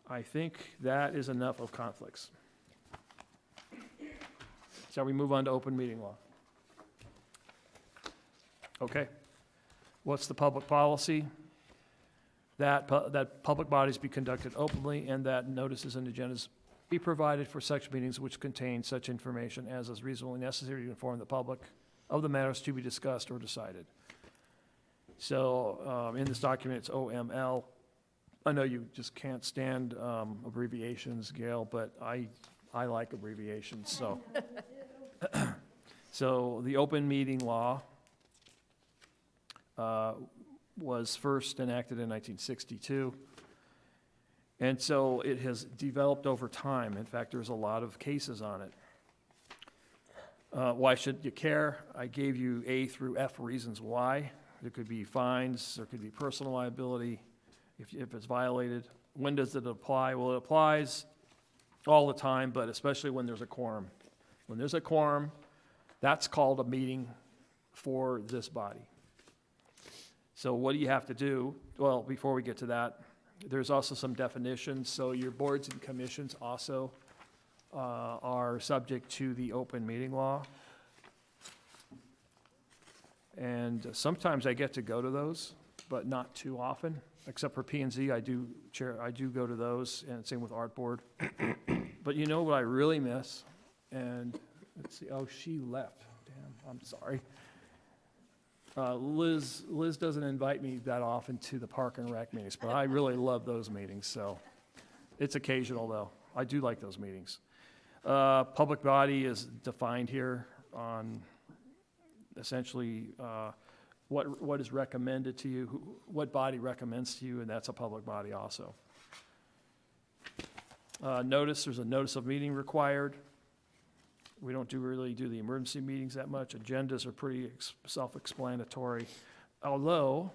I think that is enough of conflicts. Shall we move on to open meeting law? Okay. What's the public policy? That public bodies be conducted openly and that notices and agendas be provided for such meetings which contain such information as is reasonably necessary to inform the public of the matters to be discussed or decided. So in this document, it's OML. I know you just can't stand abbreviations, Gail, but I like abbreviations, so. So the open meeting law was first enacted in 1962. And so it has developed over time. In fact, there's a lot of cases on it. Why should you care? I gave you A through F reasons why. There could be fines, there could be personal liability if it's violated. When does it apply? Well, it applies all the time, but especially when there's a quorum. When there's a quorum, that's called a meeting for this body. So what do you have to do? Well, before we get to that, there's also some definitions. So your boards and commissions also are subject to the open meeting law. And sometimes I get to go to those, but not too often, except for P&Z. I do go to those, and same with Art Board. But you know what I really miss? And let's see, oh, she left. Damn, I'm sorry. Liz doesn't invite me that often to the Park and Rec meetings, but I really love those meetings, so it's occasional, though. I do like those meetings. Public body is defined here on essentially what is recommended to you, what body recommends to you, and that's a public body also. There's a notice of meeting required. We don't really do the emergency meetings that much. Agendas are pretty self-explanatory. Although,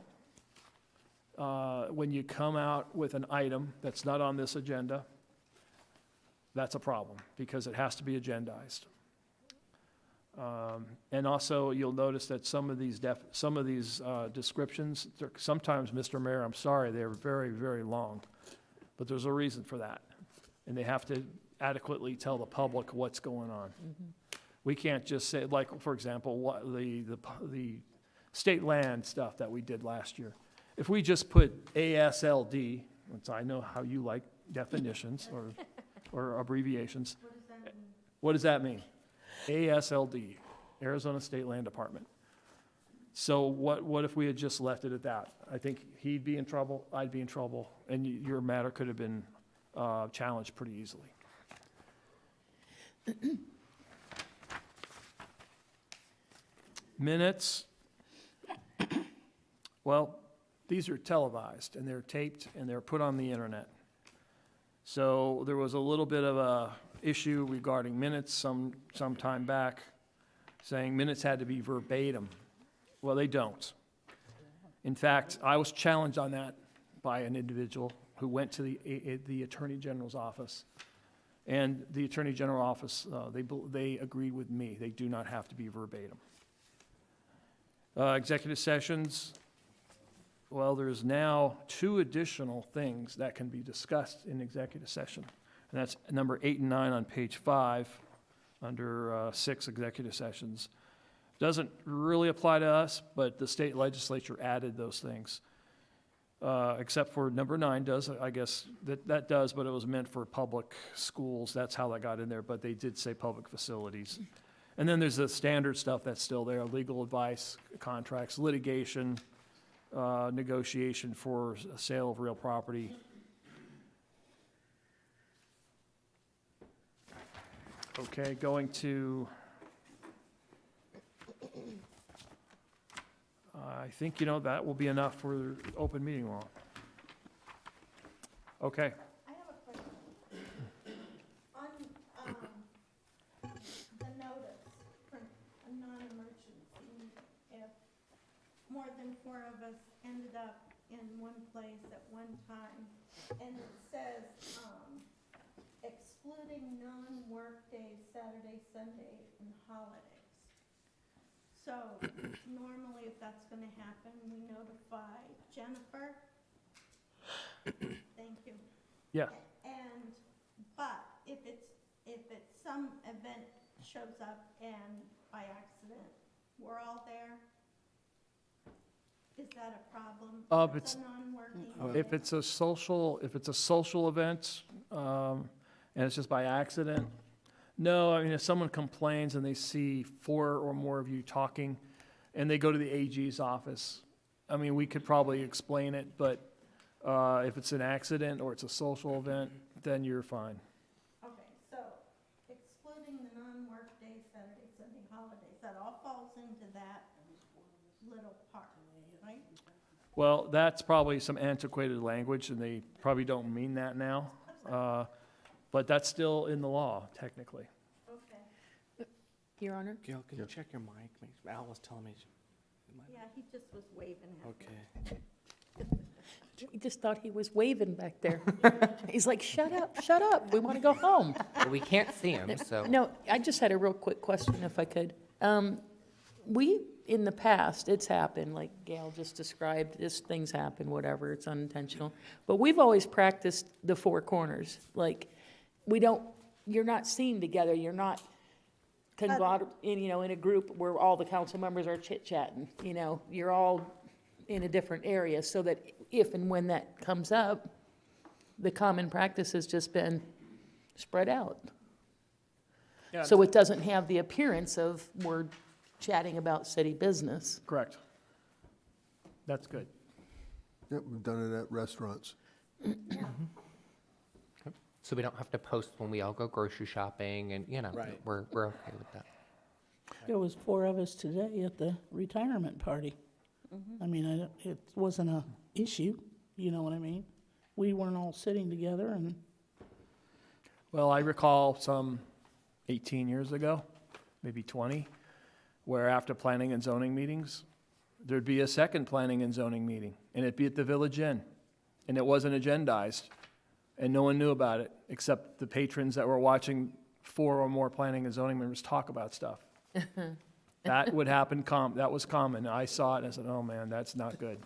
when you come out with an item that's not on this agenda, that's a problem because it has to be agendized. And also, you'll notice that some of these descriptions, sometimes, Mr. Mayor, I'm sorry, they're very, very long, but there's a reason for that. And they have to adequately tell the public what's going on. Mm-hmm. We can't just say, like, for example, what the state land stuff that we did last year. If we just put ASLD, which I know how you like definitions or abbreviations. What does that mean? ASLD, Arizona State Land Department. So what if we had just left it at that? I think he'd be in trouble, I'd be in trouble, and your matter could have been challenged pretty easily. Minutes. Well, these are televised, and they're taped, and they're put on the internet. So there was a little bit of a issue regarding minutes some time back, saying minutes had to be verbatim. Well, they don't. In fact, I was challenged on that by an individual who went to the Attorney General's office. And the Attorney General office, they agreed with me. They do not have to be verbatim. Executive sessions, well, there's now 2 additional things that can be discussed in executive session. And that's number 8 and 9 on page 5 under 6 executive sessions. Doesn't really apply to us, but the state legislature added those things. Except for number 9 does, I guess, that does, but it was meant for public schools. That's how that got in there, but they did say public facilities. And then there's the standard stuff that's still there, legal advice, contracts, litigation, negotiation for sale of real property. Okay, going to, I think, that will be enough for open meeting law. Okay. I have a question. On, the notice for a non-emergency, if more than 4 of us ended up in one place at one time, and it says, excluding non-work days, Saturday, Sunday, and holidays. So normally if that's gonna happen, we notify Jennifer. Thank you. Yeah. And, but if it's some event shows up and by accident, we're all there, is that a problem? If it's a non-working If event? it's a social event, and it's just by accident, no, I mean, if someone complains and they see 4 or more of you talking, and they go to the AG's office, I mean, we could probably explain it, but if it's an accident or it's a social event, then you're fine. Okay, so excluding the non-work days, Saturday, Sunday, holidays, that all falls into that little part, right? Well, that's probably some antiquated language, and they probably don't mean that now. But that's still in the law, technically. Okay, Your Honor? Gail, can you check your mic? Al was telling me. yeah, he just was waving at me. Okay. We just thought he was waving back there. He's like, shut up, we want to go home. Well, we can't see him, so. No, I just had a real quick question, if I could. We, in the past, it's happened, like Gail just described, this things happen, whatever, it's unintentional. But we've always practiced the 4 corners, like, you're not seen together, you're not conglomerate, in a group where all the council members are chit-chatting, you're all in a different area, so that if and when that comes up, the common practice has just been spread out. Yeah. So it doesn't have the appearance of we're chatting about city business. Correct. That's good. Yep, we've done it at restaurants. So we don't have to post when we all go grocery shopping and, Right. we're okay with that. There was 4 of us today at the retirement party. I mean, it wasn't a issue, you know what I mean? We weren't all sitting together and, Well, I recall some 18 years ago, maybe 20, where after planning and zoning meetings, there'd be a second planning and zoning meeting, and it'd be at the Village Inn, and it wasn't agendized, and no one knew about it, except the patrons that were watching 4 or more planning and zoning members talk about stuff. That would happen, that was common. I saw it and I said, oh man, that's not good.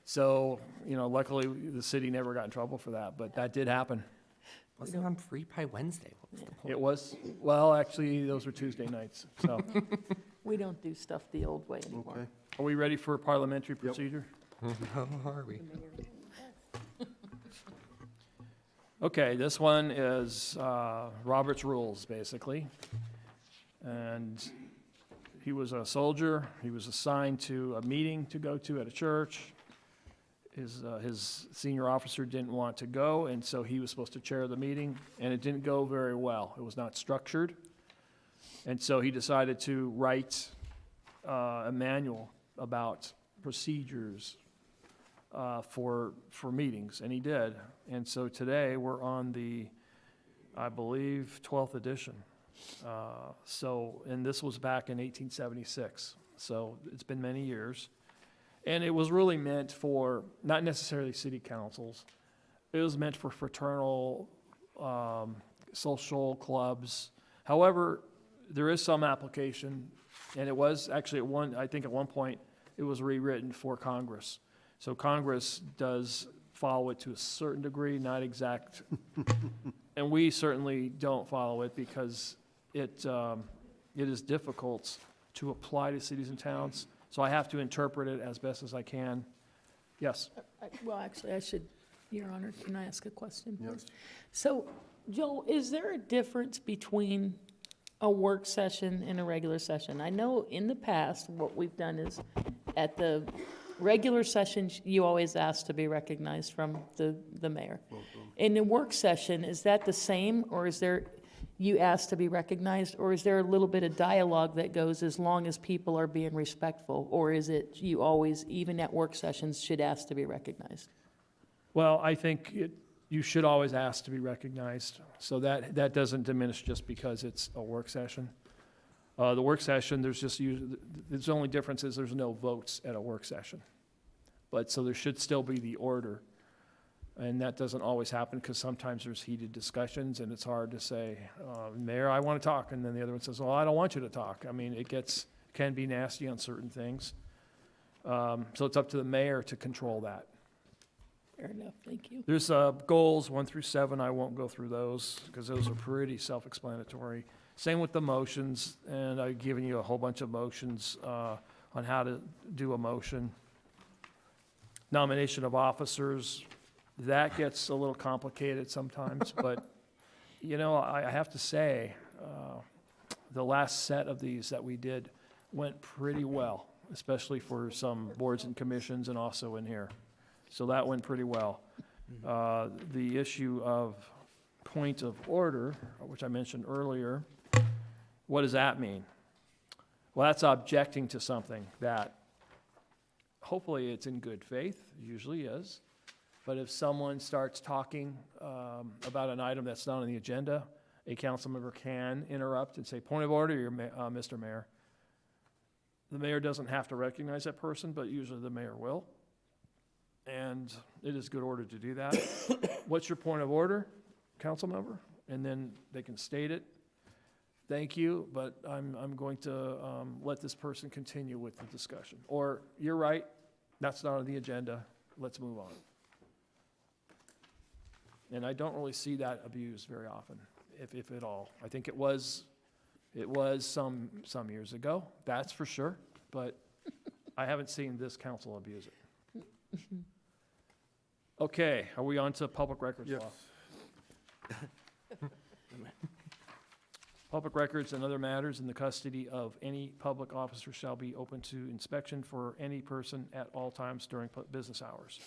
So, luckily, the city never got in trouble for that, but that did happen. Wasn't it on Free Pie Wednesday? What was the point? It was, well, actually, those were Tuesday nights, so. We don't do stuff the old way anymore. Okay. Are we ready for parliamentary procedure? How are we? Okay, this one is Robert's Rules, basically. And he was a soldier. He was assigned to a meeting to go to at a church. His senior officer didn't want to go, and so he was supposed to chair the meeting, and it didn't go very well. It was not structured. And so he decided to write a manual about procedures for meetings, and he did. And so today, we're on the, I believe, 12th edition. And this was back in 1876, so it's been many years. And it was really meant for, not necessarily city councils, it was meant for fraternal, social clubs. However, there is some application, and it was actually I think at one point, it was rewritten for Congress. So Congress does follow it to a certain degree, not exact. And we certainly don't follow it because it is difficult to apply to cities and towns. So I have to interpret it as best as I can. Yes? Well, actually, Your Honor, can I ask a question, please? Yes. So, Joel, is there a difference between a work session and a regular session? I know in the past, what we've done is, at the regular sessions, you always ask to be recognized from the mayor. In the work session, is that the same, or is there, you ask to be recognized, or is there a little bit of dialogue that goes as long as people are being respectful, or is it you always, even at work sessions, should ask to be recognized? Well, I think you should always ask to be recognized, so that doesn't diminish just because it's a work session. The work session, there's only difference is there's no votes at a work session. But, so there should still be the order. And that doesn't always happen because sometimes there's heated discussions and it's hard to say, Mayor, I want to talk. And then the other one says, well, I don't want you to talk. I mean, can be nasty on certain things. So it's up to the mayor to control that. Fair enough, thank you. There's goals 1 through 7. I won't go through those because those are pretty self-explanatory. Same with the motions, and I've given you a whole bunch of motions on how to do a motion. Nomination of officers, that gets a little complicated sometimes, but, you know, I have to say, the last set of these that we did went pretty well, especially for some boards and commissions and also in here. So that went pretty well. The issue of point of order, which I mentioned earlier, what does that mean? Well, that's objecting to something that hopefully it's in good faith, usually is. But if someone starts talking about an item that's not on the agenda, a council member can interrupt and say, point of order, Mr. Mayor. The mayor doesn't have to recognize that person, but usually the mayor will. And it is good order to do that. What's your point of order, council member? And then they can state it. Thank you, but I'm going to let this person continue with the discussion. Or, you're right, that's not on the agenda, let's move on. And I don't really see that abused very often, if at all. I think it was some years ago, that's for sure, but I haven't seen this council abuse it. Okay, are we on to public records law? Public records and other matters in the custody of any public officer shall be open to inspection for any person at all times during business hours.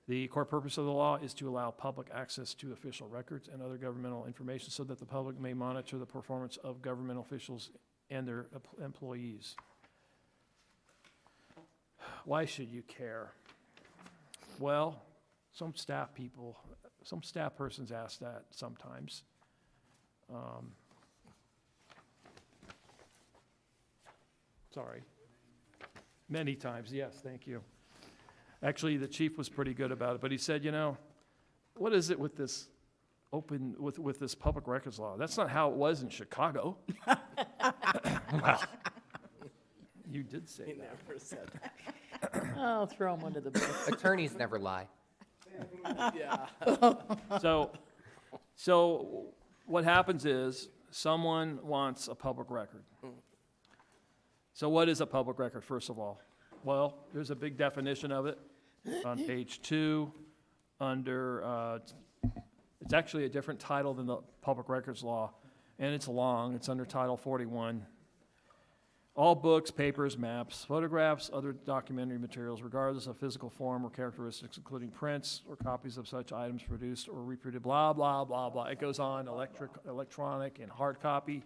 The core purpose of the law is to allow public access to official records and other governmental information so that the public may monitor the performance of government officials and their employees. Why should you care? Well, some staff persons ask that sometimes. Sorry. Many times, yes, thank you. Actually, the chief was pretty good about it, but he said, you know, what is it with this with this public records law? That's not how it was in Chicago. Well, you did say that. Never said I'll throw him under the bus. Attorneys never lie. Yeah. So what happens is someone wants a public record. So what is a public record, first of all? Well, there's a big definition of it on page 2 under, it's actually a different title than the public records law, and it's long. It's under Title 41. All books, papers, maps, photographs, other documentary materials, regardless of physical form or characteristics, including prints or copies of such items produced or reproduced, blah, blah, blah, blah. It goes on, electronic, and hard copy.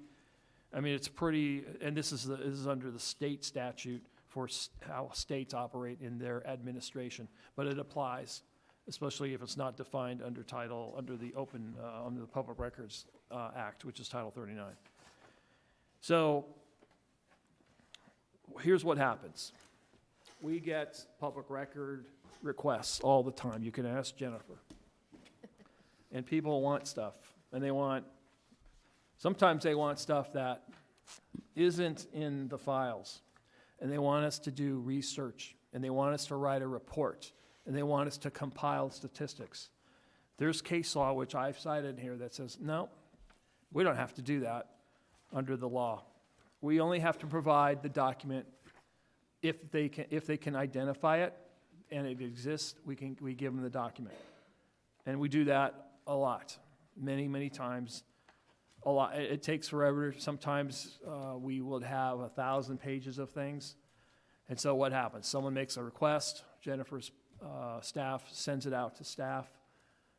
I mean, it's pretty, and this is under the state statute for how states operate in their administration, but it applies, especially if it's not defined under under the Public Records Act, which is Title 39. So here's what happens. We get public record requests all the time. You can ask Jennifer. And people want stuff, and sometimes they want stuff that isn't in the files. And they want us to do research, and they want us to write a report, and they want us to compile statistics. There's case law, which I've cited here, that says, no, we don't have to do that under the law. We only have to provide the document if they can identify it and it exists. We give them the document, and we do that a lot, many times. A lot. It takes forever. Sometimes we will have 1,000 pages of things, and so what happens? Someone makes a request. Jennifer's staff sends it out to staff.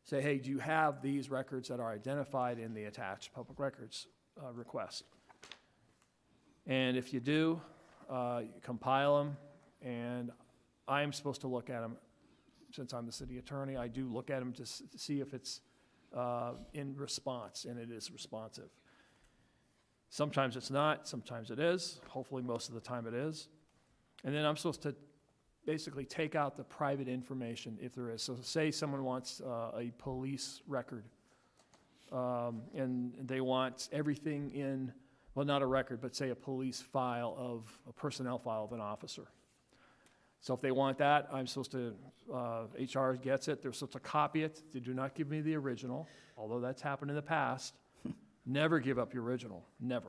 Say, hey, do you have these records that are identified in the attached public records request? And if you do, you compile them, and I'm supposed to look at them since I'm the city attorney, I do look at them to see if it's in response, and it is responsive. Sometimes it's not, sometimes it is. Hopefully, most of the time it is. And then I'm supposed to basically take out the private information if there is. So say someone wants a police record, and they want everything in, well, not a record, but say a police file of, a personnel file of an officer. So if they want that, I'm supposed to, HR gets it, they're supposed to copy it. They do not give me the original, although that's happened in the past. Never give up your original, never.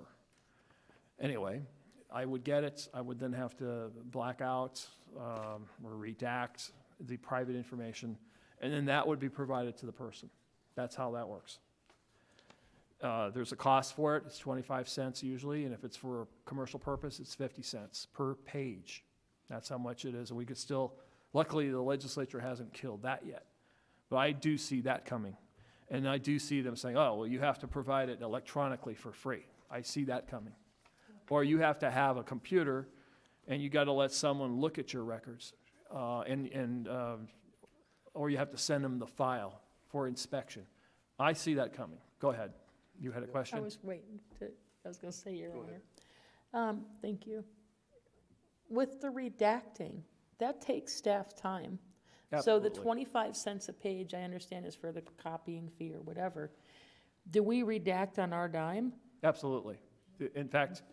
Anyway, I would get it. I would then have to black out or redact the private information, and then that would be provided to the person. That's how that works. There's a cost for it. It's 25 cents usually, and if it's for a commercial purpose, it's 50 cents per page. That's how much it is, and we could still, luckily the legislature hasn't killed that yet, but I do see that coming. And I do see them saying, oh, well, you have to provide it electronically for free. I see that coming. Or you have to have a computer, and you got to let someone look at your records, or you have to send them the file for inspection. I see that coming. Go ahead. You had a question? I was waiting to, I was going to say your honor. Thank you. With the redacting, that takes staff time. Absolutely. So the 25 cents a page, I understand, is for the copying fee or whatever. Do we redact on our dime? Absolutely. In fact,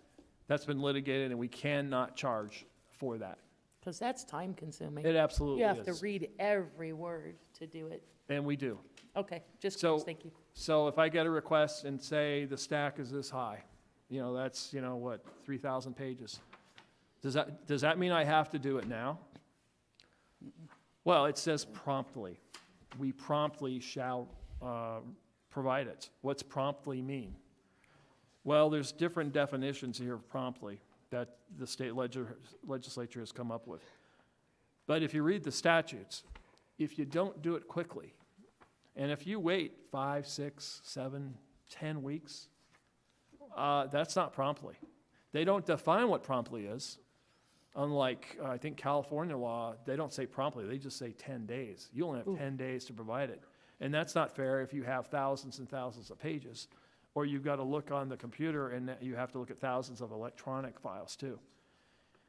that's been litigated, and we cannot charge for that. Because that's time consuming. It absolutely You is. have to read every word to do it. And we do. Okay, just So- curious, thank you. So if I get a request and say the stack is this high, that's, what, 3,000 pages. Does that mean I have to do it now? Well, it says promptly. We promptly shall provide it. What's promptly mean? Well, there's different definitions here of promptly that the state legislature has come up with. But if you read the statutes, if you don't do it quickly, and if you wait 5, 6, 7, 10 weeks, that's not promptly. They don't define what promptly is. Unlike, I think, California law, they don't say promptly, they just say 10 days. You only have 10 days to provide it. And that's not fair if you have thousands and thousands of pages, or you've got to look on the computer and you have to look at thousands of electronic files too.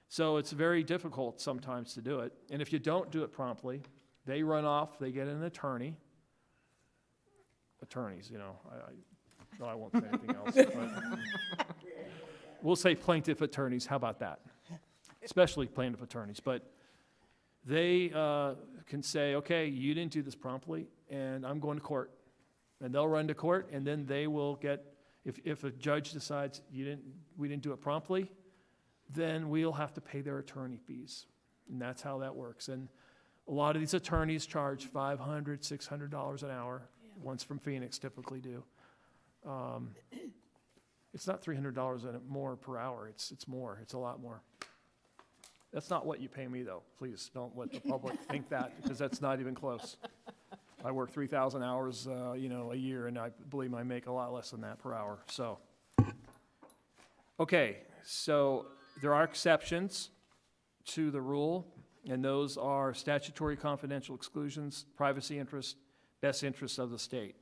So it's very difficult sometimes to do it. And if you don't do it promptly, they run off, they get an attorney. Attorneys, I won't say anything else. But we'll say plaintiff attorneys, how about that? Especially plaintiff attorneys, but they can say, okay, you didn't do this promptly, and I'm going to court. And they'll run to court, and then they will get, if a judge decides we didn't do it promptly, then we'll have to pay their attorney fees. And that's how that works. And a lot of these attorneys charge $500, $600 an hour. Ones from Phoenix typically do. It's not $300 more per hour. It's more. It's a lot more. That's not what you pay me, though. Please don't let the public think that, because that's not even close. I work 3,000 hours, a year, and I believe I make a lot less than that per hour. So, okay, so there are exceptions to the rule, and those are statutory confidential exclusions, privacy interest, best interests of the state.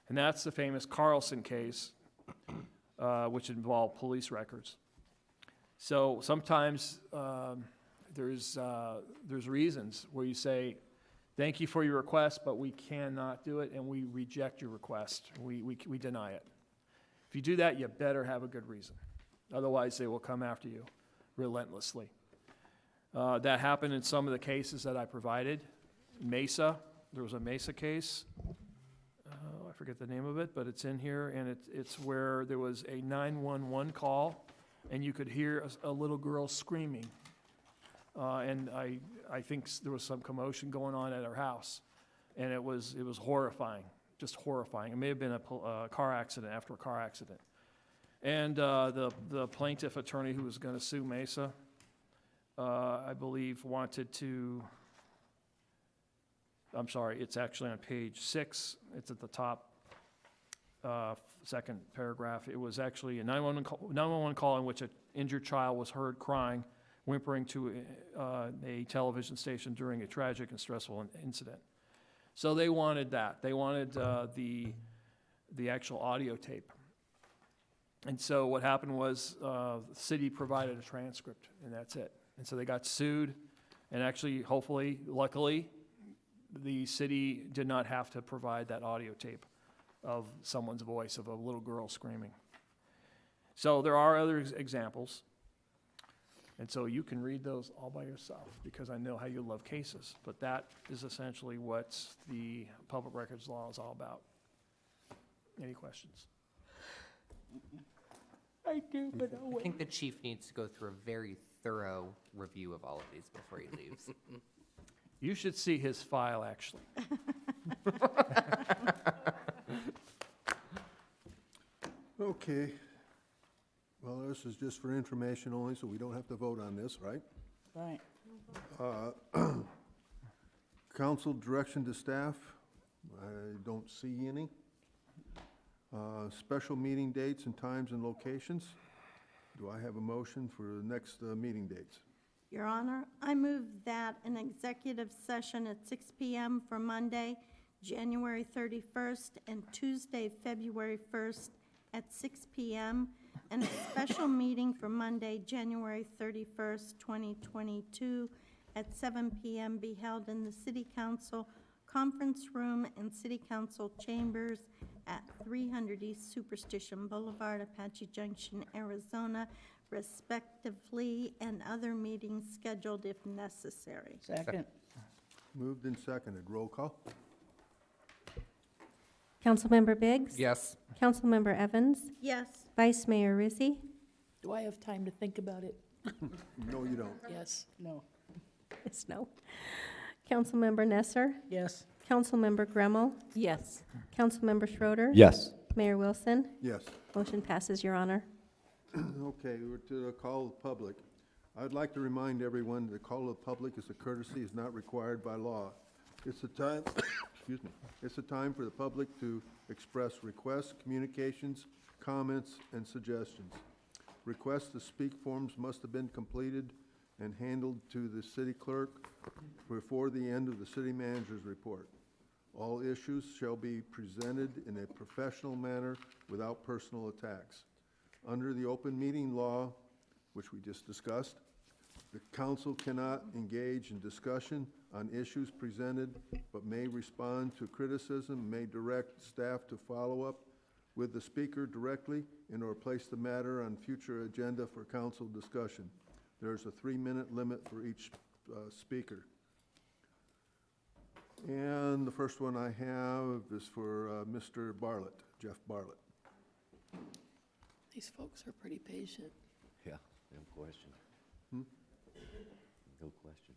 And that's the famous Carlson case, which involved police records. So sometimes there's reasons where you say, thank you for your request, but we cannot do it, and we reject your request. We deny it. If you do that, you better have a good reason. Otherwise, they will come after you relentlessly. That happened in some of the cases that I provided. Mesa, there was a Mesa case. I forget the name of it, but it's in here, and it's where there was a 911 call, and you could hear a little girl screaming. And I think there was some commotion going on at her house, and it was horrifying, just horrifying. It may have been a car accident after a car accident. And the plaintiff attorney who was going to sue Mesa, I believe, wanted to, I'm sorry, it's actually on page 6. It's at the top, second paragraph. It was actually a 911 call in which an injured child was heard crying whimpering to a television station during a tragic and stressful incident. So they wanted that. They wanted the actual audio tape. And so what happened was the city provided a transcript, and that's it. And so they got sued, and actually, hopefully, luckily, the city did not have to provide that audio tape of someone's voice, of a little girl screaming. So there are other examples. And so you can read those all by yourself, because I know how you love cases. But that is essentially what the public records law is all about. Any questions? I do, but I think the chief needs to go through a very thorough review of all of these before he leaves. You should see his file, actually. Okay. Well, this is just for information only, so we don't have to vote on this, right? Right. Council direction to staff, I don't see any. Special meeting dates and times and locations. Do I have a motion for the next meeting dates? Your Honor, I move that an executive session at 6 p.m. for Monday, January 31st, and Tuesday, February 1st at 6 p.m., and a special meeting for Monday, January 31st, 2022, at 7 p.m. be held in the City Council Conference Room and City Council Chambers at 300 East Superstition Boulevard, Apache Junction, Arizona, respectively, and other meetings scheduled if necessary. Second. Moved and seconded. Roll call? Councilmember Biggs? Yes. Councilmember Evans? Yes. Vice Mayor Rizzi? do I have time to think about it? No, you don't. Yes. No. Yes, no. Councilmember Nesser? Yes. Councilmember Gremmel? Yes. Councilmember Schroeder? Yes. Mayor Wilson? Yes. Motion passes, Your Honor. Okay, we're to the call of the public. I'd like to remind everyone the call of the public is a courtesy, is not required by law. It's a time, excuse me, it's a time for the public to express requests, communications, comments, and suggestions. Requests to speak forms must have been completed and handled to the city clerk before the end of the city manager's report. All issues shall be presented in a professional manner without personal attacks. Under the open meeting law, which we just discussed, the council cannot engage in discussion on issues presented, but may respond to criticism, may direct staff to follow up with the speaker directly and/or place the matter on future agenda for council discussion. There's a 3-minute limit for each speaker. And the first one I have is for Mr. Bartlett, Jeff Bartlett. These folks are pretty patient. Yeah, no question. Hmm? No question.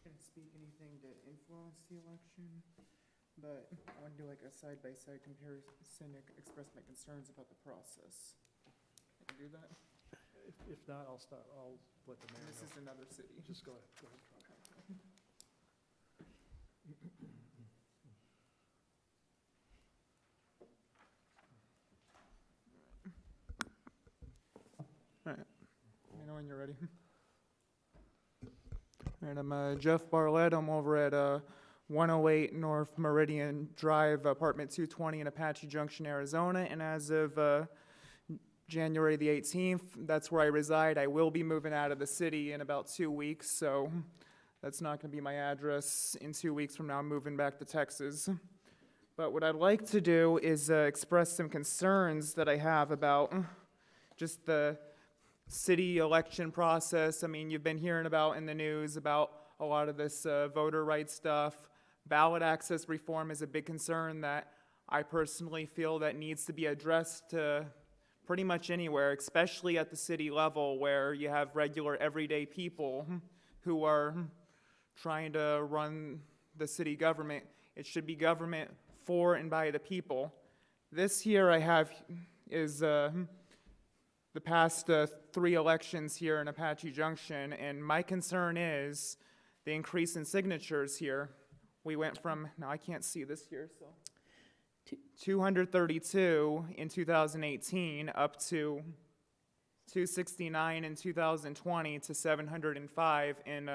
Didn't speak anything to influence the election, but I want to do like a side-by-side comparison to express my concerns about the process. I can do that? If not, I'll let the mayor know. This is another city. Just go ahead, try. All right. Let me know when you're ready. All right, I'm Jeff Bartlett. I'm over at 108 North Meridian Drive, apartment 220 in Apache Junction, Arizona. And as of January the 18th, that's where I reside. I will be moving out of the city in about 2 weeks, so that's not going to be my address. In 2 weeks from now, I'm moving back to Texas. But what I'd like to do is express some concerns that I have about just the city election process. I mean, you've been hearing about in the news about a lot of this voter rights stuff. Ballot access reform is a big concern that I personally feel that needs to be addressed pretty much anywhere, especially at the city level where you have regular everyday people who are trying to run the city government. It should be government for and by the people. This here I have is the past 3 elections here in Apache Junction, and my concern is the increase in signatures here. We went from, now I can't see this here, so 232 in 2018 up to 269 in 2020 to 705 in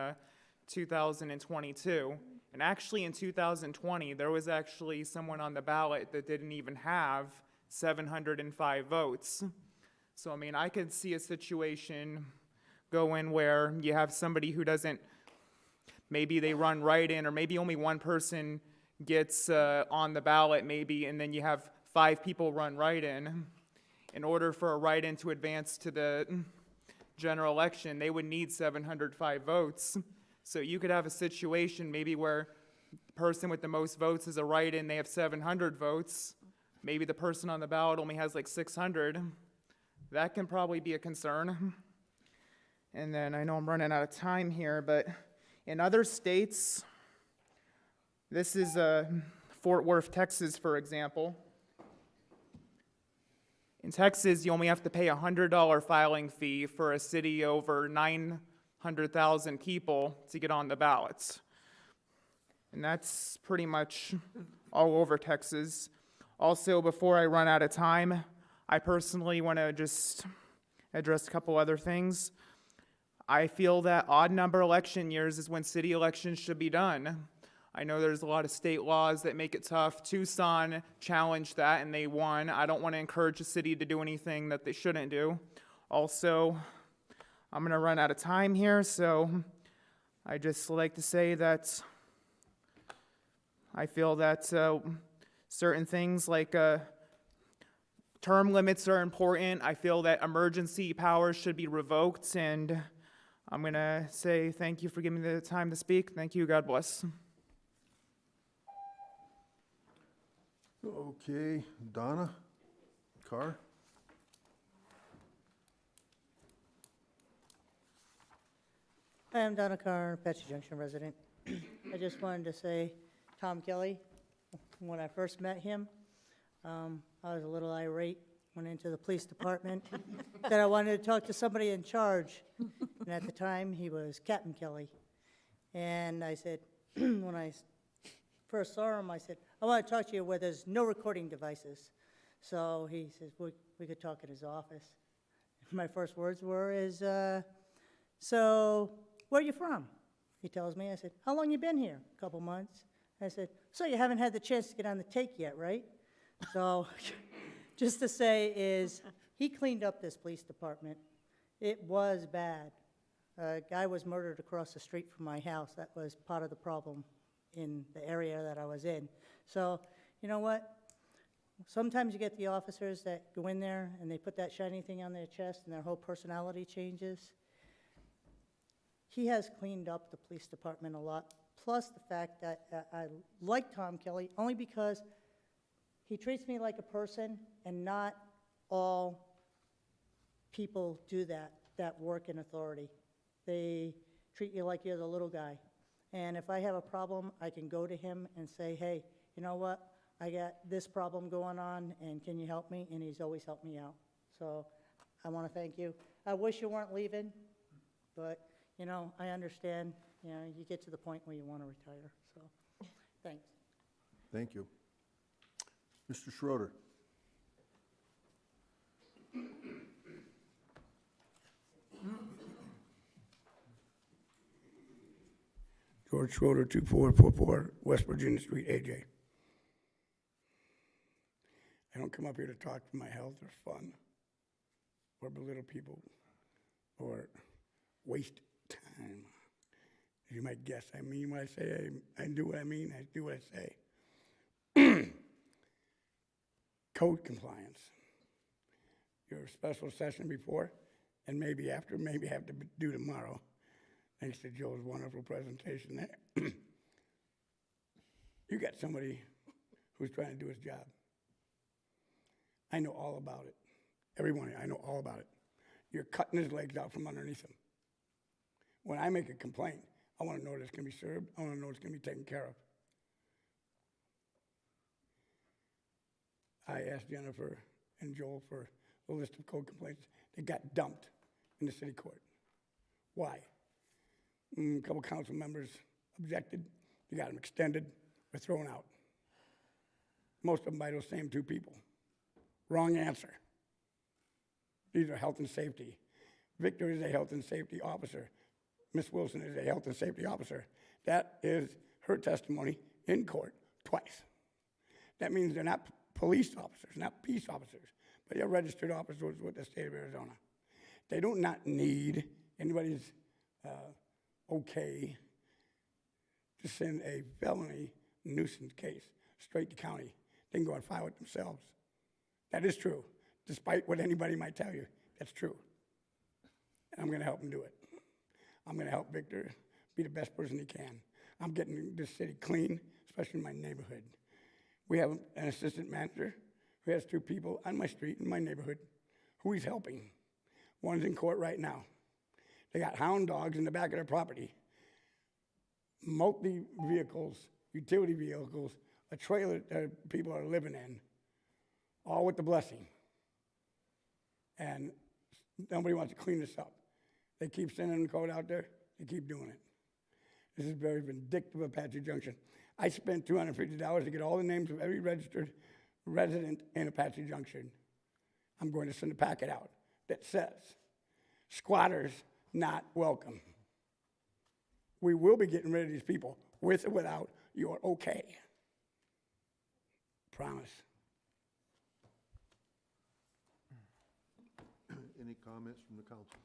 2022. And actually in 2020, there was actually someone on the ballot that didn't even have 705 votes. So, I mean, I could see a situation going where you have somebody who doesn't, maybe they run write-in, or maybe only one person gets on the ballot maybe, and then you have 5 people run write-in. In order for a write-in to advance to the general election, they would need 705 votes. So you could have a situation maybe where the person with the most votes is a write-in, they have 700 votes. Maybe the person on the ballot only has like 600. That can probably be a concern. And then I know I'm running out of time here, but in other states, this is Fort Worth, Texas, for example. In Texas, you only have to pay a $100 filing fee for a city over 900,000 people to get on the ballots. And that's pretty much all over Texas. Also, before I run out of time, I personally want to just address a couple other things. I feel that odd number election years is when city elections should be done. I know there's a lot of state laws that make it tough. Tucson challenged that and they won. I don't want to encourage a city to do anything that they shouldn't do. Also, I'm going to run out of time here, so I just like to say that I feel that certain things like term limits are important. I feel that emergency powers should be revoked, and I'm going to say thank you for giving me the time to speak. Thank you. God bless. Okay, Donna Carr? Hi, I'm Donna Carr, Apache Junction resident. I just wanted to say, Tom Kelly, when I first met him, I was a little irate, went into the police department, said I wanted to talk to somebody in charge. And at the time, he was Captain Kelly. And I said, when I first saw him, I said, I want to talk to you where there's no recording devices. So he says, we could talk in his office. My first words were, so where are you from? He tells me. I said, how long you been here? A couple months. I said, so you haven't had the chance to get on the take yet, right? So just to say is, he cleaned up this police department. It was bad. A guy was murdered across the street from my house. That was part of the problem in the area that I was in. So, you know what? Sometimes you get the officers that go in there and they put that shiny thing on their chest and their whole personality changes. He has cleaned up the police department a lot, plus the fact that I like Tom Kelly only because he treats me like a person, and not all people do that work in authority. They treat you like you're the little guy. And if I have a problem, I can go to him and say, hey, you know what? I got this problem going on, and can you help me? And he's always helped me out. So I want to thank you. I wish you weren't leaving, but, you know, I understand. You know, you get to the point where you want to retire. So thanks. Thank you. Mr. Schroeder? George Schroeder, 2444 West Virginia Street, AJ. I don't come up here to talk for my health or fun or belittle people or waste time. As you might guess, I mean what I say, I do what I mean, I do what I say. Code compliance. Your special session before and maybe after, maybe have to do tomorrow. Thanks to Joe's wonderful presentation there. You got somebody who's trying to do his job. I know all about it. Everyone, I know all about it. You're cutting his legs out from underneath him. When I make a complaint, I want to know that it's going to be served. I want to know it's going to be taken care of. I asked Jennifer and Joel for a list of code complaints that got dumped in the city court. Why? A couple council members objected. They got them extended or thrown out. Most of them by those same two people. Wrong answer. These are health and safety. Victor is a health and safety officer. Miss Wilson is a health and safety officer. That is her testimony in court twice. That means they're not police officers, not peace officers, but they're registered officers with the state of Arizona. They do not need anybody's okay to send a felony nuisance case straight to county. They can go and file it themselves. That is true. Despite what anybody might tell you, that's true. And I'm going to help them do it. I'm going to help Victor be the best person he can. I'm getting this city clean, especially in my neighborhood. We have an assistant manager who has 2 people on my street in my neighborhood who he's helping. One's in court right now. They got hound dogs in the back of their property, multi-vehicles, utility vehicles, a trailer that people are living in, all with the blessing. And nobody wants to clean this up. They keep sending the code out there. They keep doing it. This is very vindictive of Apache Junction. I spent $250 to get all the names of every registered resident in Apache Junction. I'm going to send a packet out that says, squatters not welcome. We will be getting rid of these people with or without your okay. Promise. Any comments from the council?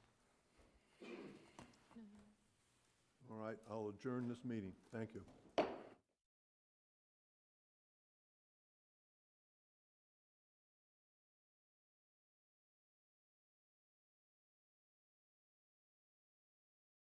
All right, I'll adjourn this meeting. Thank you.